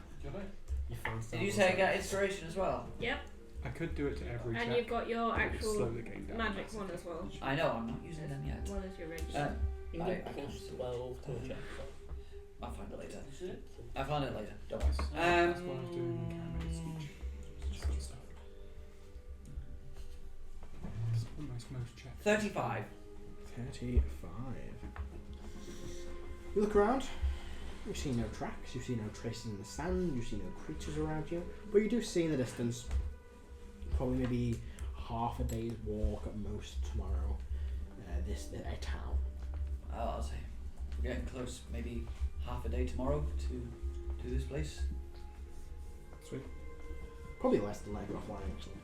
You found Did you say I get inspiration as well? Yep. I could do it to every And check. you've got your but it would actual slow the game down magic massively. one as well. I know, I'm not using them yet. One is your regular. You can I get can't plus do it. 12 to a check. I'll find it later. I'll find it later. Don't That's worry. that's what I was doing in Canada's speech. Just sort of stuff. It's almost most check. 35. 35. You look around. You see no tracks, you see no traces in the sand, you see no creatures around you, but you do see in the distance, probably maybe half a day's walk at most tomorrow, a town. I'll say we're getting close. Maybe half a day tomorrow to this place. Sweet. Probably less than like offline actually.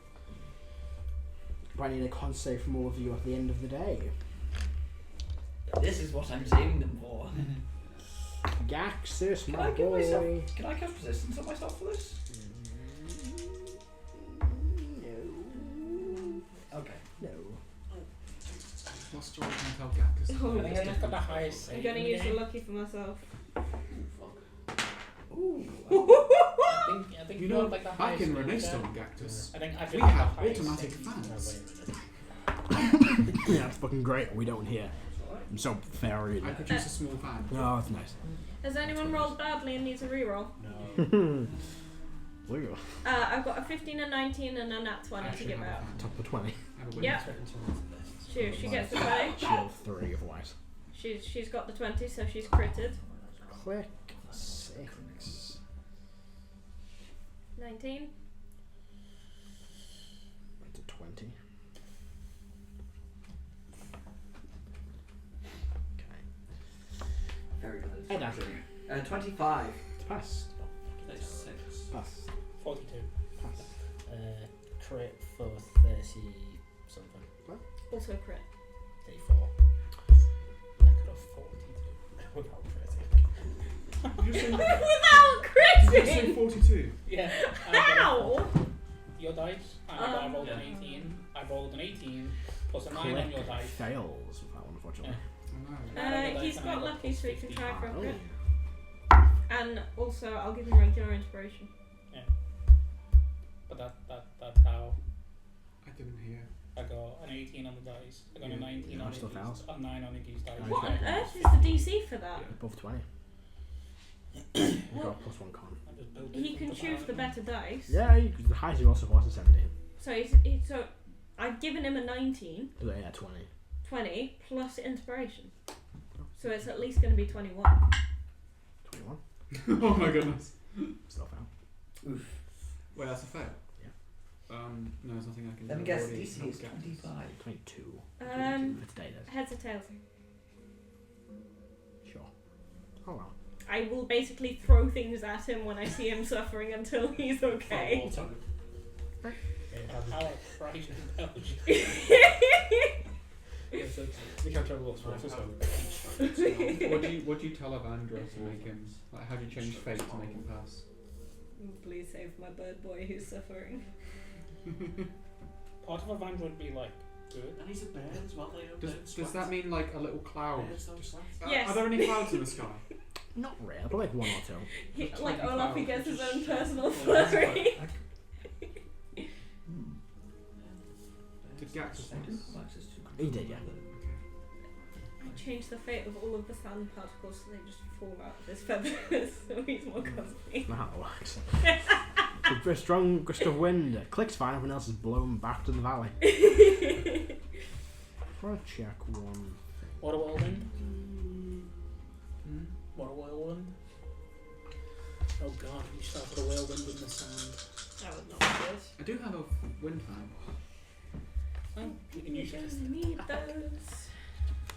But I need a con save from all of you at the end of the day. This is what I'm saving them for. Gaxus, Can my I give boy. myself? Can I cast resistance on myself for this? Okay. No. What story can I tell Gactus? Oh, I think I just got the highest I'm save. gonna in the use the game. lucky for myself. Ooh. I think You you know, got like the back highest in save Renaissance there. Stone Gactus, I think I we got have the highest automatic save. fans. Yeah, that's fucking great. We don't here. I'm so very. I produce a small fan. Oh, that's nice. Has anyone rolled badly and needs a reroll? No. Look, I've got a 15, a 19, and a nat 20 I to should give have a out. fan. top of 20. I have a win. Yep. She gets the 20. Shield 3 otherwise. She's got the 20, so she's critted. Click 6. 19. That's a 20. Okay. Very good. Hey, Dasher. 25. It's passed. That's 6. Passed. 42. Passed. Crit for 30 something. Also crit. Say 4. I could have 42. Without critic. Did you say, Without did you say critting! 42? Yeah. How? Your dice. I rolled an 18. I rolled an 18 plus a 9 on your Click dice. fails with that one, unfortunately. Oh no. And I rolled a He's dice and I got got lucky, plus so he can 15. try for a Oh. crit. And also, I'll give him regular inspiration. But that's how I didn't hear. I got an 18 on the dice. I got Yeah. a 19 Yeah, on still Iggy's, fails. a 9 on Iggy's dice. Nice. What on Okay. earth is the DC for that? Above 20. You got a Well, plus 1 con. I just built it he from can choose the bottom. better dice. Yeah, the highest you also was a 17. So so I've given him a 19, Yeah, 20. 20 plus inspiration. So it's at least going to be 21. 21. Oh my goodness. Still fail. Wait, that's a fail? Yeah. No, there's nothing I can Let me do. guess, I've already DC not is guessed. 25. 22. Um, For today, then. heads or tails? Sure. Oh well. I will basically throw things at him when I see him suffering until he's okay. How a Christ compels you. Yeah, so you can't travel lots of so What do you tell Avandra to make him? Like, how do you change fate to make him pass? Please save my bird boy who's suffering. Part of a van would be like good. And he's a bird as well. They don't Does that mean like a little cloud? Birds don't sweat. Yes. Are there any clouds in the sky? Not rare, but like 1 or 2. He, Just like 25. Olaf, he gets his own Just personal shut up. flurry. Did Gax I do have access to He did, yeah. I changed the fate of all of the sand particles so they just fall out of his feathers so he's more cosy. Not how it works. A strong gust of wind clicks fine, everyone else is blown back to the valley. Try to check one thing. What a whirlwind. Hmm? What a whirlwind. Oh god, you started a whirlwind in the sand. That would not be good. I do have a wind fan. Oh, you can use it. Need those.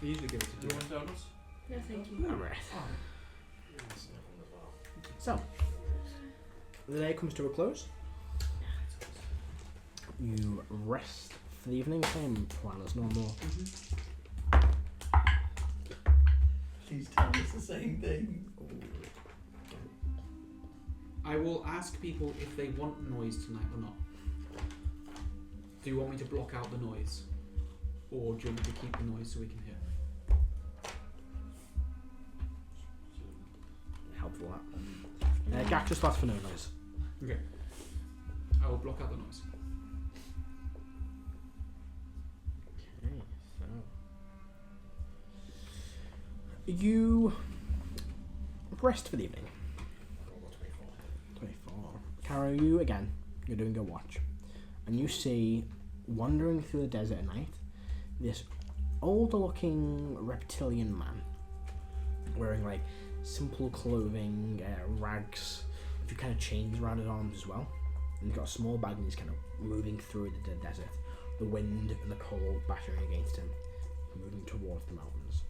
I usually give it Do to you Jack. want donuts? No, thank you. Alright. So, the day comes to a close. You rest for the evening, same plan as normal. Please tell us the same thing. I will ask people if they want noise tonight or not. Do you want me to block out the noise? Or do you want me to keep the noise so we can hear? Helpful that. Gak just lasts for no noise. Okay. I will block out the noise. Okay, so you rest for the evening. 24. Caro, you again. You're doing your watch, and you see, wandering through the desert at night, this older-looking reptilian man, wearing like simple clothing, rags, a few kind of chains around his arms as well. And he's got a small bag, and he's kind of moving through the desert. The wind and the cold battering against him, moving towards the mountains.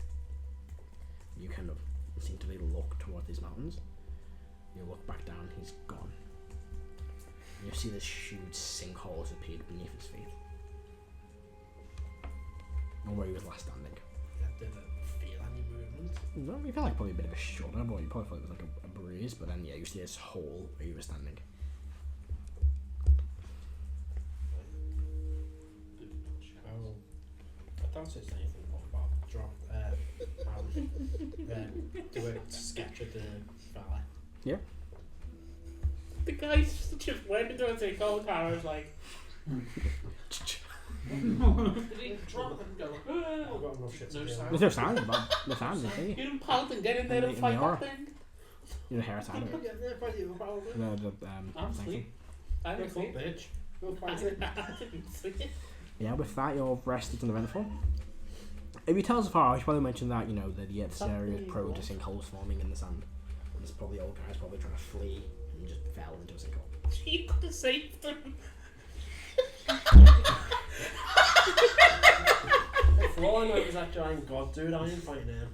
You kind of instinctively look towards these mountains. You look back down, he's gone. And you see this huge sinkhole has appeared beneath his feet. Or where he was last standing. Did it feel any movement? Well, you feel like probably a bit of a shudder, but you probably thought it was like a breeze, but then yeah, you see this hole where he was standing. Oh, I don't say anything about drop. Do a sketch of the valley. The guy's just went into a sinkhole, Tara's like, Did he drop and go? I've got enough shit to No do. sound. There's no sound about the sound, you see. you didn't pout and get in there In and the fight aura. that thing. You don't hear a sound of it. I'm Thank you. asleep. I'm Wake up, asleep. bitch. Go I fight it. didn't sleep. Yeah, with that, you're rested and eventful. If you tell us far, I should probably mention that, you know, this area is prone to sinkholes forming in the sand. And this probably old guy's probably trying to flee and just fell into a sinkhole. You could have saved them. For all I know, it was that giant god dude. I ain't fighting him.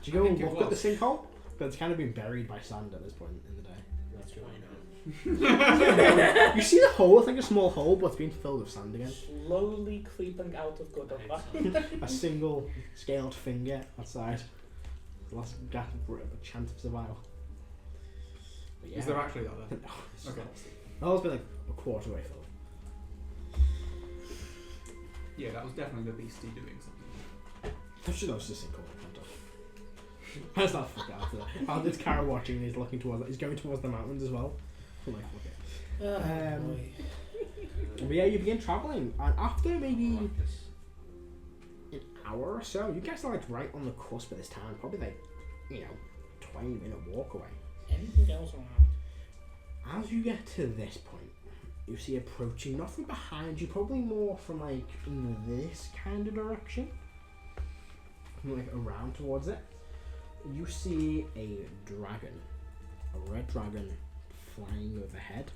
Do you go I and think it look at the was. sinkhole? But it's kind of been buried by sand at this point in the day. That's what I know. You see the hole, it's like a small hole, but it's been filled with sand again. Slowly creeping out of good I luck. hate sand. A single scaled finger outside. Last gasp for a chance of survival. But Is there actually that there? No. Okay. That was been like a quarter way filled. Yeah, that was definitely the beastie doing something. That was just a single. That's not fuck out there. Oh, this Kara watching and he's looking towards. He's going towards the mountains as well. I'm like, okay. Boy. But yeah, you begin traveling, and after maybe I like this. an hour or so, you guys are like right on the cusp of this town. Probably like, 20-minute walk away. Anything else around? As you get to this point, you see approaching, not from behind you, probably more from like in this kind of direction, like around towards it. You see a dragon, a red dragon, flying overhead,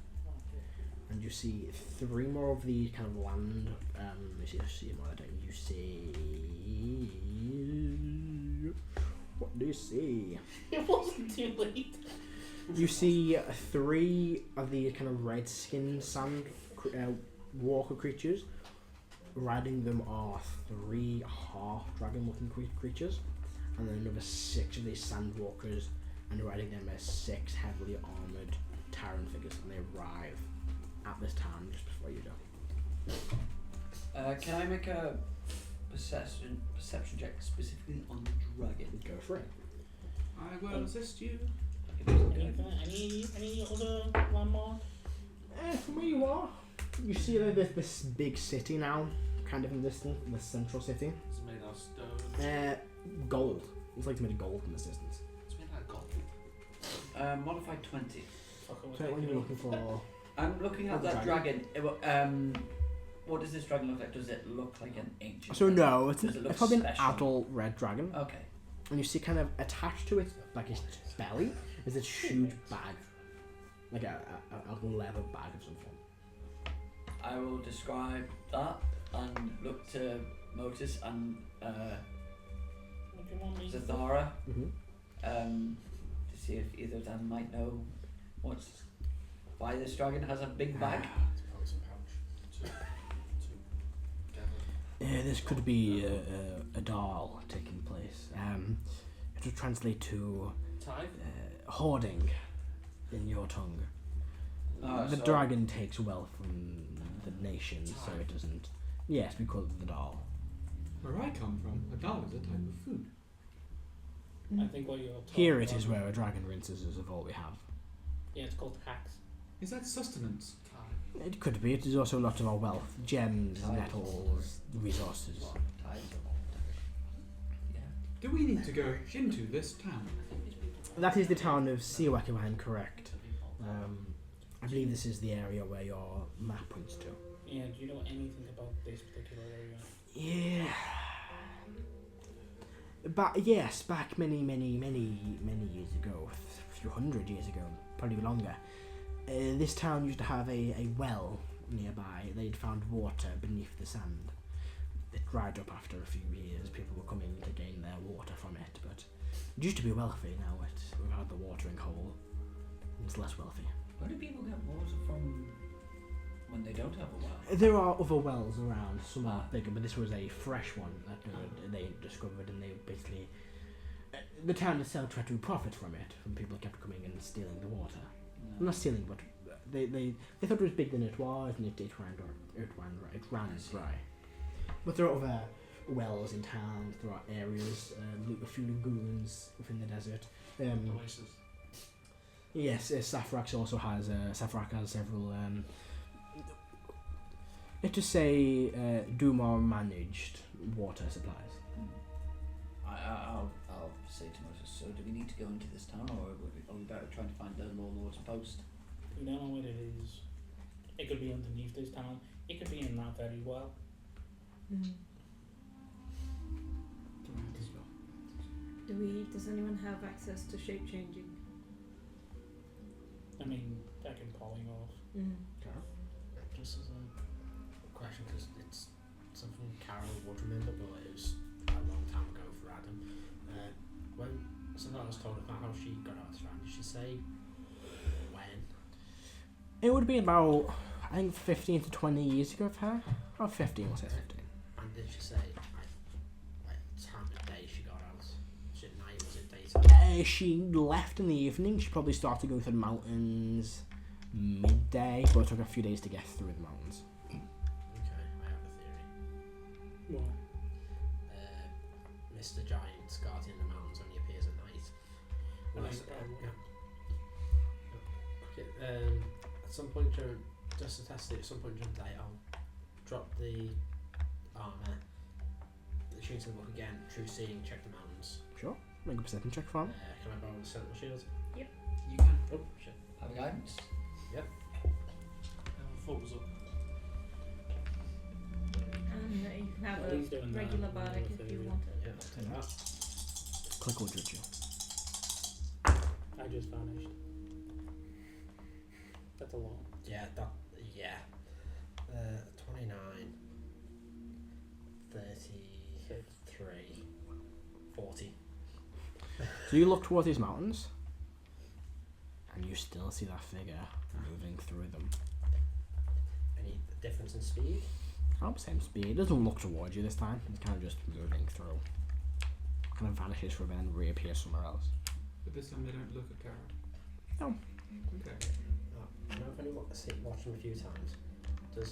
and you see 3 more of these kind of land. You see more of that. You see. What do you see? It wasn't too late. You see 3 of these kind of red-skinned sand walker creatures. Riding them are 3 half-dragon-looking creatures, and then another 6 of these sand walkers, and riding them are 6 heavily armored Terran figures, and they arrive at this town just before you do. Can I make a perception check specifically on the dragon? Go for it. I will assist you. Any other landmark? From where you are, you see this big city now, kind of in the distance, the central city. It's made out of stone. Gold. It's like it's made of gold in the distance. It's made out of gold. Modified 20. So what are you looking for? I'm looking at The that dragon. What does this dragon look like? Does it look like an ancient? So no, it's Does it look probably an special? adult red dragon, Okay. and you see kind of attached to it, like its belly, is this huge bag, like a leather bag of some form. I will describe that and look to Motus and What do you want me to do? Zathara Mm-hmm. to see if either of them might know why this dragon has a big bag. It's probably some pouch. This could be a doll taking place. It would translate to Tithe? hoarding in your tongue. The So- dragon takes wealth from the nation, so it doesn't. Yes, we call it the doll. Where I come from, a dal is a type of food. I think what you're talking Here it about- is where a dragon rinses is of all we have. Yeah, it's called hacks. Is that sustenance? Tithe. It could be. It is also a lot of our wealth, gems, Tides. metals, resources. Tides. Yeah. Do we need to go into this town? That is the town of Siwak, if I'm correct. I believe this is the area where your map points to. Yeah, do you know anything about this particular area? Yeah. Back many years ago, a few hundred years ago, probably longer, this town used to have a well nearby. They'd found water beneath the sand. It dried up after a few years. People were coming to gain their water from it, but it used to be wealthy. Now we've had the watering hole. It's less wealthy. Where do people get water from when they don't have a well? There are other wells around, some are bigger, but this was a fresh one that they discovered, and they basically the town itself tried to profit from it. From people kept coming and stealing the water. No. Not stealing, but they thought it was bigger than it was, and it ran dry. But there are other wells in town. There are areas, a few lagoons within the desert. Oasis. Yes, Safrak also has Safrak has several. Let's just say Dumar managed water supplies. I'll say to Moses, so do we need to go into this town, or are we better trying to find the Lord's post? We don't know what it is. It could be underneath this town. It could be in that very well. Does anyone have access to shape changing? I mean, I can polymorph. Just as a question, because it's something Carol would remember, but it was a long time ago for Adam. When something I was told about how she got out of the round, did she say when? It would be about, I think, 15 to 20 years ago for her. Or 15, we'll say 15. And did she say like time of day she got out? Was it night? Was it daytime? She left in the evening. She probably started going through the mountains midday, but it took a few days to get through the mountains. Okay, I have a theory. What? Mr. Giant guardian the mountains only appears at night. Unless, okay, at some point during, just to test it, at some point during the day, I'll drop the armour, the shooting book again, true seeing, check the mountains. Sure. Make a perception check for him. Can I borrow the sentinel shield? You can. Oh, shit. Have a guidance. Thought was up. And you can have While he's doing a that, regular I'm bardic gonna if you do- want it. Yeah, I'll take that. Click will judge you. I just vanished. That's a lot. Yeah, 29, 33, 40. So you look towards these mountains, and you still see that figure moving through them. Any difference in speed? About the same speed. It doesn't look towards you this time. It's kind of just moving through. Kind of vanishes for a bit and reappears somewhere else. But this time they don't look at Gara. No. Okay. I know I've only watched him a few times. There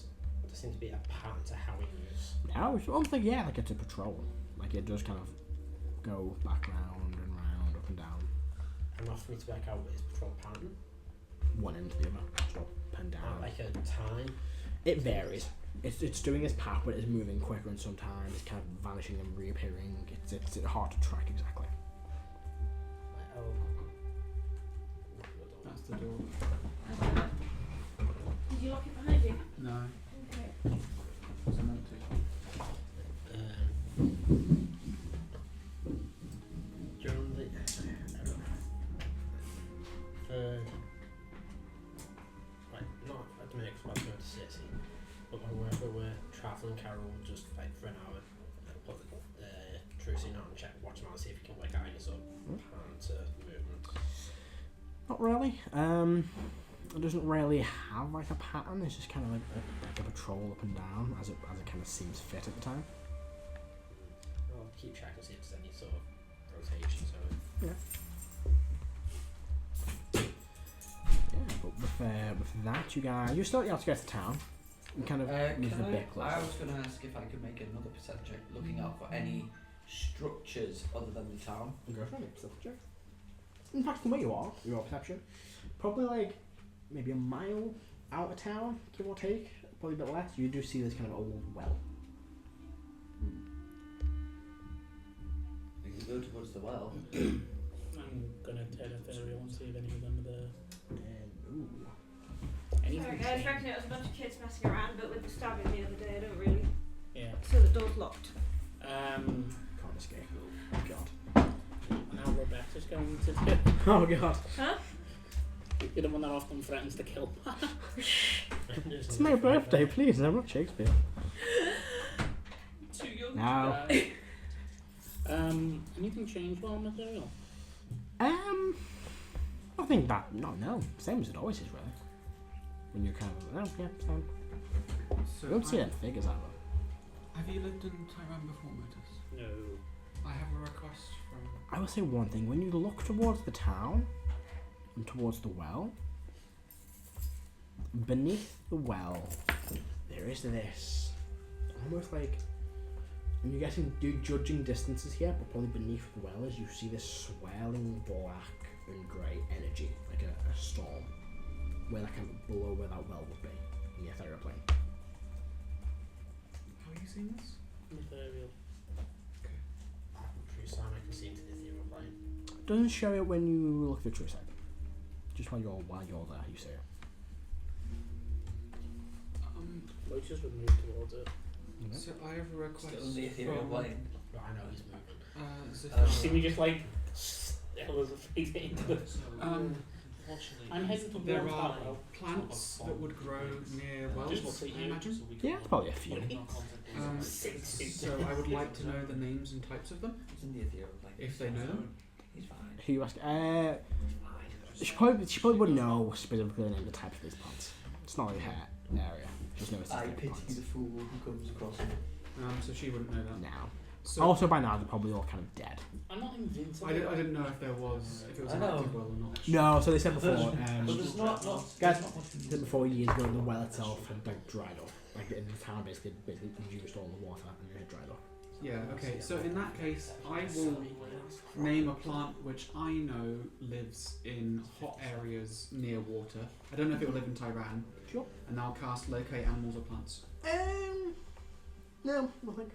seems to be a pattern to how he moves. No, it's almost like, yeah, like it's a patrol. Like it does kind of go back round and round, up and down. Enough for me to work out his patrol pattern. One end to the other. So up and down. Like a time. It varies. It's doing its path, but it's moving quicker, and sometimes it's kind of vanishing and reappearing. It's hard to track exactly. Like, oh. That's the door. Did you lock it behind you? No. Okay. Because I meant to. During the right, not at the minute 'cause I'm about to go to city, but whenever we're travelling, Carol will just like for an hour and put the Trucy on and check, watch him out, see if he can work out any sort of pattern to movement. Not really. It doesn't really have like a pattern. It's just kind of like a patrol up and down as it kind of seems fit at the time. I'll keep checking to see if there's any sort of rotation. So Yeah, but with that, you guys, you're still at the outskirts of town. You kind of move Can a bit I closer. was going to ask if I could make another perception check looking out for any structures other than the town. Go for it, perception check. In fact, from where you are, your perception, probably like maybe a mile out of town, give or take, probably a bit less. You do see this kind of old well. We can go towards the well. I'm gonna tell Ethereal and see if any of them are there. Ooh. Anything Sorry guys, changed? reckon it was a bunch of kids messing around, but with the stabbing the other day, I don't really. Yeah. So the door's locked. Can't escape. Oh god. Now Rebecca's going to do. Oh god. Huh? You're the one that often threatens to kill. It's my birthday, please. I'm not Shakespeare. Too young No. to die. Anything changed while Material? I think that no, same as it always is, really. When you're kind of same. So You don't see them figures either. Have you lived in Tyrone before, Motus? No. I have a request from. I will say one thing: when you look towards the town and towards the well, beneath the well, there is this almost like. And you're getting judging distances here, but probably beneath the well as you see this swirling black and grey energy, like a storm, where that kind of below where that well would be in the ethereal plane. How are you seeing this? Material. True sign I can see into the ethereal plane. Doesn't show it when you look through true sight. Just while you're there, you see it. Lotus would move towards it. So I have a request Still in the ethereal from. plane. But I know he's moving. See me just like still as a face into the. Unfortunately, I'm heading towards There that are well. plants that would grow near wells, Just look at I you. imagine. Yeah, it's probably a few. So I would like to know the names and types of them, He's in the ethereal plane. if they know them. He's fine. Who you ask? He's fine. She probably would know specifically the name, the type of these plants. It's not really her area. She's noticed I it's pity plants. the fool who comes across it. So she wouldn't know that. Now. So Also, by now, they're probably all kind of dead. I'm not invincible. I didn't know if it was I an know. active well or not. No, so they said before, But there's not guys, there's not much said before years ago, the well itself had like dried up. Like in the town basically used all the water and it had dried up. Yeah, okay. So in that case, I will name a plant which I know lives in hot areas near water. I don't know if it will live in Tehran. Sure. And I'll cast locate animals or plants. No, nothing.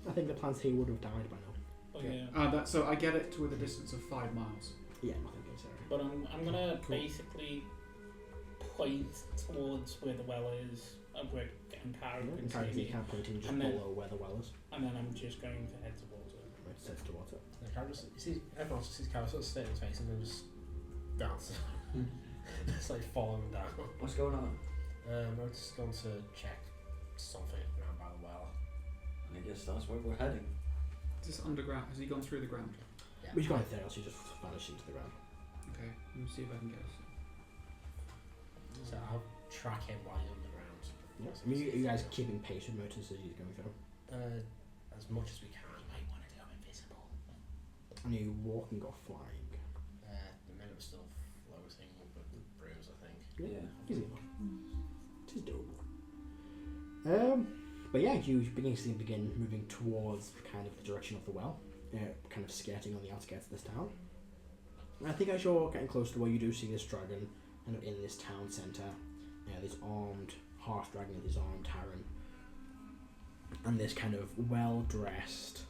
I think the plants here would have died by now. But yeah. So I get it to with a distance of 5 miles. Yeah, nothing goes there. But I'm gonna Cool. basically point towards where the well is, where Ankara can Encourage see you me, can't point in just And then- below where the well is. and then I'm just going to head towards it. Right, it says towards it. The camera just, you see, everyone just sees Carol sort of stare in his face and then just dance. It's like following him down. What's going on? We're just going to check something around by the well. I guess that's where we're heading. Is this underground? Has he gone through the ground? Yeah. We've got there, else you just vanish into the ground. Okay, let me see if I can get us. So I'll track him while he's underground. Yes. I mean, you guys keeping pace with Motus as he's going through. As much as we can. You might want to go invisible. And are you walking or flying? The minute we're still floating with the brooms, I think. Yeah. Easy enough. It is doable. But yeah, you begin moving towards kind of the direction of the well, kind of skirting on the outskirts of this town. And I think as you're getting close to where you do see this dragon, kind of in this town centre, this armed half dragon with his armed Terran, and this kind of well-dressed,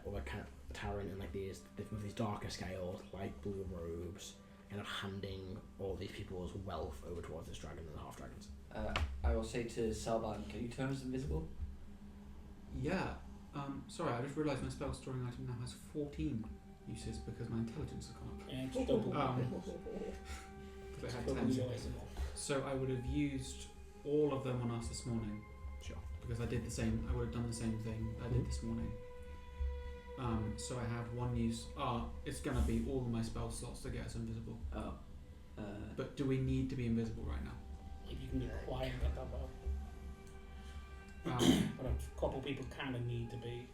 or kind of Terran in like these with these darker scaled, light blue robes, kind of handing all these people's wealth over towards this dragon and the half dragons. I will say to Salvan, can you turn us invisible? Yeah. Sorry, I just realised my spell storing item now has 14 uses because my intelligence has gone up. Yeah, it's double. Because it had Double 10. your So- invisible. So I would have used all of them on us this morning. Sure. Because I did the same. I would have done the same thing I did this morning. So I have one use. It's gonna be all of my spell slots to get us invisible. Oh. But do we need to be invisible right now? If you can be quiet and get that well. But a couple people kind of need to be.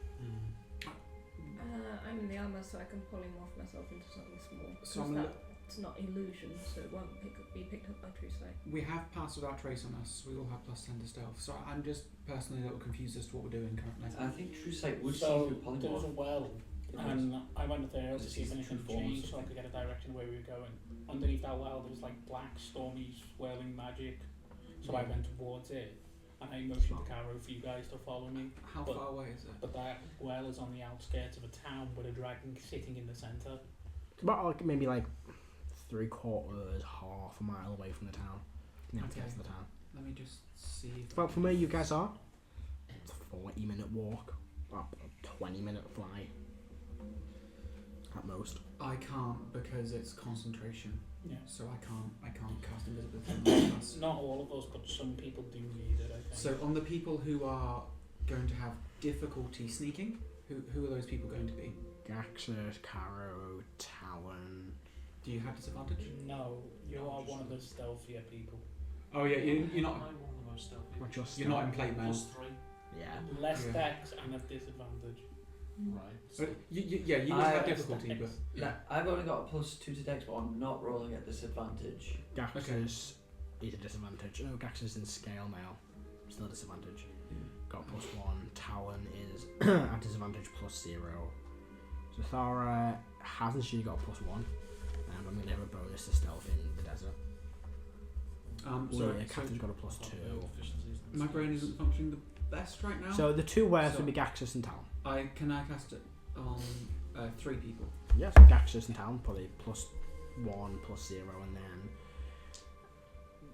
I'm in the armour, so I can polymorph myself into something small. So Because I'm that's not illusion, so it won't be picked up by true sight. We have Pass Without Trace on us. We all have +10 to stealth. So I'm just personally a little confused as to what we're doing currently. I think True Sight would see So through there was a polymorph. well, and I went there to see if anything True form or changed so I could get a direction where we were going. Underneath that well, there was like black, stormy, swirling magic. So I went towards it, and I motioned to Caro for you guys to follow me. How But- far away is it? But that well is on the outskirts of a town with a dragon sitting in the centre. It's about like maybe like 3/4, half a mile away from the town. The outskirts of the town. Let me just see. If Well, from where you guys are, it's a 40-minute walk, up a 20-minute fly, at most. I can't because it's concentration. Yeah. So I can't cast invisibility on all of us. Not all of us, but some people do need it, I think. So on the people who are going to have difficulty sneaking, who are those people going to be? Gaxus, Caro, Talon. Do you have disadvantage? No, you are one of the stealthier people. Oh yeah, you're I'm not. one of the most stealthy. What's your You're not in plate mail. +3. Yeah. Less Yeah. dex and a disadvantage. Right. But you I- have difficulty, but No, I've only got a +2 to Dex, but I'm not rolling at disadvantage. Gaxus is a disadvantage. Oh, Gaxus is in scale mail. Still a disadvantage. Got +1. Talon is at disadvantage +0. So Thara hasn't she got a +1? And I'm going to have a bonus to stealth in the desert. sorry. Yeah, Captain's got a +2. My brain isn't functioning the best right now. So the two worst So- would be Gaxus and Talon. I cast it on 3 people. Yes, yeah, so Gaxus and Talon probably +1, +0, and then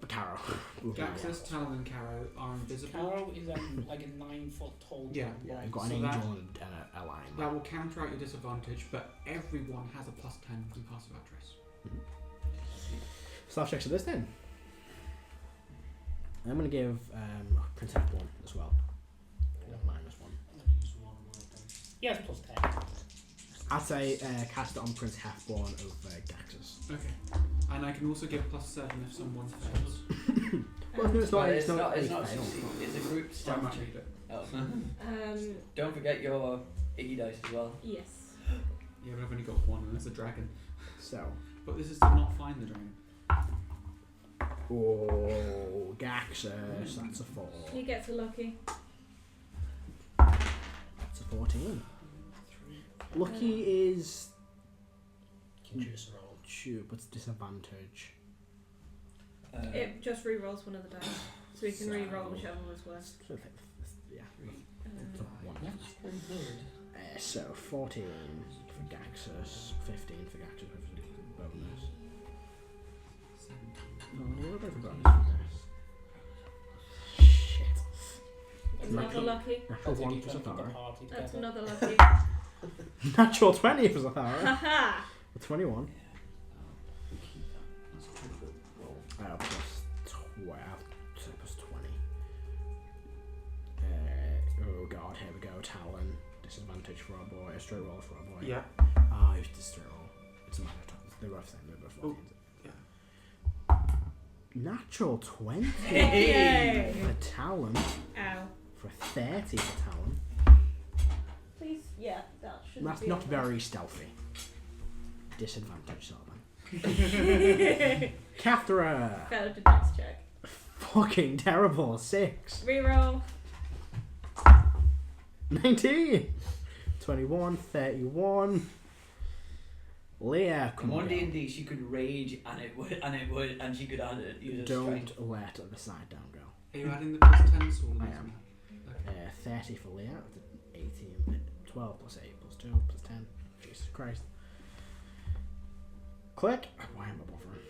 Caro. Gaxus, Talon, and Caro are invisible. Caro is like a 9-foot tall. Yeah, man. Yeah, you've got an So angel and a lion. That will counter out your disadvantage, but everyone has a +10 from Pass Without Trace. Staff checks for this then. I'm going to give Prince F1 as well. -1. Yes, +10. I'd say cast it on Prince Hefborn over Gaxus. Okay. And I can also give +7 if someone fails. Well, it's not. Well, It's not. It's fail. a group I stealth might check. need it. Oh. Yes. Don't forget your Iggy dice as well. Yeah, but I've only got one, and it's a dragon. So. But this is to not find the dragon. Oh, Gaxus. That's a 4. He gets a lucky. That's a 14. Lucky is. You can choose a roll. Shoot, what's disadvantage? It just re-rolls one of the dice, so we can re-roll whichever was worse. Yeah. It's a Um, 1. That's pretty good. So 14 for Gaxus, 15 for Gaxus with bonus. No, we'll go for bonus for this. Shit. That's another lucky. Natural 1 for Zathara. That's another lucky. Natural 20 for Zathara. Haha! 21. Keep that. That's a pretty good roll. Plus 12. So plus 20. Oh god, here we go. Talon. Disadvantage for our boy. A straight roll for our boy. Yeah. Ah, it's just straight roll. It's a matter of time. They're both same. They're both 14. Natural 20 Yay! for Talon. Ow. For 30 for Talon. Please, yeah, that should That's be not okay. very stealthy. Disadvantage, Solomon. Cathra. Failed the dex check. Fucking terrible. 6. Reroll. 19. 21. 31. Leah, In come one on. D&D, she could rage and she could add it. Use a strength. Don't let the side down go. Are you adding the plus 10 sword? I am. 30 for Leah. 18. 12 plus 8 plus 2 plus 10. Jesus Christ. Click. Why am I bothering?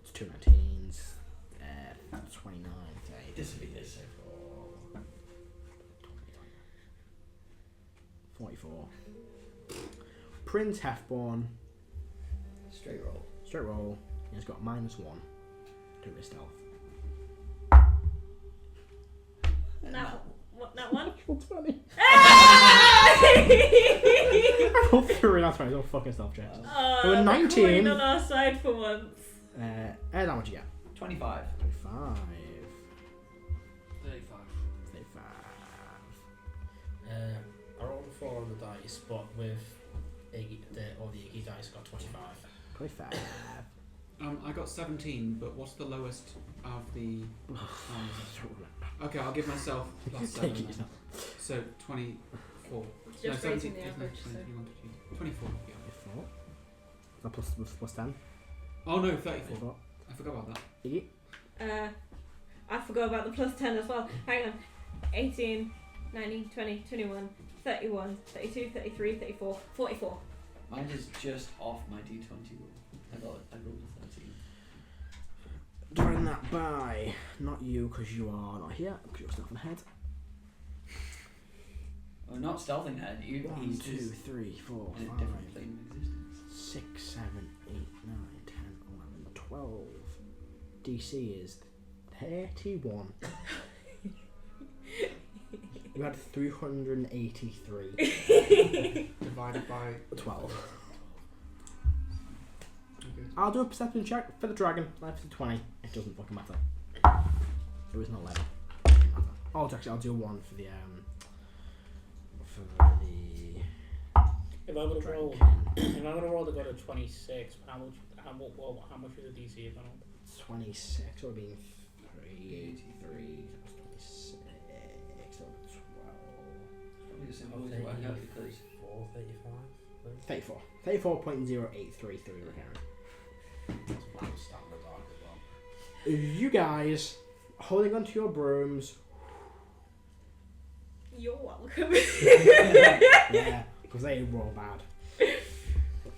It's 2 19s. 29. 30. This would be this. 44. Prince Hefborn. Straight roll. Straight roll. He's got -1 to his stealth. That one? Roll 20. I I rolled 3 last time. It's all fucking stealth checks. Oh, We're 19. on our side for once. And how much you get? 25. 25. 35. 35. I rolled a 4 on the dice, but with Iggy, the Iggy dice got 25. 25. I got 17, but what's the lowest of the... okay, I'll give myself plus 7 Take it then. yourself. So 24. Just no, raising 17, the isn't it? average, so. 24, yeah. 24. That plus 10. Oh no, 34. 34. I forgot about that. Iggy. I forgot about the plus 10 as well. Hang on. 18, 19, 20, 21, 31, 32, 33, 34, 44. Mine is just off my D20 roll. I rolled a 13. Dividing that by not you because you are not here because you're stealth ahead. Well, not stealthing head. 1, He's 2, just 3, 4, in a 5, different plane of existence. 6, 7, 8, 9, 10, 11, 12. DC is 31. You had 383. Divided by 12. Okay. I'll do a perception check for the dragon. Life's a 20. It doesn't fucking matter. It was an 11. Doesn't matter. Oh, actually, I'll do 1 for the If I would have rolled, dragon. if I would have rolled, I got a 26. How much was the DC if I rolled? 26 would have been 383 plus 26 or 12. Probably the simple way to work out because 34, 35. 34. 34.0833 recurring. That's what I was starting the dark as well. You guys holding onto your brooms. You're welcome. Yeah, because they roll bad.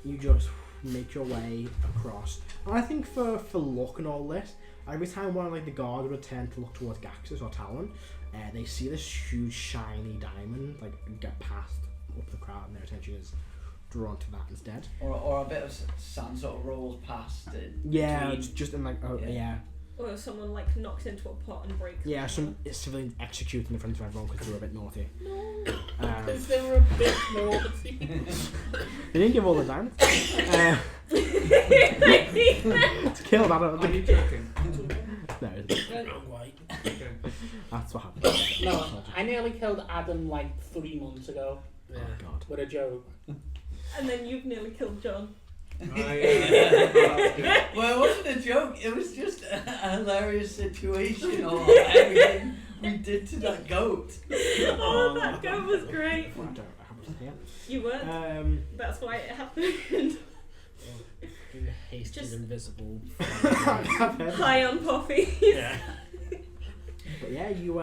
You just make your way across. And I think for luck and all this, every time one of the guards would turn to look towards Gaxus or Talon, they see this huge shiny diamond get passed up the crowd, and their attention is drawn to that instead. or a bit of sand sort of rolls past it. Yeah, between- it's just in yeah. Or someone like knocks into a pot and breaks. Yeah, it. some civilians executing in front of everyone because they were a bit naughty. No. Because they were a bit naughty. They didn't give all the time. To kill that. Are you joking? No, it's not. I'm white. Okay. That's what happened. No, I nearly killed Adam like 3 months ago Oh god. with a joke. And then you've nearly killed John. Oh, yeah. Well, it wasn't a joke. It was just a hilarious situation of everything we did to that goat. Oh, that goat was great. I don't. I wasn't here. You weren't. That's why it happened. Hasty Just- invisible. High on poppy. Yeah. But yeah, you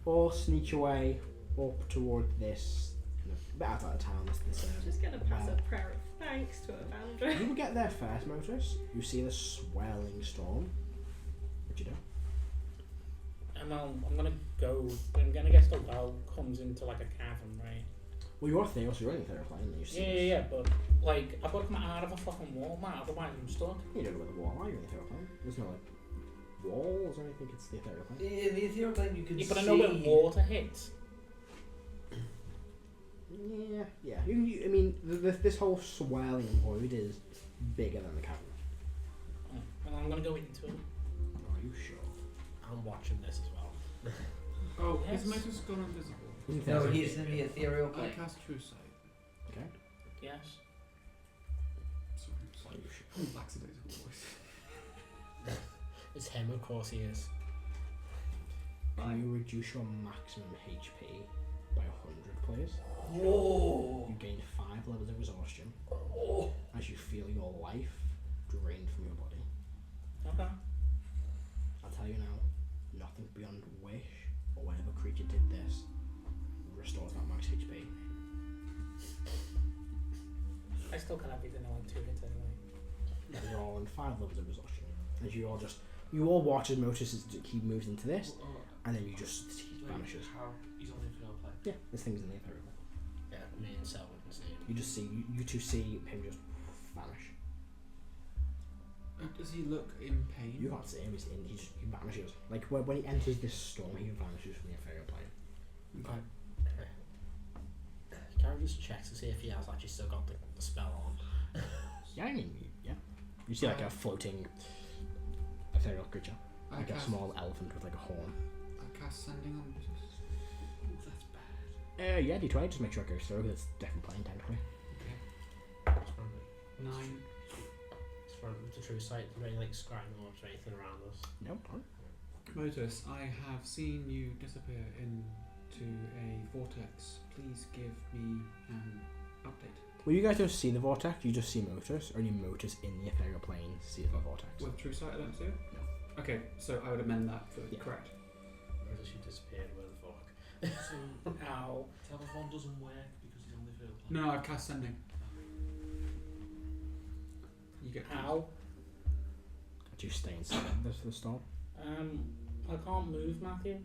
all sneak your way up toward this kind of bit outside of town. This Just gonna pass a prayer of thanks to a boundary. You will get there first, Motus. You see the swelling storm. What'd you do? And I'm gonna go. I'm gonna guess the well comes into like a cavern, right? Well, you're there, so you're in the third plane. You see. Yeah. But like, I've got to come out of a fucking wall, man. Otherwise, I'm stuck. You don't know where the wall are. You're in the third plane. There's no like walls or anything. It's the third plane. In the ethereal plane, you can Yeah, see. but I know where water hits. Yeah. I mean, this whole swelling void is bigger than the cavern. And I'm gonna go into it. Are you sure? I'm watching this as well. Oh, Yes. his motor's gone invisible. No, he's in the ethereal I plane. cast True Sight. Okay. Yes. Sorry, Are you sure? lackadaisical voice. It's him, of course he is. Can you reduce your maximum HP by 100, please? Whoa! You gain 5 levels of exhaustion Oh. as you feel your life drained from your body. Okay. I'll tell you now, nothing beyond wish or whatever creature did this restores that max HP. I still can't have everything I want to hit anyway. You're all in 5 levels of exhaustion. As you all watch as Motus he moves into this, and then you just he vanishes. How? He's on the infernal plane. Yeah, this thing's in the inferior. Yeah, me and Selma can see him. You just see you two see him just vanish. Does he look in pain? You can't see him. He vanishes. Like when he enters this storm, he vanishes from the inferior plane. Okay. Can I just check to see if he has actually still got the spell on? Yeah, I mean, yeah. You see like a floating ethereal creature, I like a cast, small elephant with like a horn. I cast Sending on Motus. That's bad. Yeah, D20. Just make sure it goes through. It's different plane technically. It's from 9. It's from the true sight. Is there any like scrying orbs or anything around us? No. Motus, I have seen you disappear into a vortex. Please give me an update. Well, you guys don't see the vortex. You just see Motus. Only Motus in the ethereal plane sees the vortex. With True Sight, I don't see it? No. Okay, so I would amend that for Yeah. correct. Or does she disappear? Where the fuck? So, Ow. telephone doesn't work because he's on the infernal plane. No, I cast Sending. You get Ow. Do you stay inside the storm? I can't move, Matthew.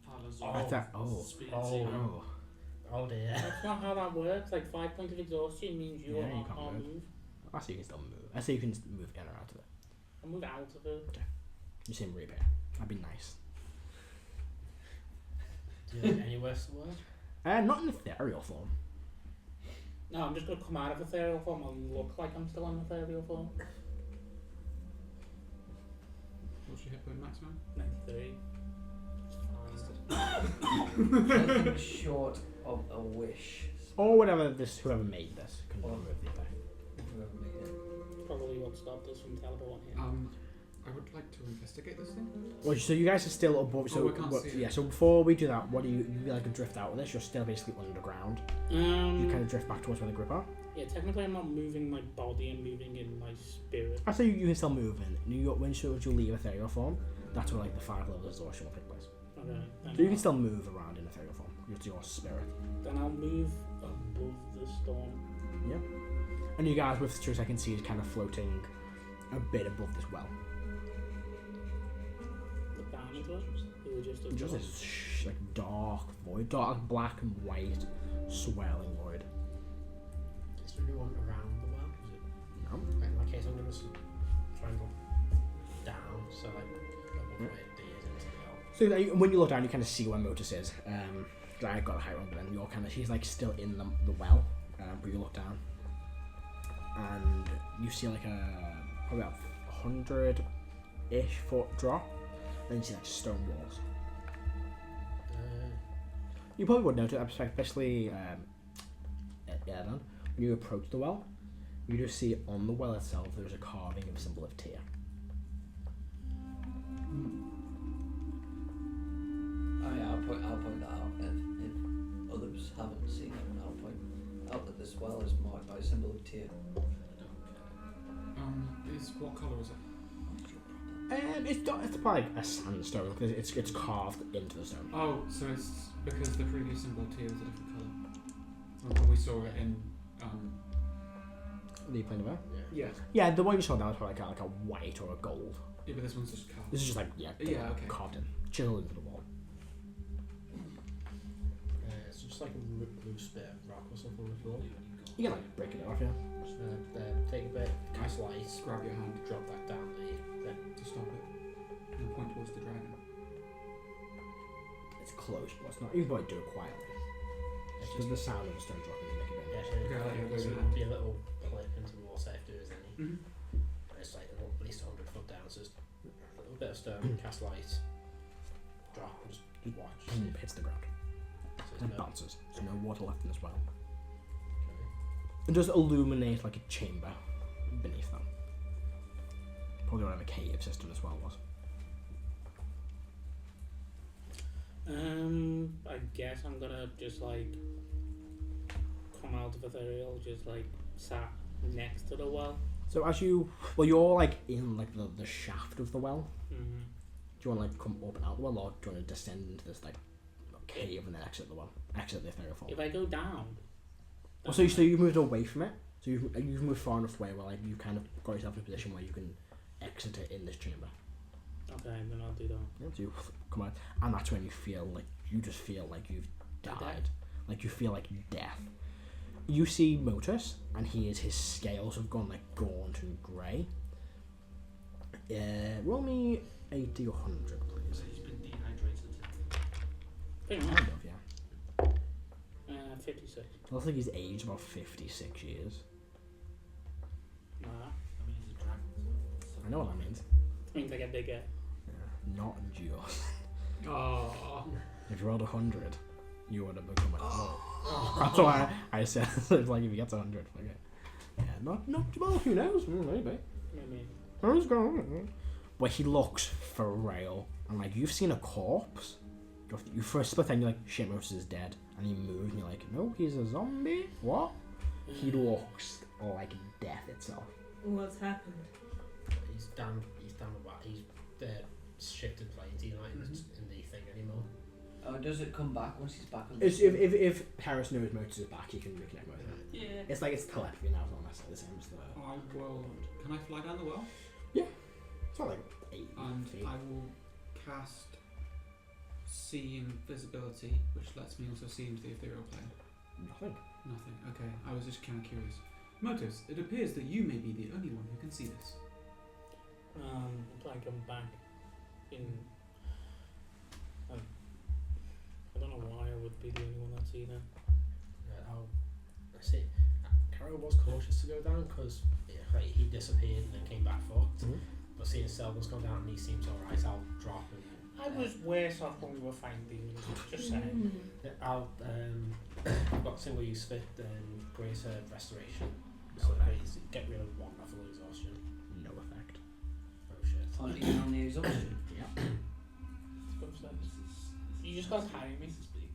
Tyler's I thought. speed Oh. zero. Oh dear. That's not how that works. Like 5 points of exhaustion means you Yeah, are you not can't can't move. move. I see you can still move. I see you can move in or out of it. I'll move out of it. You see him reappear. That'd be nice. Do you think any worse than worse? Not in ethereal form. No, I'm just gonna come out of ethereal form and look like I'm still on ethereal form. What's your hit point maximum? 93. Nothing short of a wish. Or whatever whoever made this can remove the effect. Whoever made it. Probably what stopped us from teleporting here. I would like to investigate this thing. Well, so you guys are still above. So I can't see it. yeah. So before we do that, what do you like to drift out of this? You're still basically underground. You kind of drift back towards where the grip are. Yeah, technically I'm not moving my body, I'm moving in my spirit. I say you can still move in. When you leave ethereal form, that's where like the 5 levels of exhaustion will take place. Okay. So you can still move around in ethereal form. It's your spirit. Then I'll move above the storm. And you guys with 2 seconds see is kind of floating a bit above this well. Look down into it. Or just a Just this like dark void, dark black and white swelling void. Is there anyone around the well? Is it? No. In that case, I'm gonna try and go down So like, where D is into the L. So like, when you look down, you kind of see where Motus is. I got a height wrong, but then you're kind of, she's like still in the well, but you look down, and you see like probably about 100-ish foot drop, and then you see like stone walls. You probably would notice, especially then, when you approach the well, you just see on the well itself there's a carving of a symbol of Tyr. Oh yeah, I'll point that out. If others haven't seen it, and I'll point out that this well is marked by a symbol of Tyr. What colour is it? It's probably a sandstone because it's carved into the stone. Oh, so it's because the previous symbol Tyr was a different colour. When we saw it in The plane of air? Yeah. Yeah, the one you saw now is probably like a white or a gold. Yeah, but this one's just carved. This is just like okay. carved in, chiseled into the wall. It's just like a loose bit of rock or something on the floor. You can like break it off, yeah. Just take a bit, cast light, Grab your hand drop that down to stop it, and point towards the dragon. It's close, but it's not. You can probably do it quietly. It's just the sound of the stone dropping will make it Yeah, better. so Okay, there's yeah. be a little clip into the water if there is any. Mm-hmm. And it's like at least 100 foot down, so just a little bit of stone, cast light, drop, and just watch. And it hits the ground. So And there's it bounces. So no water left in as well. okay. It does illuminate like a chamber beneath them. Probably whatever cave system as well was. I guess I'm gonna just like come out of ethereal, just like sat next to the well. So as you're like in like the shaft of the well. Mm-hmm. Do you want to like come up and out the well, or do you want to descend into this like cave and then exit the well, exit the ethereal fall? If I go down. Oh, so you've moved away from it. So you've moved far enough away where like you kind of got yourself in a position where you can exit it in this chamber. Okay, then I'll do that. Yeah, so you come out, and that's when you just feel like you've died. Like you feel like death. You see Motus, and his scales have gone like gaunt and grey. Roll me a D100, please. So he's been dehydrated. Pretty much. Kind of, yeah. 56. It looks like he's aged about 56 years. Nah. I mean, he's a dragon. So I know what that means. Means I get bigger. Not just. Oh. If you rolled 100, you would have become like. That's why I said it's like if you get to 100, okay. Yeah, not well. Who knows? Maybe. Maybe. Who's going? But he looks frail, and like you've seen a corpse. You for a split second you're like, shit, Motus is dead, and he moves, and you're like, no, he's a zombie. What? He looks like death itself. What's happened? He's down about. He's shifted planes. He's not in the thing anymore. Oh, does it come back once he's back on It's, if Harris knows Motus is back, he can reconnect with him. Yeah. It's like it's telepathy now. It's not necessarily the same as the. I will. Can I fly down the well? It's not like 8 And feet. I will cast see invisibility, which lets me also see into the ethereal plane. Nothing. Nothing. Okay, I was just kind of curious. Motus, it appears that you may be the only one who can see this. I'm trying to come back in. I don't know why I would be the only one that's seen it. I see. Carol was cautious to go down because he disappeared and then came back fucked. Mhm. But seeing Selva's go down and he seems alright, I'll drop and. I was worse off when we were fighting demons. Just saying. I've got single use fit and grace restoration. So Okay. get rid of 1 level exhaustion. No effect. Oh shit. Not even on the exhaustion. Yeah. You just got to carry me. This is big.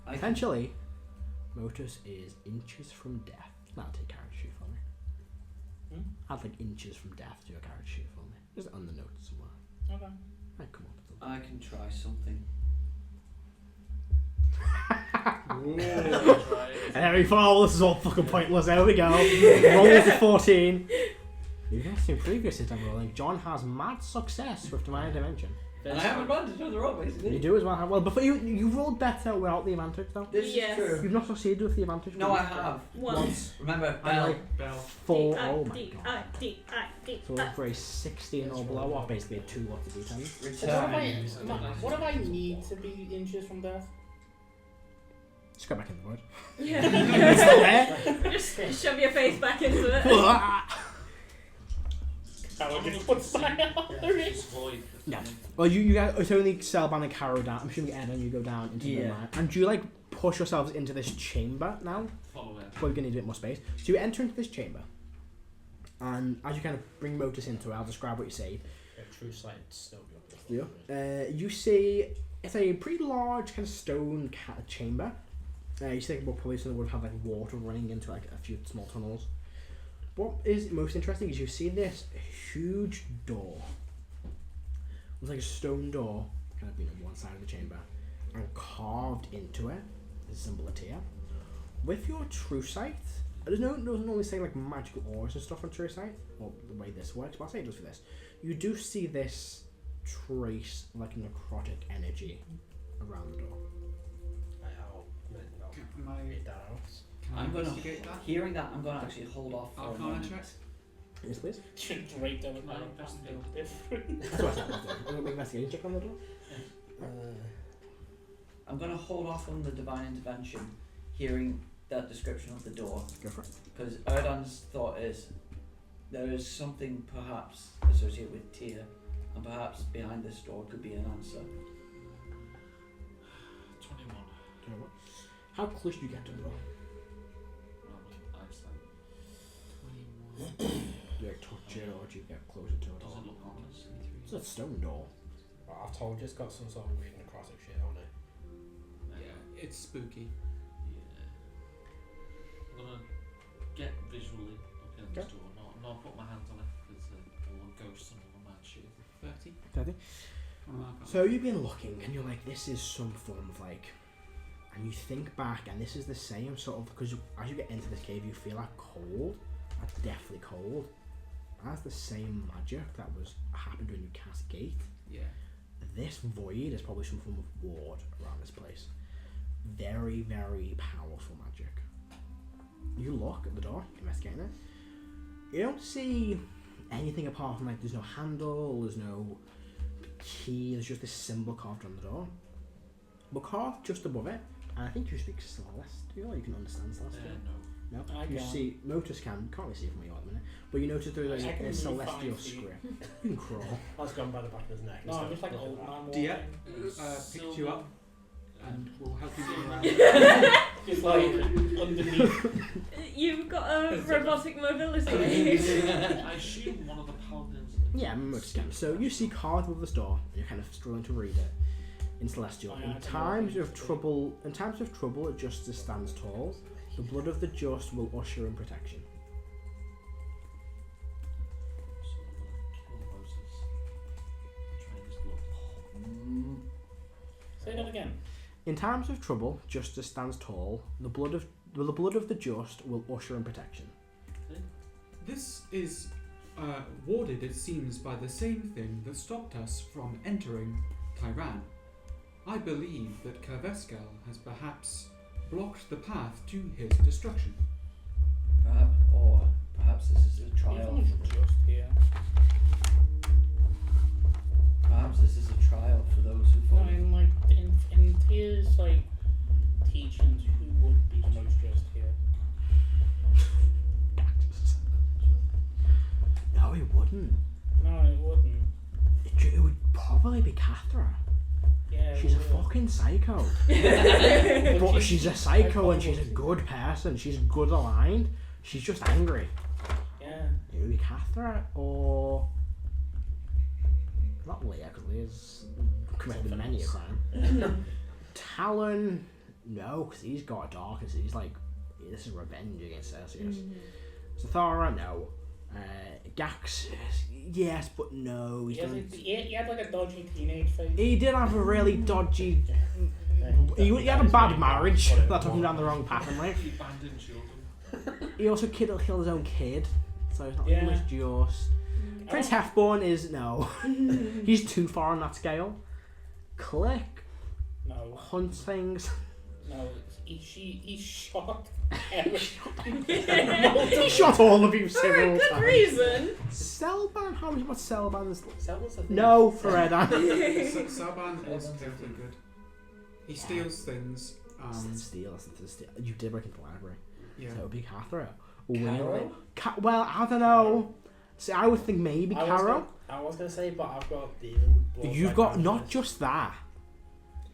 I can, Potentially, Motus is inches from death. That'll take carriage shoot for me. I'd like inches from death to a carriage shoot for me. Just on the notes somewhere. Okay. Right, come on. I can try something. And there we fall. This is all fucking pointless. There we go. Roll to 14. You guys seen previous hit I'm rolling. John has mad success with Divine Intervention. And I have advantage on the roll, You basically. do as well. Well, before you rolled better without the advantage though. This Yes. is true. You've not succeeded with the advantage. No, I have. Once. Remember, And Bell. like Bell. 4. Oh my god. D-I-D-I-D-I-D-I. So for a 16 or below, or basically a 2 lots of d10. Return. What if I need to be inches from death? Just go back in the void. Yeah. It's still there. Just shove your face back into it. That would just put fire on the ring. It's void. Yeah. Well, you guys, it's only Selban and Caro down. I'm assuming Ed and you go down into the Yeah. mine. And do you like push yourselves into this chamber now? Follow it. But we're gonna need a bit more space. So you enter into this chamber, and as you kind of bring Motus into it, I'll describe what you see. True sight still be up. You see it's a pretty large kind of stone chamber. You see like what probably someone would have like water running into like a few small tunnels. What is most interesting is you see this huge door. It's like a stone door, kind of on one side of the chamber, and carved into it is a symbol of Tyr. With your true sight, it doesn't normally say like magical auras and stuff on true sight, or the way this works, but I'll say it does for this. You do see this trace like necrotic energy around the door. Can I, Read that out. can I I'm gonna, investigate that? hearing that, I'm gonna actually hold off for a Arcana moment. check? Yes, please. Draped over my No, that's no. different. That's what I said. I'm going to make an investigation check on the door. I'm gonna hold off on the divine intervention, hearing that description of the door, Go for it. because Erdan's thought is there is something perhaps associated with Tyr, and perhaps behind this door could be an answer. 21. Do you know what? How close do you get to the door? Well, eyesight. Do you like touch it or do you get closer to it? Does it look ominous? It's a stone door. Well, I've told you it's got some sort of weird necrotic shit on it. Yeah. It's spooky. Yeah. I'm gonna get visually looking at this door, not put my hands on it because all the ghosts and all the mad shit. 30. 30. On an arcana. So you've been looking and you're like, this is some form of like, and you think back and this is the same sort of, because as you get into this cave you feel like cold, like deathly cold. That's the same magic that was happened when you cast Gate. Yeah. This void is probably some form of ward around this place. Very, very powerful magic. You look at the door, investigating it. You don't see anything apart from like there's no handle, there's no key, there's just this symbol carved on the door. But carved just above it, and I think you speak Celestial, you can understand Celestial. No. No, I you can't. see, Motus can't really see it from where you are at the minute, but you notice there's I like can a move celestial 5 feet. script. You can crawl. I was going by the back of his neck. No, I'm just like an old man walking. Dia picked you up and will help you move around. Just like underneath. You've got a robotic mobility. I assume one of the paladins. Yeah, Motus can. So you see carved above this door, and you're kind of struggling to read it in Celestial. Oh, yeah, I In can times read of it. trouble, a justice stands tall. The blood of the just will usher in protection. So I'm gonna kill Moses. Try his blood. Say that again. In times of trouble, justice stands tall. The blood of the just will usher in protection. This is warded, it seems, by the same thing that stopped us from entering Tyran. I believe that Kerveskel has perhaps blocked the path to his destruction. Perhaps this is a trial. Even just here. Perhaps this is a trial for those who No, fall. in like in Tyr's like teachings, who would be the most just here? No, he wouldn't. No, it wouldn't. It would probably be Cathra. Yeah. it She's a would. fucking psycho. But she's a psycho and she's a good person. She's good aligned. She's just angry. Yeah. It would be Cathra or not Leah, because Leah's committed many a crime. Talon, no, because he's got a darkness. He's like, this is revenge against Celsius. Zathara, no. Gax, yes, but no. He had like a dodgy teenage face. He did have a really dodgy. He had a bad marriage that took him down the wrong path in life. He abandoned children. He also killed his own kid, so it's not Yeah. much just. Prince Hefborn is no. He's too far on that scale. Click. No, Hunt things. no. He shot Eric. He shot all of you For a several good times. reason. Selban? How much about Selban's? That was a thing. No, Fereda. Saban is perfectly good. He steals things. Steal. You did break into the library. Yeah. So it would be Cathro. Carol? Well, I don't know. See, I would think maybe Caro. I was gonna say, but I've got Demon. Blood You've right got now not first. just that.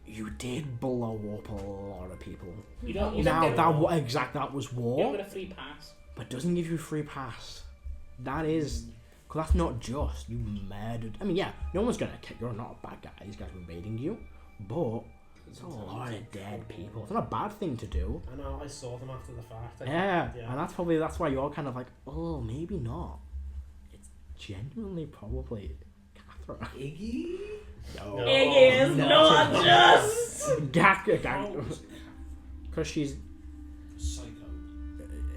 You did blow up a lot of people. You don't. You Now don't get that war. that was You don't war, get a free pass. but doesn't give you a free pass. That is, because that's not just you murdered. I mean, yeah, no one's gonna kill. You're not a bad guy. These guys were raiding you, but it's a lot of dead people. It's not a bad thing to do. I know. I saw them after the fact. Yeah, and that's why you're kind of like, oh, maybe not. It's genuinely probably Cathra. Iggy? No. Iggy is not just. Gak. Because she's. Psycho.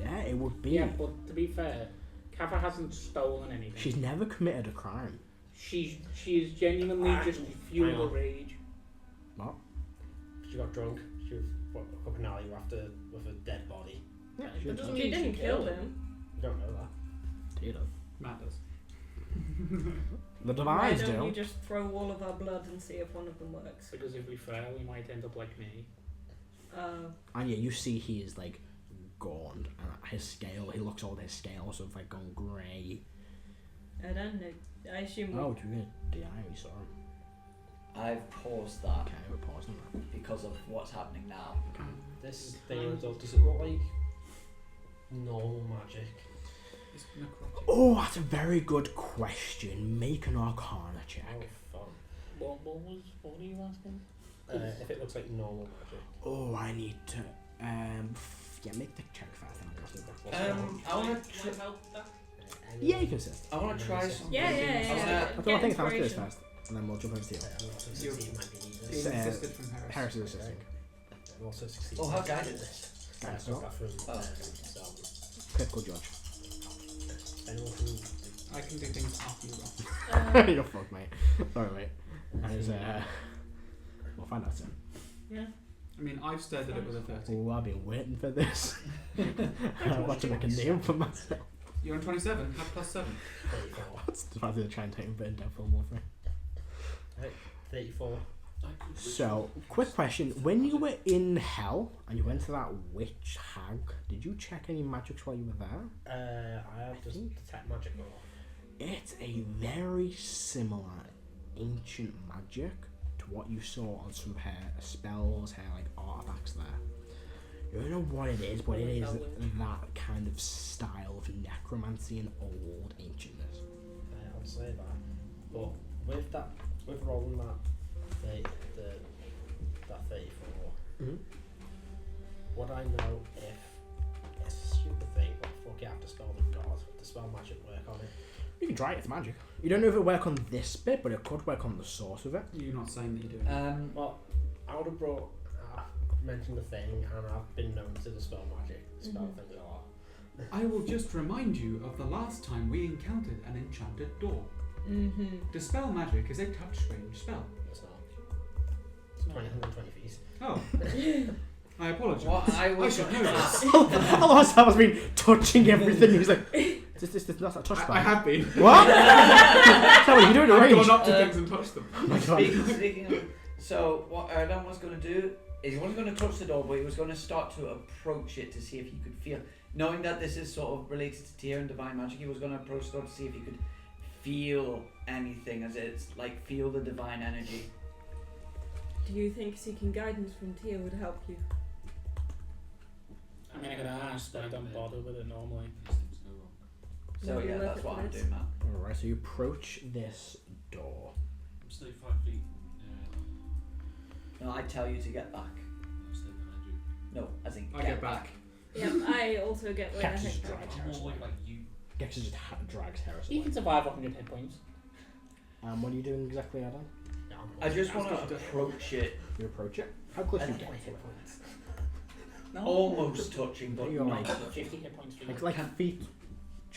Yeah, it would be. Yeah, but to be fair, Kava hasn't stolen anything. She's never committed a crime. She is genuinely just fuel hang of on. rage. What? She got drunk. She was up an alley after with a dead body. Yeah, That doesn't mean she didn't kill him. You don't know that. You know. Matt does. The Why Divines don't do. you just throw all of our blood and see if one of them works? Because if we fail, we might end up like me. And yeah, you see he is like gaunt, and his scale. He looks old. His scale sort of like gone grey. I don't know. I assume. Oh, you're gonna die. We saw him. I've paused that Okay, we're pausing that. because of what's happening now. This thing does it look like normal magic? It's necrotic. Oh, that's a very good question. Make an Arcana check. Oh fuck. What were you asking? If it looks like normal magic. Oh, I need to. Yeah, make the check first. And I'll go through. I want to. Can I help that? Yeah, you can assist. I want to try something. Yeah. I Get think Thomas goes inspiration. first, and then we'll jump over to you. You're- It's, Being assisted from Harris. Harris is assisting. And also succeed. Oh, how guided this? Guys, Got stop. that from Oh. so, Critical judge. anyone can I can do things after you roll. You're fucked, mate. Sorry, mate. And it's, we'll find out soon. I mean, I've stared at it with a 30. Oh, I've been waiting for this. I'm about to make a name for myself. You're on 27, have plus 7. 34. What's the fact to try and take a bit in depth one more thing? 34. So, quick question. When you were in hell and you went to that witch hag, did you check any magics while you were there? I have just detect magic roll. It's a very similar ancient magic to what you saw on some of her spells, her like artifacts there. You don't know what it is, but it is that kind of style of necromancy and old ancientness. I'll say that. But with rolling that 34, would I know if it's a stupid thing, but fuck you have to spell the god to spell magic work on it? You can try it, it's magic. You don't know if it'll work on this bit, but it could work on the source of it. You're not saying that you're doing it. Well, I would have mentioned the thing, and I've been known to dispel magic, spell things a lot. I will just remind you of the last time we encountered an enchanted door. Dispel magic is a touch range spell. It's not. It's 120 feet. Oh. I apologise. What I I was should going know to this. I lost that was been touching everything. He was like, this that's a touch spell. I have been. What? Sorry, you're doing a I've range. gone up to things and touched them. Oh my God. Speaking of, so what Erdan was going to do is he wasn't going to touch the door, but he was going to start to approach it to see if he could feel, knowing that this is sort of related to Tyr and divine magic, he was going to approach the door to see if he could feel anything, as it's like feel the divine energy. Do you think seeking guidance from Tia would help you? I mean, I could ask, but I don't bother with it normally. These things go wrong. So Maybe yeah, worth that's it what for I'm this. doing, Matt. Alright, so you approach this door. I'm stay 5 feet. No, I tell you to get back. I'm stay behind you. No, as in I get back. Yep, I also get where I Cactus think drags I'm Harris more away. like you. Gexus just drags Harris You away. can survive 100 hit points. What are you doing exactly, Adam? I just want to approach it, You approach it. How close do you get to it? No. almost touching, but You're not. like 50 hit points for you. like feet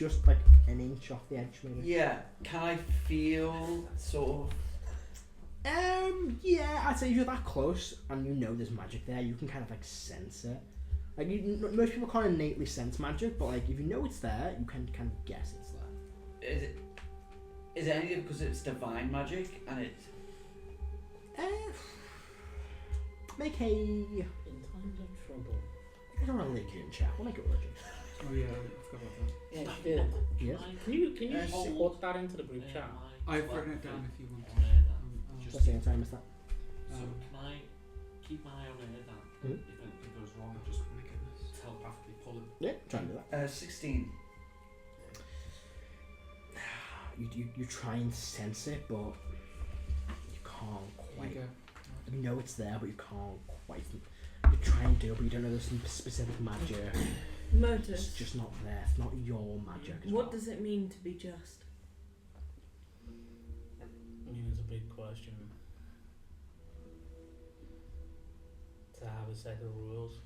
just like an inch off the edge, maybe. Yeah. Can I feel sort of? Yeah, I'd say if you're that close and you know there's magic there, you can kind of like sense it. Like most people can't innately sense magic, but like if you know it's there, you can kind of guess it's there. Is it anything because it's divine magic and it's? Make a In times of trouble. religion check. We'll make a religion. Oh yeah, I forgot about that. Yeah, you did. Yes. Can you Yes. put that into the group chat? I've written it down if you want. Just What's the answer? I missed that. So can I keep my eye on air that Mhm. if anything goes wrong, just telepathically pull him? Yeah, try and do that. 16. You try and sense it, but you can't quite. Here You know it's there, but you can't quite. You try and do it, but you don't know there's some specific magic. It's Motus. just not there. It's not your magic. As What well. does it mean to be just? I mean, it's a big question. To have a set of rules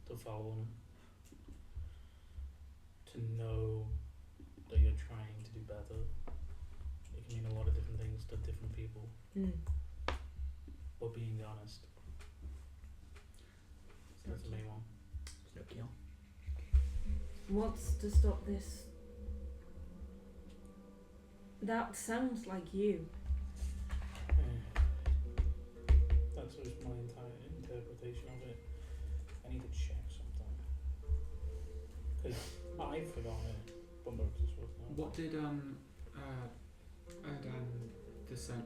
to follow them. To know that you're trying to do better. It can mean a lot of different things to different people. But being honest. So that's the main one. There's no kill. What's to stop this? That sounds like you. That's just my entire interpretation of it. I need to check something. Because I've forgotten it, but Moses was not. What did Erdan discern?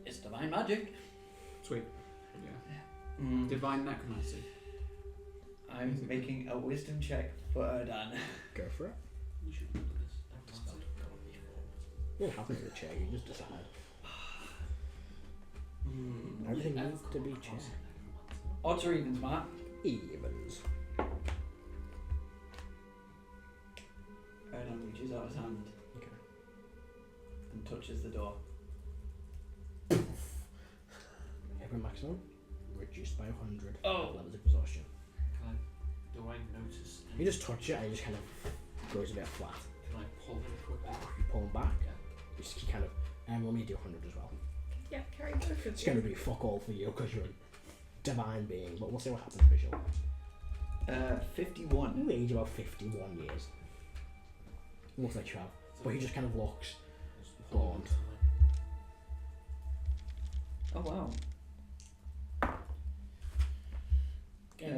It's divine magic. Sweet. Yeah. Mm. Divine necromancy. I'm making a wisdom check for Erdan. Go for it. We should look at this. Necromancy. What happened to the chair? You just decide. Everything needs to be checked. Odds or evens, Matt? Evens. Erdan reaches out his hand Okay. and touches the door. Every maximum reduced by 100. Oh. Levels of exhaustion. Do I notice? You just touch it and it just kind of goes a bit flat. Can I pull him quickly? You pull them back. Yeah. You just kind of. And let me do 100 as well. Yeah, carry both of It's you. going to be fuck all for you because you're a divine being, but we'll see what happens visual. 51. You age about 51 years. Looks like you have. But he just kind of looks. Just pull him Gaunt. to Oh wow. Did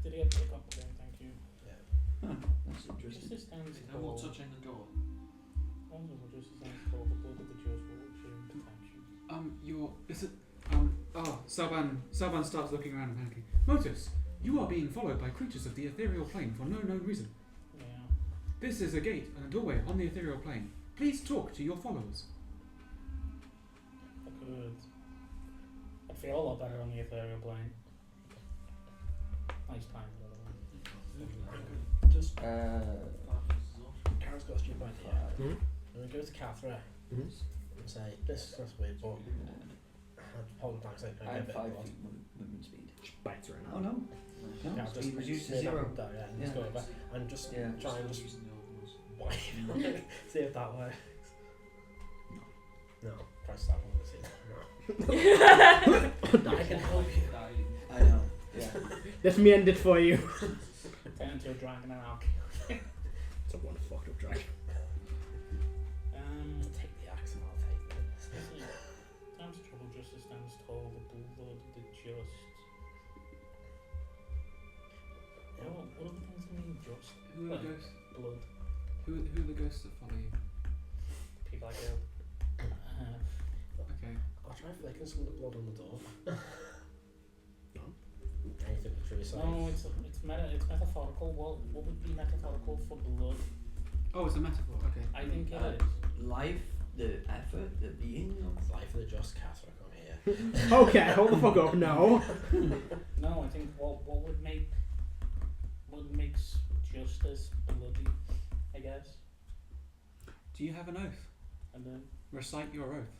he get pick up again? Thank you. Huh, that's Just interesting. this stands Is no more tall. touching the door? Also, just this stands tall. The blood of the just will resume protection. Is it? Saban starts looking around and panicking. Motus, you are being followed by creatures of the ethereal plane for no known reason. Yeah. This is a gate and a doorway on the ethereal plane. Please talk to your followers. I could. I'd feel a lot better on the ethereal plane. Nice time, by the way. Just Exhaustion. Karen's got a stupid idea. Mhm. I'm gonna go to Cathra Mhm. and say, this is weird, but I'd hold it back so I I can have get a 5 bit of feet movement speed. Just bites right Oh now. no. No, Yeah, I'll speed reduced to near that 0. window, yeah, and just Yeah. go over and just Yeah. try and just Using the old ones. wipe. See if that works. No, press that one. See that. No. I can help you. I know. Yeah. Let me end it for you. Turn into a dragon and I'll kill you. It's a one fucked up dragon. Take the axe and I'll take this. Times of trouble justice stands tall. The blood of the just. Yeah. What are the things that mean just? Who are Like, the ghosts? blood. Who are the ghosts that follow you? People I killed. Okay. I'll try flicking some of the blood on the door. No. Anything for your size. No, it's metaphorical. What would be metaphorical for blood? Oh, it's a metaphor. Okay. I think it Uh, is. Life, the effort, the being of Life of the just Cathra, come here. Okay, hold the fuck up. No. No, I think what makes justice bloody, I guess. Do you have an oath? And then Recite your oath.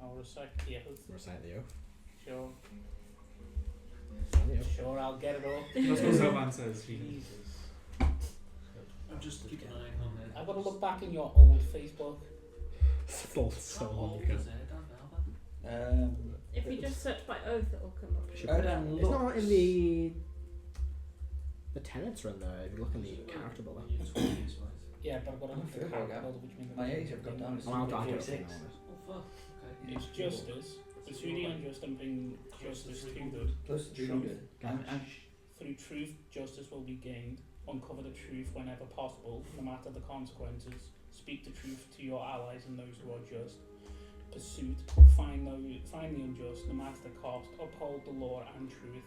I'll recite the oath. Recite the oath. Sure. Recite the oath. Sure, I'll get it all. That's what Saban says. Jesus. I'm just keeping an eye on it. I've got to look back in your old Facebook. Full so How long old ago. is Erdan now then? If you just search by oath, it'll come up. Erdan It's not looks. in the tenants are in there. If you look in the character builder. Your 20s, right? Yeah, but I've got to look at the Okay. character builder, which means My age I've got down is Well, I'll do it 46. Oh fuck. Okay. it's justice. Pursue the unjust and bring justice to them. Close to 300. I'm Through truth, justice will be gained. Uncover the truth whenever possible, no matter the consequences. Speak the truth to your allies and those who are just. Pursuit, find the unjust, no matter the cost. Uphold the law and truth,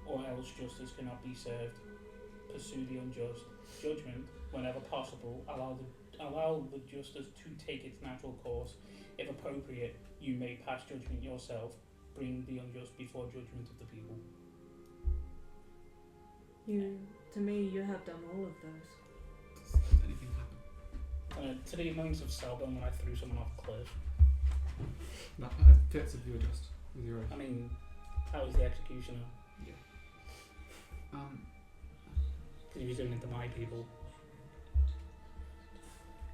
or else justice cannot be served. Pursue the unjust. Judgment, whenever possible, allow the justice to take its natural course. If appropriate, you may pass judgment yourself. Bring the unjust before judgment of the people. To me, you have done all of those. Does anything happen? To the annoyance of Selborne when I threw someone off a cliff. That fits if you adjust with your oath. I mean, I was the executioner. Um, Because he was doing it to my people.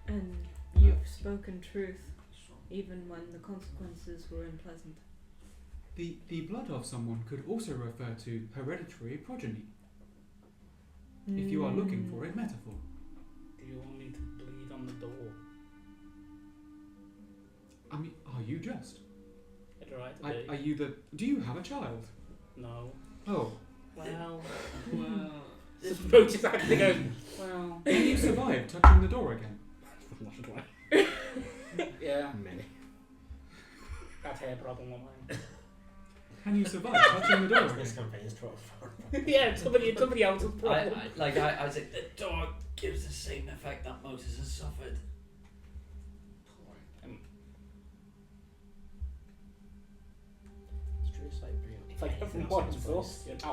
And you've spoken truth, even when the consequences were unpleasant. the blood of someone could also refer to hereditary progeny, if you are looking for a metaphor. Do you want me to bleed on the door? I mean, are you just? I'd right to Are you the... Do you have a child? No. Oh. Well, Well, this approach is actually going, well, Can you survive touching the door again? yeah, Many. that's hair problem on mine. Can you survive touching the door This again? campaign is 12. Yeah, somebody else's problem. I was like, the dog gives the same effect that Moses has suffered. It's true sight bring It's like everyone's exhausted.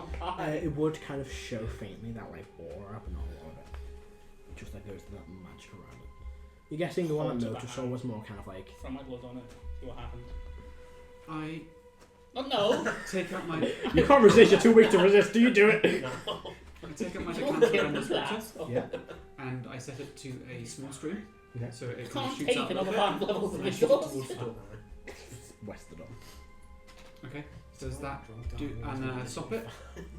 It would kind of show faintly that like aura, but not a lot of it. Just like goes to that magic around it. You're guessing the one Hold that to the Motor saw hand. was more kind of like Throw my blood on it. See what happens. I Oh no! take out my... you can't resist. You're too weak to resist. Do you do it? I take out my Don't decanter kill and this water, asshole. Yeah. and I set it to a small stream, Okay. so it You kind of can't shoots take out a another little 5 levels of and I the shoot it door. towards the door. West of the door. Okay, does that do... and stop it?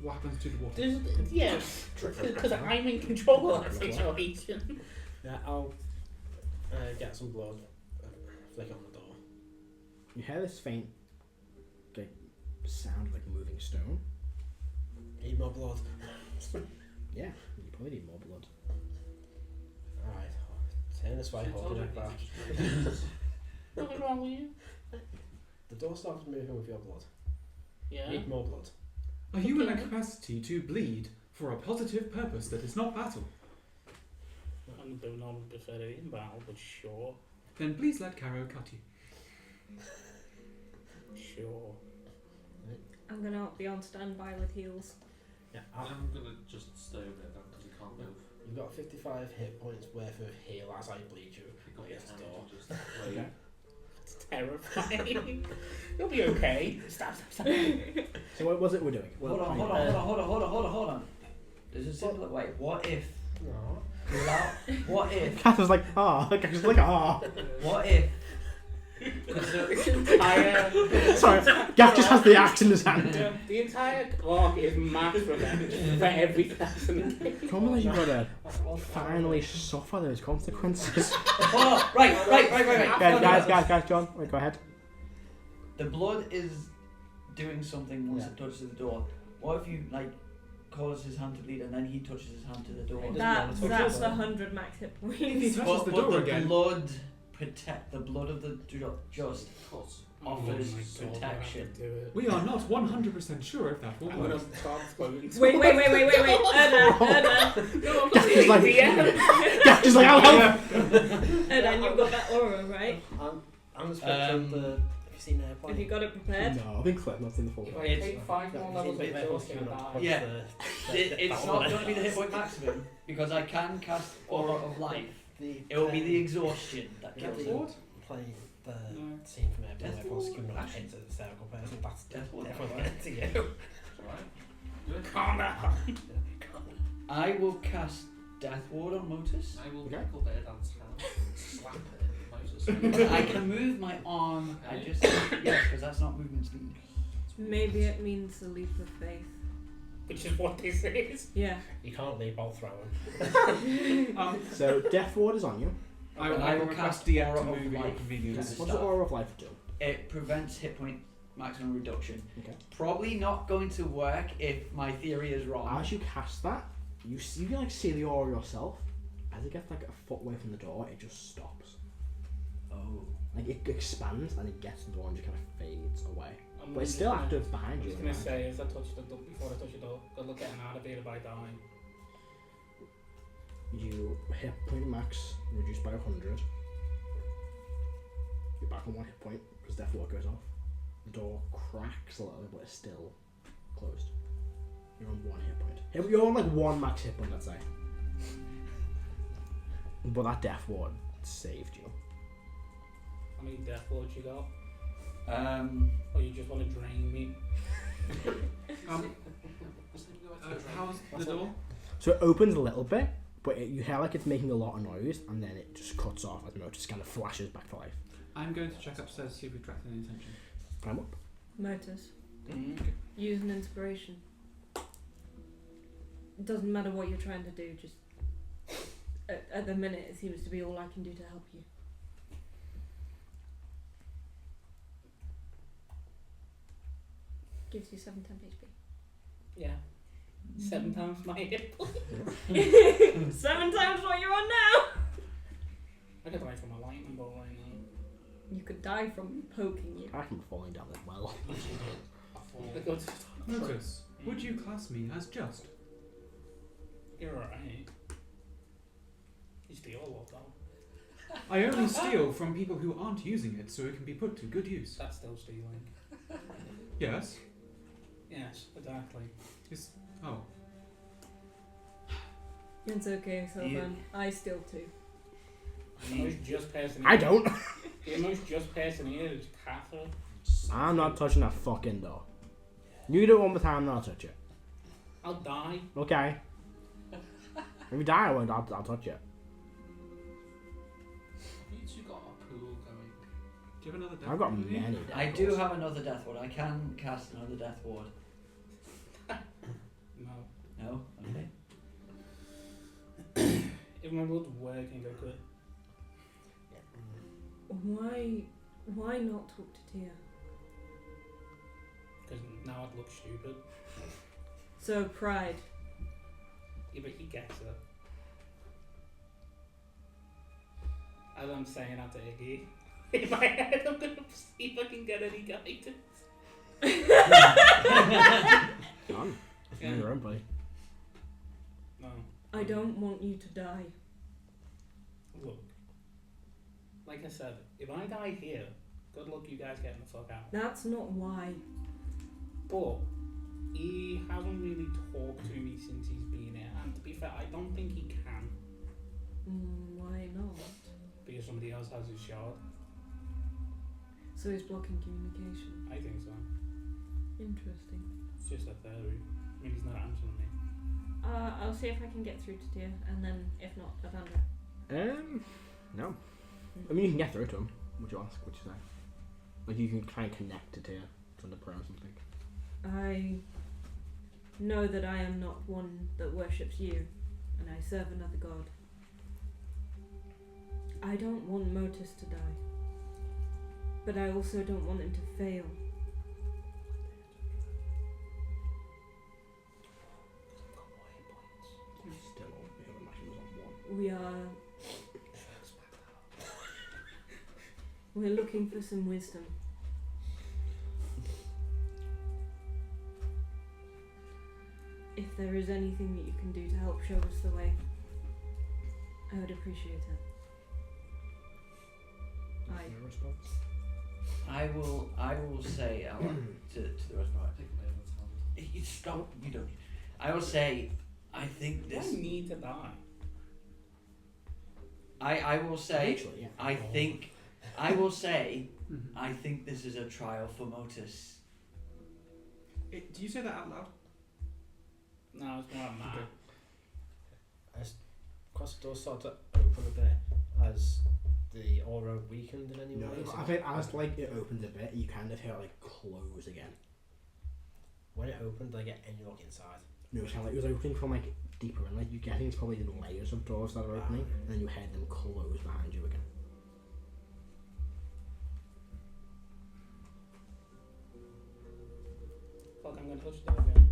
What happens to the water? Yeah, because I'm in control of the situation. Yeah, I'll get some blood, flick on the door. You hear this faint like sound of like moving stone. Need more blood. Yeah, you probably need more blood. Alright, turn this way, holding it back. Nothing wrong with you. The door stops moving with your blood. Yeah. Need more blood. Are you in a Okay. capacity to bleed for a positive purpose that is not battle? I don't know if they're in battle, but sure. Then please let Caro cut you. Sure. I'm gonna be on standby with heals. Yeah, I'm gonna just stay over there because you can't move. you've got 55 hit points worth of heal as I bleed you. Pick up Against the your door. hand and just wait. It's terrifying. You'll be okay. Stab. So what was it we're doing? Hold on. There's a simple way. What if? No. What if? Kath was like, ah. Kath was like, ah. What if? This entire Sorry, Gaff just has the axe in his hand. the entire clock is mass revenge for every person. Come on, you gotta finally suffer those consequences. Oh, right. Guys, John, wait, go ahead. The blood is doing something once Yeah. it touches the door. What if you like cause his hand to bleed and then he touches his hand to the door? That's touch that's it. 100 max hit If he points. touches the door the again, blood the blood of the just Cut. offers Oh my God, protection. I have to do it. we are not 100% sure if that will I'm gonna work. start floating. Wait. Erdan, No, I'm Gaff is like, yeah. Gaff is like, I'll help. Erdan, you've got that aura, right? I'm the spectre of the... Have you seen Airplane? Have you got it prepared? No, I think Claire not in the full. If I It's- take 5 more levels of exhaustion, I die. Yeah. It's That not one. going to be the hit point maximum because I can cast Aura of Life. The, It will be the exhaustion that Yeah, kills the- him. playing the No. scene from Airplane Death where Paul's Ward. giving like a hysterical person. That's Death Ward. definitely to you. It's alright. Calm down. I will cast Death Ward on Motus. I will Okay. pick up Erdan's hand, slap it, Moses. I can move my arm. I just yes, because that's not movement speed. Maybe it means a leap of faith. Which is what this is. Yeah. You can't leave, I'll throw him. So Death Ward is on you. I And will request DM Aura to of move at your Life. convenience. Yes. What's the Aura of Life do? It prevents hit point maximum reduction. Okay. Probably not going to work if my theory is wrong. As you cast that, you can like see the aura yourself. As it gets like a foot away from the door, it just stops. Oh. Like it expands and it gets to the door and just kind of fades away. I'm But it's just still gonna- active behind I you. was gonna say, as I touch the door, before I touch the door, good luck getting out of here by dying. You hit point max reduced by 100. You're back on 1 hit point because Death Ward goes off. The door cracks a little bit, but it's still closed. You're on 1 hit point. You're on like 1 max hit point, let's say. But that Death Ward saved you. How many death wards you got? Oh, Or you just want to drain me? How's the door? So it opens a little bit, but you hear like it's making a lot of noise, and then it just cuts off as Motus kind of flashes back to life. I'm going to check upstairs to see if we attract any attention. Climb up. Motus. Mm. Use an inspiration. It doesn't matter what you're trying to do, just at the minute it seems to be all I can do to help you. Gives you 7 temp HP. Yeah. 7 times my hit point. 7 times what you're on now! I could die from a lightning bolt right now. You could die from poking you. I can falling down this well. Because Notice, would you class me as just? you're alright. You steal a lot though. I only steal from people who aren't using it, so it can be put to good use. That's still stealing. Yes. Yes, exactly. Oh. It's okay, Sylvan. I steal too. The most just person I don't. The most just person here is Catherine. I'm not touching that fucking door. You do it one more time, and I'll touch it. I'll die. Okay. If you die, I won't. I'll touch it. Have you two got a pool going? Do you have another death I've got ward with you? many. I do have another Death Ward. I can cast another Death Ward. No. No? Okay. If my blood's working, I could. Why not talk to Tia? Because now I'd look stupid. So pride. Yeah, but he gets it. As I'm saying that to Iggy, in my head I'm gonna see if I can get any guidance. Done. Yeah. On your own, buddy. No. I don't want you to die. Look. Like I said, if I die here, good luck you guys getting the fuck out. That's not why. But he hasn't really talked to me since he's been here, and to be fair, I don't think he can Why not? because somebody else has his shard. So he's blocking communication. I think so. Interesting. It's just a theory. I mean, he's not answering me. I'll see if I can get through to Tia, and then if not, Lavanda. No. I mean, you can get through to him. Would you ask? Would you say? Like, you can kind of connect to Tia from the prayer or something. I know that I am not one that worships you, and I serve another god. I don't want Motus to die, but I also don't want him to fail. Still, yeah, the maximum is on 1. We are. We're looking for some wisdom. If there is anything that you can do to help show us the way, I would appreciate it. No response. I will say to the rest of Pick up Erdan's hand. it. Stop. You don't. I will say. I think Do I this. need to die? I will say. Eventually, yeah. I think. I will say. I think this is a trial for Motus. Do you say that out loud? No, it's more like that. As Cross the door start to open a bit as the aura weakened in any No, way? I think as like it opens a bit, you kind of hear it like close again. When it opened, did I get any look inside? No, it's kind of like it was opening from like deeper in. Like you get, I think it's probably in layers of doors that are opening, and then you hear them close behind you again. Fuck, I'm gonna touch that again.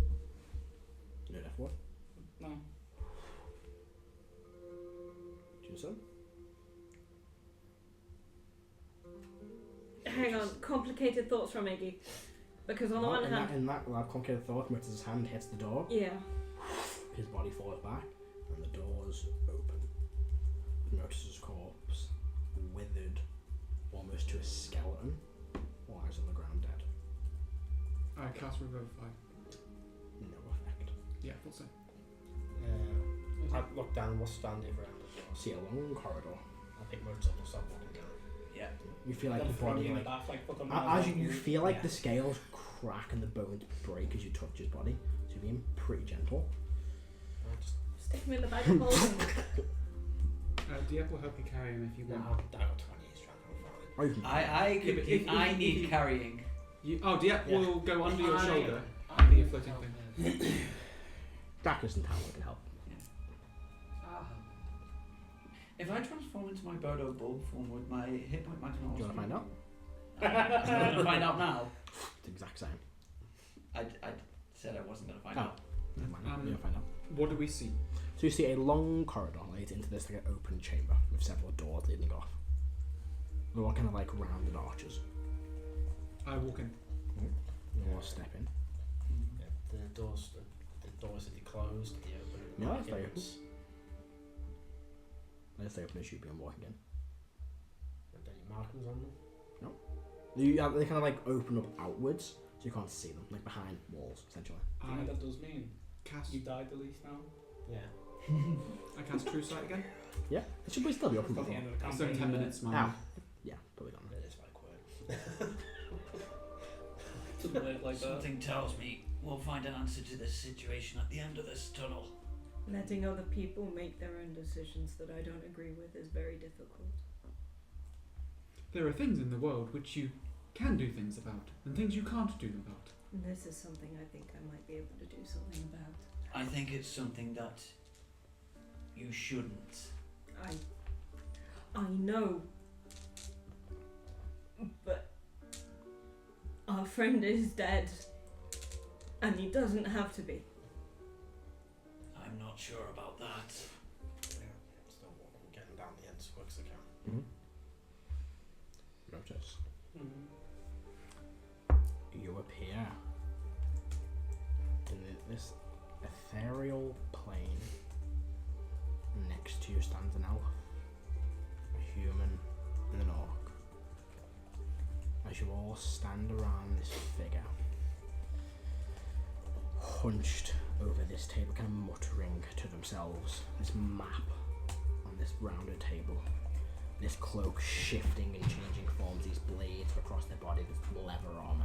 No, F what? No. Do so? Hang on, complicated thoughts from Iggy. Because on the one hand, in that complicated thought, Murta's hand hits the door, yeah, his body falls back, and the doors open. Murta's corpse, withered almost to a skeleton, lies on the ground dead. I cast Revivify. No effect. Yeah, I thought so. I look down, what's standing around the door? See a long corridor. I pick Murta up and start walking down. Yeah. You feel like They'll the throw body, me in like the bath, like fucking as you feel like Yeah. the scales crack and the bones break as you touch his body. So you're being pretty gentle. I just stick him in the bag of holding. Diep will help you carry him if you no, want. I got 20 strength, I'm fine. Or you can I need carrying. Diep Yeah. will go under your I- shoulder I and be a can floating help thing. him. Dacus and Talon can help. Ah, If I transform into my Birdo bulb form, would my hit point maximum Do you want to find out? I'm going to find out now. It's the exact same. I said I wasn't going to find Oh. out. Never mind. You'll find out. What do we see? So you see a long corridor leads into this like an open chamber with several doors leading off. They're all kind of like rounded arches. I walk in. You all step in. Yeah, the doors are closed, the open. No, it's like very it's- Let's open as you begin walking in. and then you markings on them. They kind of like open up outwards, so you can't see them, like behind walls, essentially. You know what that does mean? Cast. You died at least now. Yeah. I cast True Sight again. Yeah, it should still be open Got the before. end of the It's only campaign. 10 minutes, man. Ow. Yeah, probably gone. It is very quick. Doesn't work like that. Something tells me we'll find an answer to this situation at the end of this tunnel. Letting other people make their own decisions that I don't agree with is very difficult. There are things in the world which you can do things about, and things you can't do about. And this is something I think I might be able to do something about. I think it's something that you shouldn't. I know. But our friend is dead. And he doesn't have to be. I'm not sure about that. Yeah, still walking, getting down the end as quick as I can. Notice. Mhm. You appear in this ethereal plane. Next to you stands an elf, a human, and an orc. As you all stand around this figure, hunched over this table, kind of muttering to themselves, this map on this rounded table, this cloak shifting and changing forms, these blades across their body, this leather armor.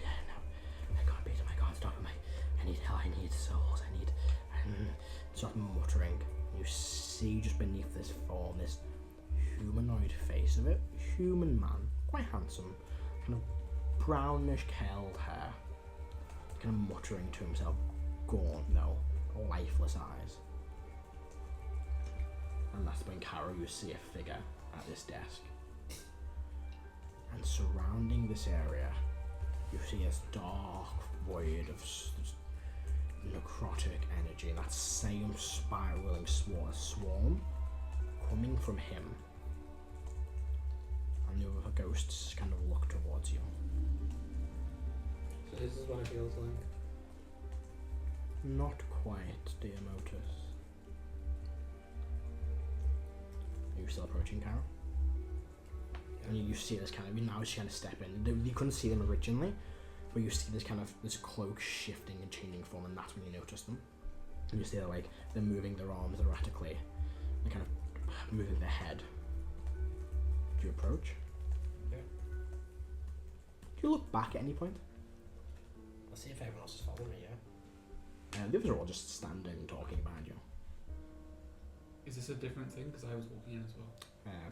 No, I can't beat him, I can't stop him, I need help, I need souls, I need... Start muttering. You see just beneath this form, this humanoid face of it, human man, quite handsome, kind of brownish curled hair, kind of muttering to himself, gaunt, no, lifeless eyes. And that's when, Caro, you see a figure at this desk. And surrounding this area, you see this dark void of necrotic energy, that same spiraling swarm coming from him. And the other ghosts kind of look towards you. So this is what it feels like. Not quite, dear Motus. Are you still approaching, Carol? And you see this kind of, now she's kind of step in. You couldn't see them originally, but you see this kind of, this cloak shifting and changing form, and that's when you notice them. And you see they're moving their arms erratically, and kind of moving their head. Do you approach? Yeah. Do you look back at any point? I'll see if everyone else is following me, yeah? The others are all just standing and talking behind you. Is this a different thing? Because I was walking in as well.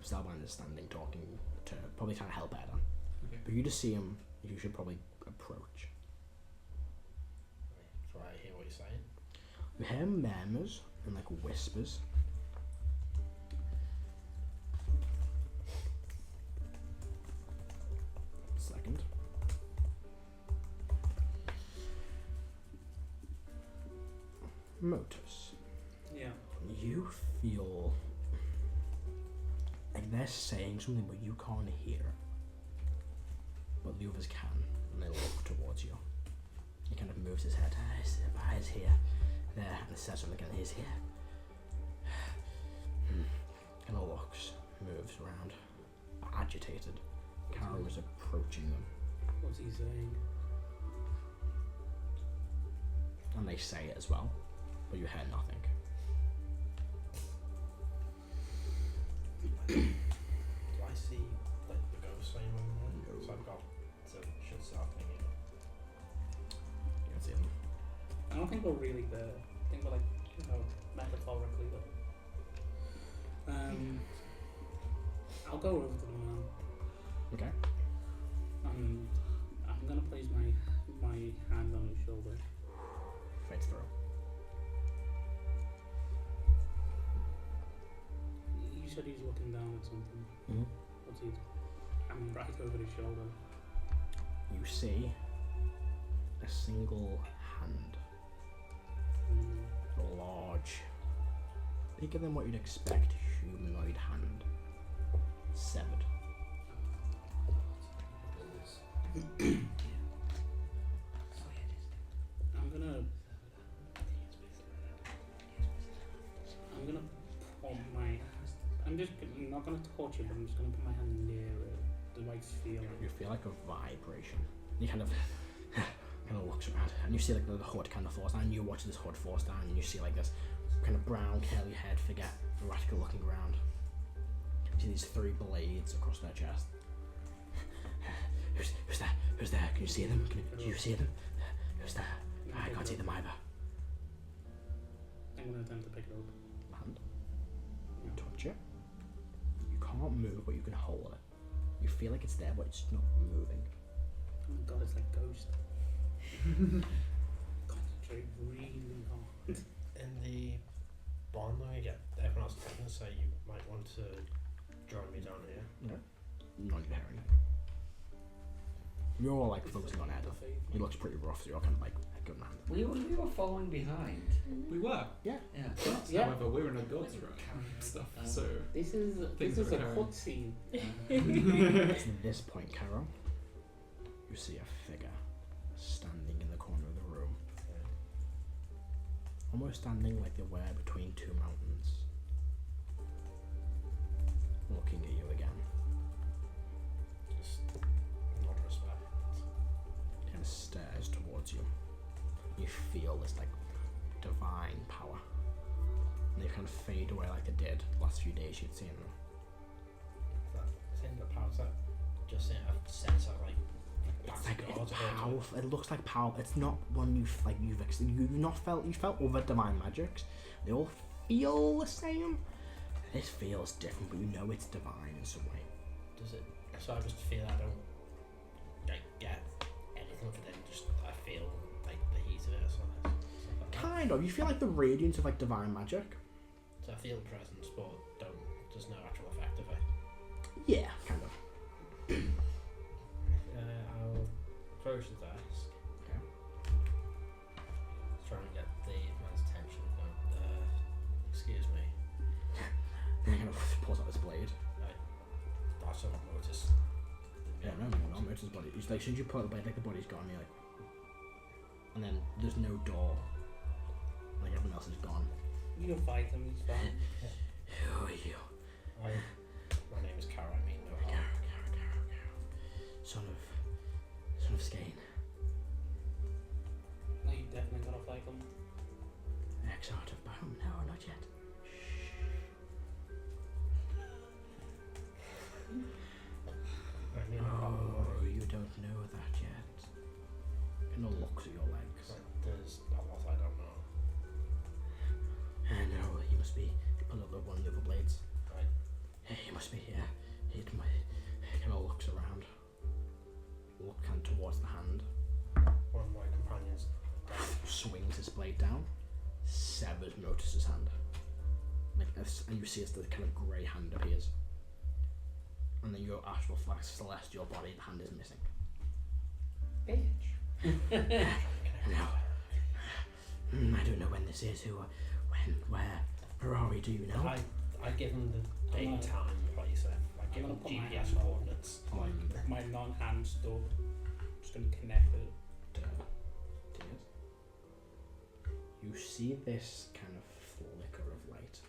Starbind is standing, talking to, probably trying to help Adam. Okay. But you just see him, you should probably approach. Try to hear what you're saying. You hear murmurs and like whispers. Second. Motus. Yeah. You feel like they're saying something but you can't hear it. But the others can, and they look towards you. He kind of moves his head. He's here. There, and says something again. He's here. Kind of looks, moves around, agitated. Kara is approaching them, What's he saying? and they say it as well, but you hear nothing. Do I see like the ghost sign on there? No. So I've got so it should start thinking. You can see them. I don't think we're really there. I think we're like, metaphorically there. I'll go over to the man. Okay. I'm gonna place my hand on his shoulder. Fades through. You said he's looking down at something. Mm-hmm. What's he? I'm right over his shoulder. You see a single hand, a large, bigger than what you'd expect humanoid hand, severed. I'm not gonna torture, but I'm just gonna put my hand near it. Do I feel it? You feel like a vibration. You kind of looks around, and you see like the hood kind of falls down. And you watch this hood falls down, and you see like this kind of brown curly head figure, erratically looking around. You see these 3 blades across their chest. Who's there? Who's there? Can you see them? Can you see them? Who's there? I can't see them either. I'm gonna attempt to pick it up. Hand. You touch it. You can't move, but you can hold it. You feel like it's there, but it's not moving. Oh my god, it's like Ghost. Concentrate really hard. In the bond that we get, everyone else is going to say you might want to join me down here. No. Not even hearing it. You're all like focusing on Ed. He looks pretty rough, so you're kind of like a good man. We were following behind. We were. Yeah. Yeah. However, we're in a god's realm and stuff, so This is Things a are occurring. cutscene. At this point, Carol, you see a figure standing in the corner of the room. Almost standing like they were between 2 mountains. Looking at you again. Just nod respect. Kind of stares towards you. You feel this like divine power. And they kind of fade away like they did the last few days you'd seen them. That thing that powers that, just in a sense of like. It's like it's powerful. It looks like power. It's not one you've not felt. You felt other divine magics. They all feel the same. This feels different, but you know it's divine in some way. Does it? So I just feel I don't like get anything for them. Just I feel like the heat of it or something. Like that. Kind of. You feel like the radiance of like divine magic. So I feel presence, but don't. There's no actual effect of it. Yeah, kind of. I'll approach the desk. Okay. Try and get the man's attention. Excuse me. And he kind of pulls out his blade. That's what I noticed. Yeah, no, not his body. It's like as soon as you pull out the blade, like the body's gone. You're like, and then there's no door. Like everyone else is gone. You can fight him, he's fine. Who are you? My name is Cara. I mean no harm. Carol. Son of Skane. No, you definitely gotta fight him. Ex-Art of Barum. No, not yet. I mean no harm. Oh, you don't know that yet. Kind of looks at your legs. There's a lot I don't know. I know, he must be. Pull up the one must be here. He kind of looks around. Look kind of towards the hand. One of my companions. Swings his blade down. Severs Motus's hand. Like this, and you see as the kind of grey hand appears. And then your astral flex, celestial body, the hand is missing. Bitch. Now, I don't know when this is, who, when, where are we, do you know? I give him the date, time, place. I give I'm him gonna put my GPS hand on coordinates. My non-hand stuff. I'm just gonna connect it. You see this kind of flicker of light,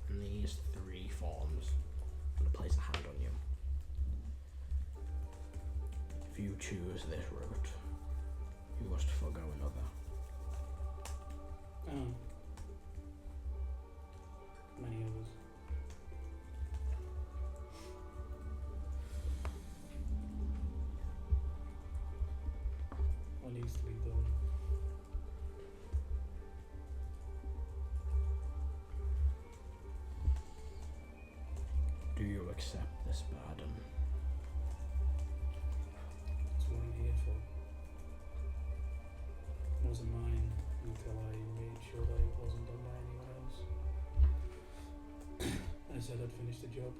and these three forms are going to place a hand on you. If you choose this route, you must forgo another. Many others. What needs to be done? Do you accept this burden? That's what I'm here for. It wasn't mine until I made sure that it wasn't done by anyone else. I said I'd finish the job.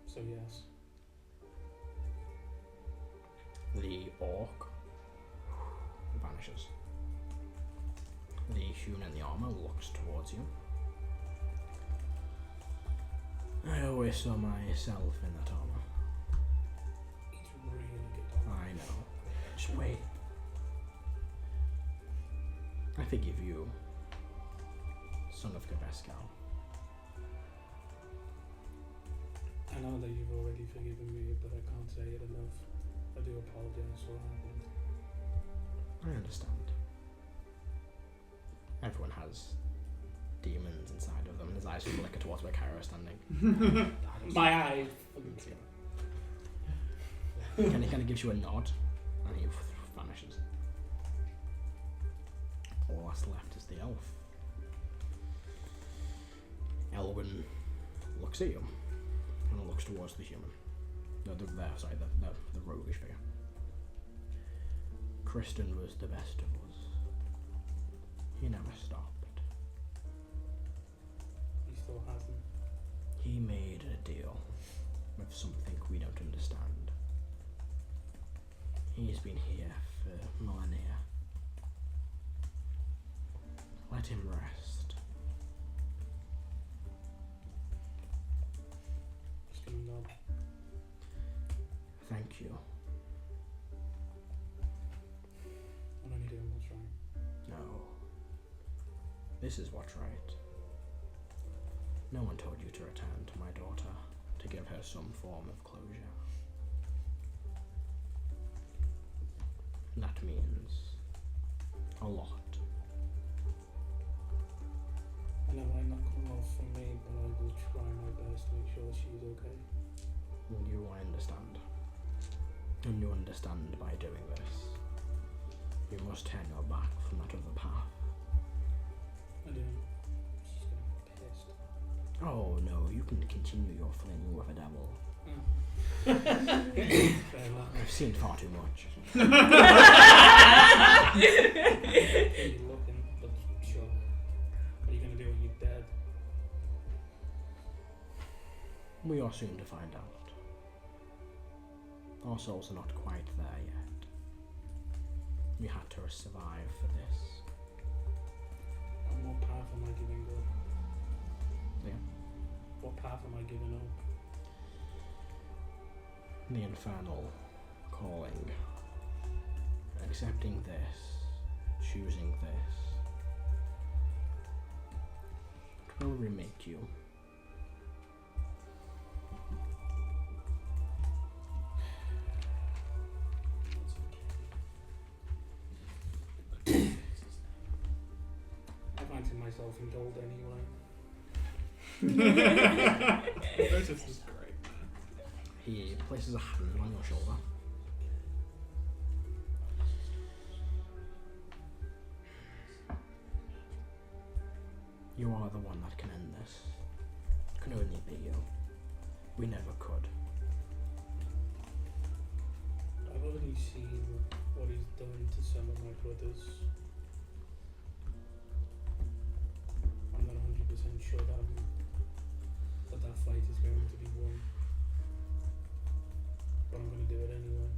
So yes. The orc vanishes. The human in the armor looks towards you. I always saw myself in that armor. It's really good. I know. Just wait. I forgive you, son of Gabescal. I know that you've already forgiven me, but I can't say it enough. I do apologise for what happened. I understand. Everyone has demons inside of them. His eyes flicker towards where Kyra is standing. My eye. He kind of gives you a nod, and he vanishes. All that's left is the elf. Elwyn looks at you, and looks towards the human. No, the roguish figure. Kristen was the best of us. He never stopped. He still hasn't. He made a deal with something we don't understand. He's been here for millennia. Let him rest. Just gonna nod. Thank you. I'm only doing what's right. No. This is what's right. No one told you to return to my daughter, to give her some form of closure. That means a lot. I know it might not come off from me, but I will try my best to make sure she's okay. You understand. And you understand by doing this. You must turn your back from that other path. I do. She's gonna be pissed. Oh no, you can continue your fling with a devil. Fair luck. I've seen far too much. Keep looking, but sure. What are you gonna do when you're dead? We are soon to find out. Our souls are not quite there yet. We had to survive for this. And what path am I giving up? Yeah. What path am I giving up? The infernal calling. Accepting this. Choosing this. It will remake you. I fancy myself in gold anyway. This is great. He places a hand on your shoulder. You are the one that can end this. can only be you. We never could. I've already seen what he's done to some of my brothers. I'm not 100% sure that fight is going to be won. But I'm going to do it anyway.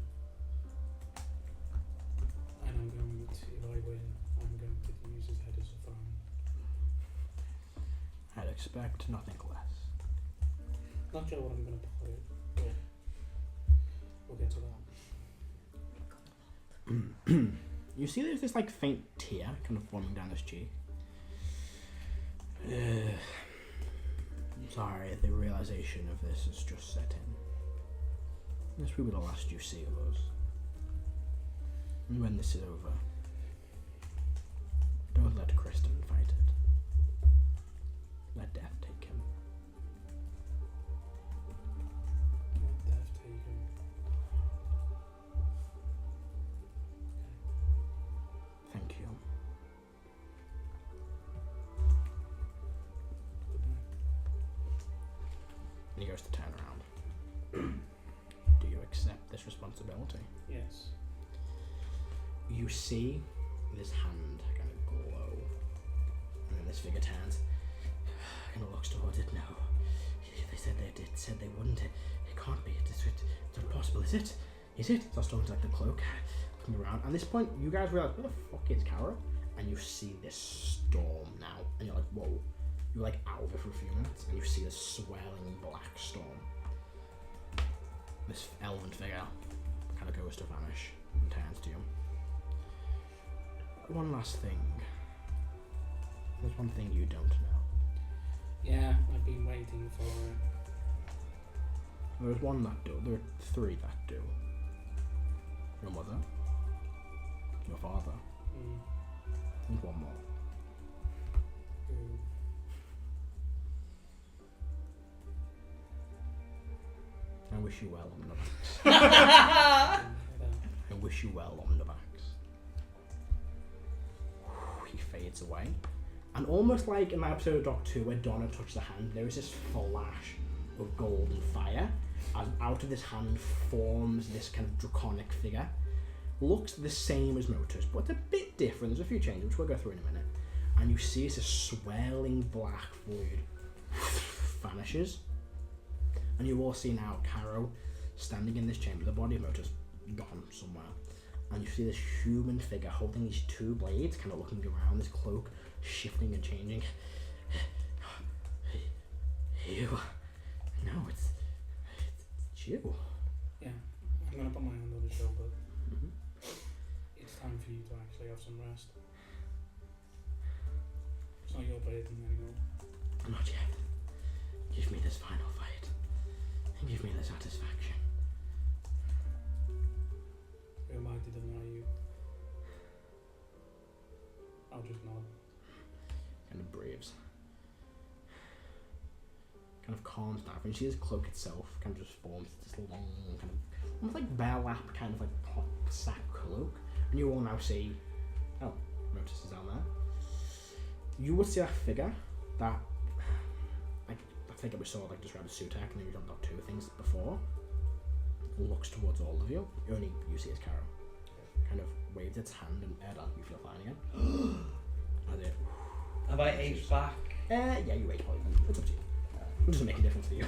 And I'm going to, if I win, I'm going to use his head as a phone. I'd expect nothing less. Not sure what I'm going to put it, but we'll get to that. You see there's this like faint tear kind of forming down his cheek. Sorry, the realization of this has just set in. This will be the last you see of us. And when this is over, don't let Kristen fight it. Let death take him. Let death take him. Thank you. Good night. And he goes to turn around. Do you accept this responsibility? Yes. You see this hand kind of glow, and then this figure turns, kind of looks towards it. No, they said they wouldn't. It can't be. It's impossible. Is it? So Storm's like the cloak coming around. At this point, you guys realize where the fuck is Kara, and you see this storm now, and you're like, whoa. You're like out of it for a few minutes, and you see this swirling black storm. This elven figure kind of goes to vanish and turns to you. One last thing. There's one thing you don't know. Yeah, I've been waiting for it. There's one that do. There are three that do. Your mother, your father, and one more. Who? I wish you well, Omnivax. I wish you well, Omnivax. He fades away. And almost like in that episode of Doctor 2 where Donna touched the hand, there is this flash of golden fire as out of this hand forms this kind of draconic figure. Looks the same as Motus, but it's a bit different. There's a few changes, which we'll go through in a minute. And you see this swirling black void vanishes. And you all see now Caro standing in this chamber, the body of Motus gone somewhere. And you see this human figure holding these two blades, kind of looking around, this cloak shifting and changing. You. No, it's you. Yeah, I'm gonna put my hand on his shoulder. Mm-hmm. It's time for you to actually have some rest. It's not your burden anymore. Not yet. Give me this final fight. And give me the satisfaction. Who am I to deny you? I'll just nod. Kind of breathes. Kind of calms down. And you see this cloak itself kind of just forms this long, kind of almost like bear lap, kind of like hot sack cloak. And you all now see, oh, Motus is down there. You would see that figure, that figure we saw like described as Sutek, and then we jumped up two things before. Looks towards all of you. Only you see is Caro. Kind of waves its hand, and Erdan, you feel fine again. As it. Have I aged back? Yeah, you age probably. It's up to you. It doesn't make a difference to you.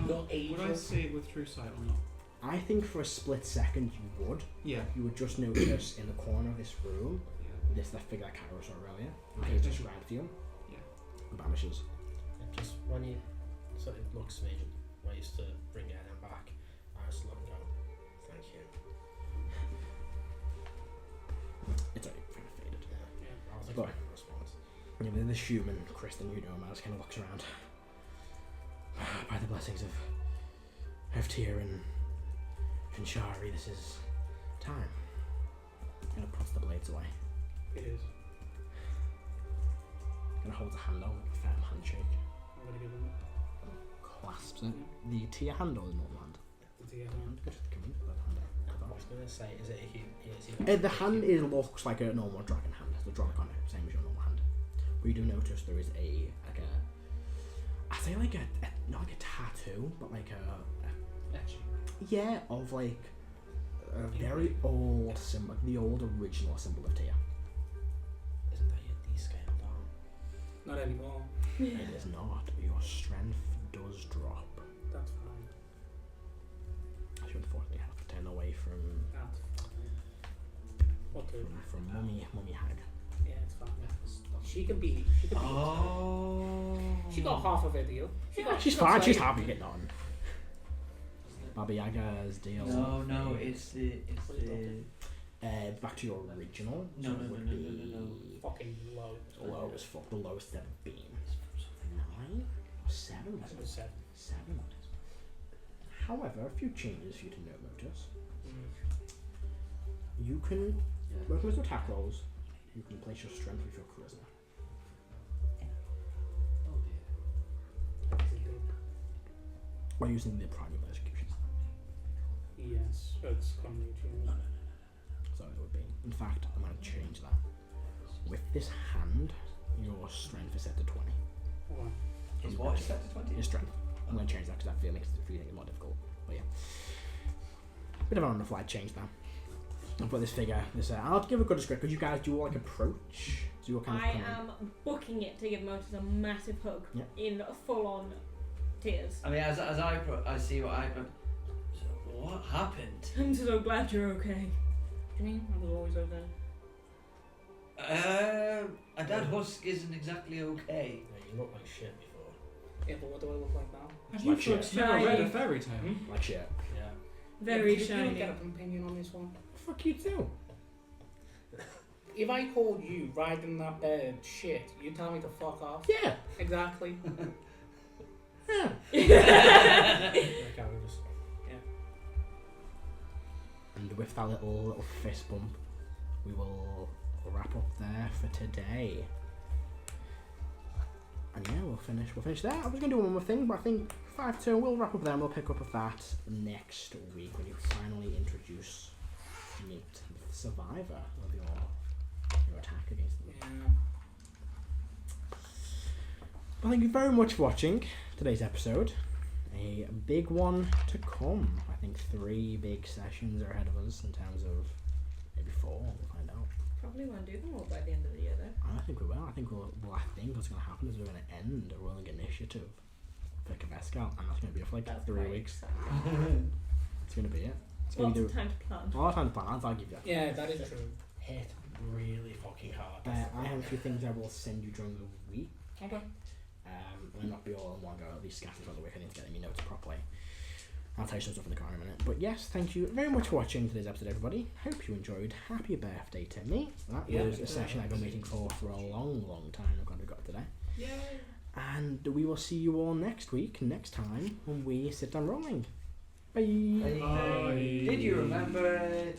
Not age. Would I see it with true sight or not? I think for a split second you would. Yeah. You would just notice in the corner of this room, Yeah. that figure that Caro saw earlier. Okay. It's described to you. Yeah. And vanishes. And just when you sort of looks to me, ways to bring your hand back, I just look and go, thank you. It's already kind of faded. Yeah, I was Go on. expecting a response. And then this human, Kristen, you know, Miles kind of looks around. By the blessings of Tyr and Shari, this is time. Kind of puts the blades away. It is. Kind of holds a hand out, like a firm handshake. I'm gonna give him Clasps it. The Tyr hand or the normal hand? the TS hand. Good. Come in, that hand out. I was going to say, is it a The hand looks like a normal dragon hand. The dragon on it, same as your normal hand. But you do notice there is a I'd say like not like a tattoo, but like Etching. of like a very old symbol, like the old original symbol of Tyr. Isn't that your D scale down? Not anymore. It is not. Your strength does drop. That's fine. You unfortunately have to turn away from That's fine. What do? from mummy hag. Yeah, it's fine. She can be. Oh. She got half of her deal. She's fine. She's happy getting on. Baba Yaga's deal. No, it's the. Back to your original. No, so no, it no, would no, be no, no, Fucking low. low as fuck. The lowest ever been. 9 or 7? It was 7. 7. However, a few changes for you to notice. You can, when it comes to attack rolls, you can place your strength with your charisma. Oh dear. By using the primal execution. Yes, it's commonly changed. So it would be. In fact, I'm going to change that. With this hand, your strength is set to 20. Hold on. Is what is set to 20? Your strength. I'm going to change that because that feels makes the feeling more difficult. But yeah. Bit of an on-the-fly change there. I'll put this figure, I'll give a good description. Could you guys do like approach? Do what kind I of am booking it to give Motors a massive hug Yeah. in full-on tears. I mean, as I see what I put. So what happened? I'm so glad you're okay. Do you mean I was always okay? A dad husk isn't exactly okay. Yeah, you look like shit before. Yeah, but what do I look like now? Have Like you shit. folks never read a Shiny. fairy tale? like shit? Yeah. Very You don't shiny. get an opinion on this one. Fuck you too. If I called you riding that bird shit, you tell me to fuck off. Yeah. Exactly. Yeah. Like I was. And with that little fist bump, we will wrap up there for today. And yeah, we'll finish there. I was going to do one more thing, but I think 5-2, we'll wrap up there and we'll pick up with that next week when you finally meet the survivor of your attack against them. Yeah. Well, thank you very much for watching today's episode. A big one to come. I think 3 big sessions are ahead of us in terms of maybe 4. We'll find out. Probably won't do them all by the end of the year though. I think we will. I think what's going to happen is we're going to end a rolling initiative for Kavescal, and that's going to be for like That's 3 quite weeks. exciting. It's going to be it. It's Lots going of to time to plan. be a lot of time to plan. I'll give you that. Yeah, that is true. Hit really fucking hard. I have a few things I will send you during the week. Okay. May not be all in one go, at least scattered throughout the week. I need to get my notes properly. I'll tell you some stuff in the car in a minute. But yes, thank you very much for watching today's episode, everybody. Hope you enjoyed. Happy birthday to me. That was a session I've been waiting for a long, long time. I'm glad we got it today. Yay. And we will see you all next week, next time, when we sit down rolling. Bye. Did you remember?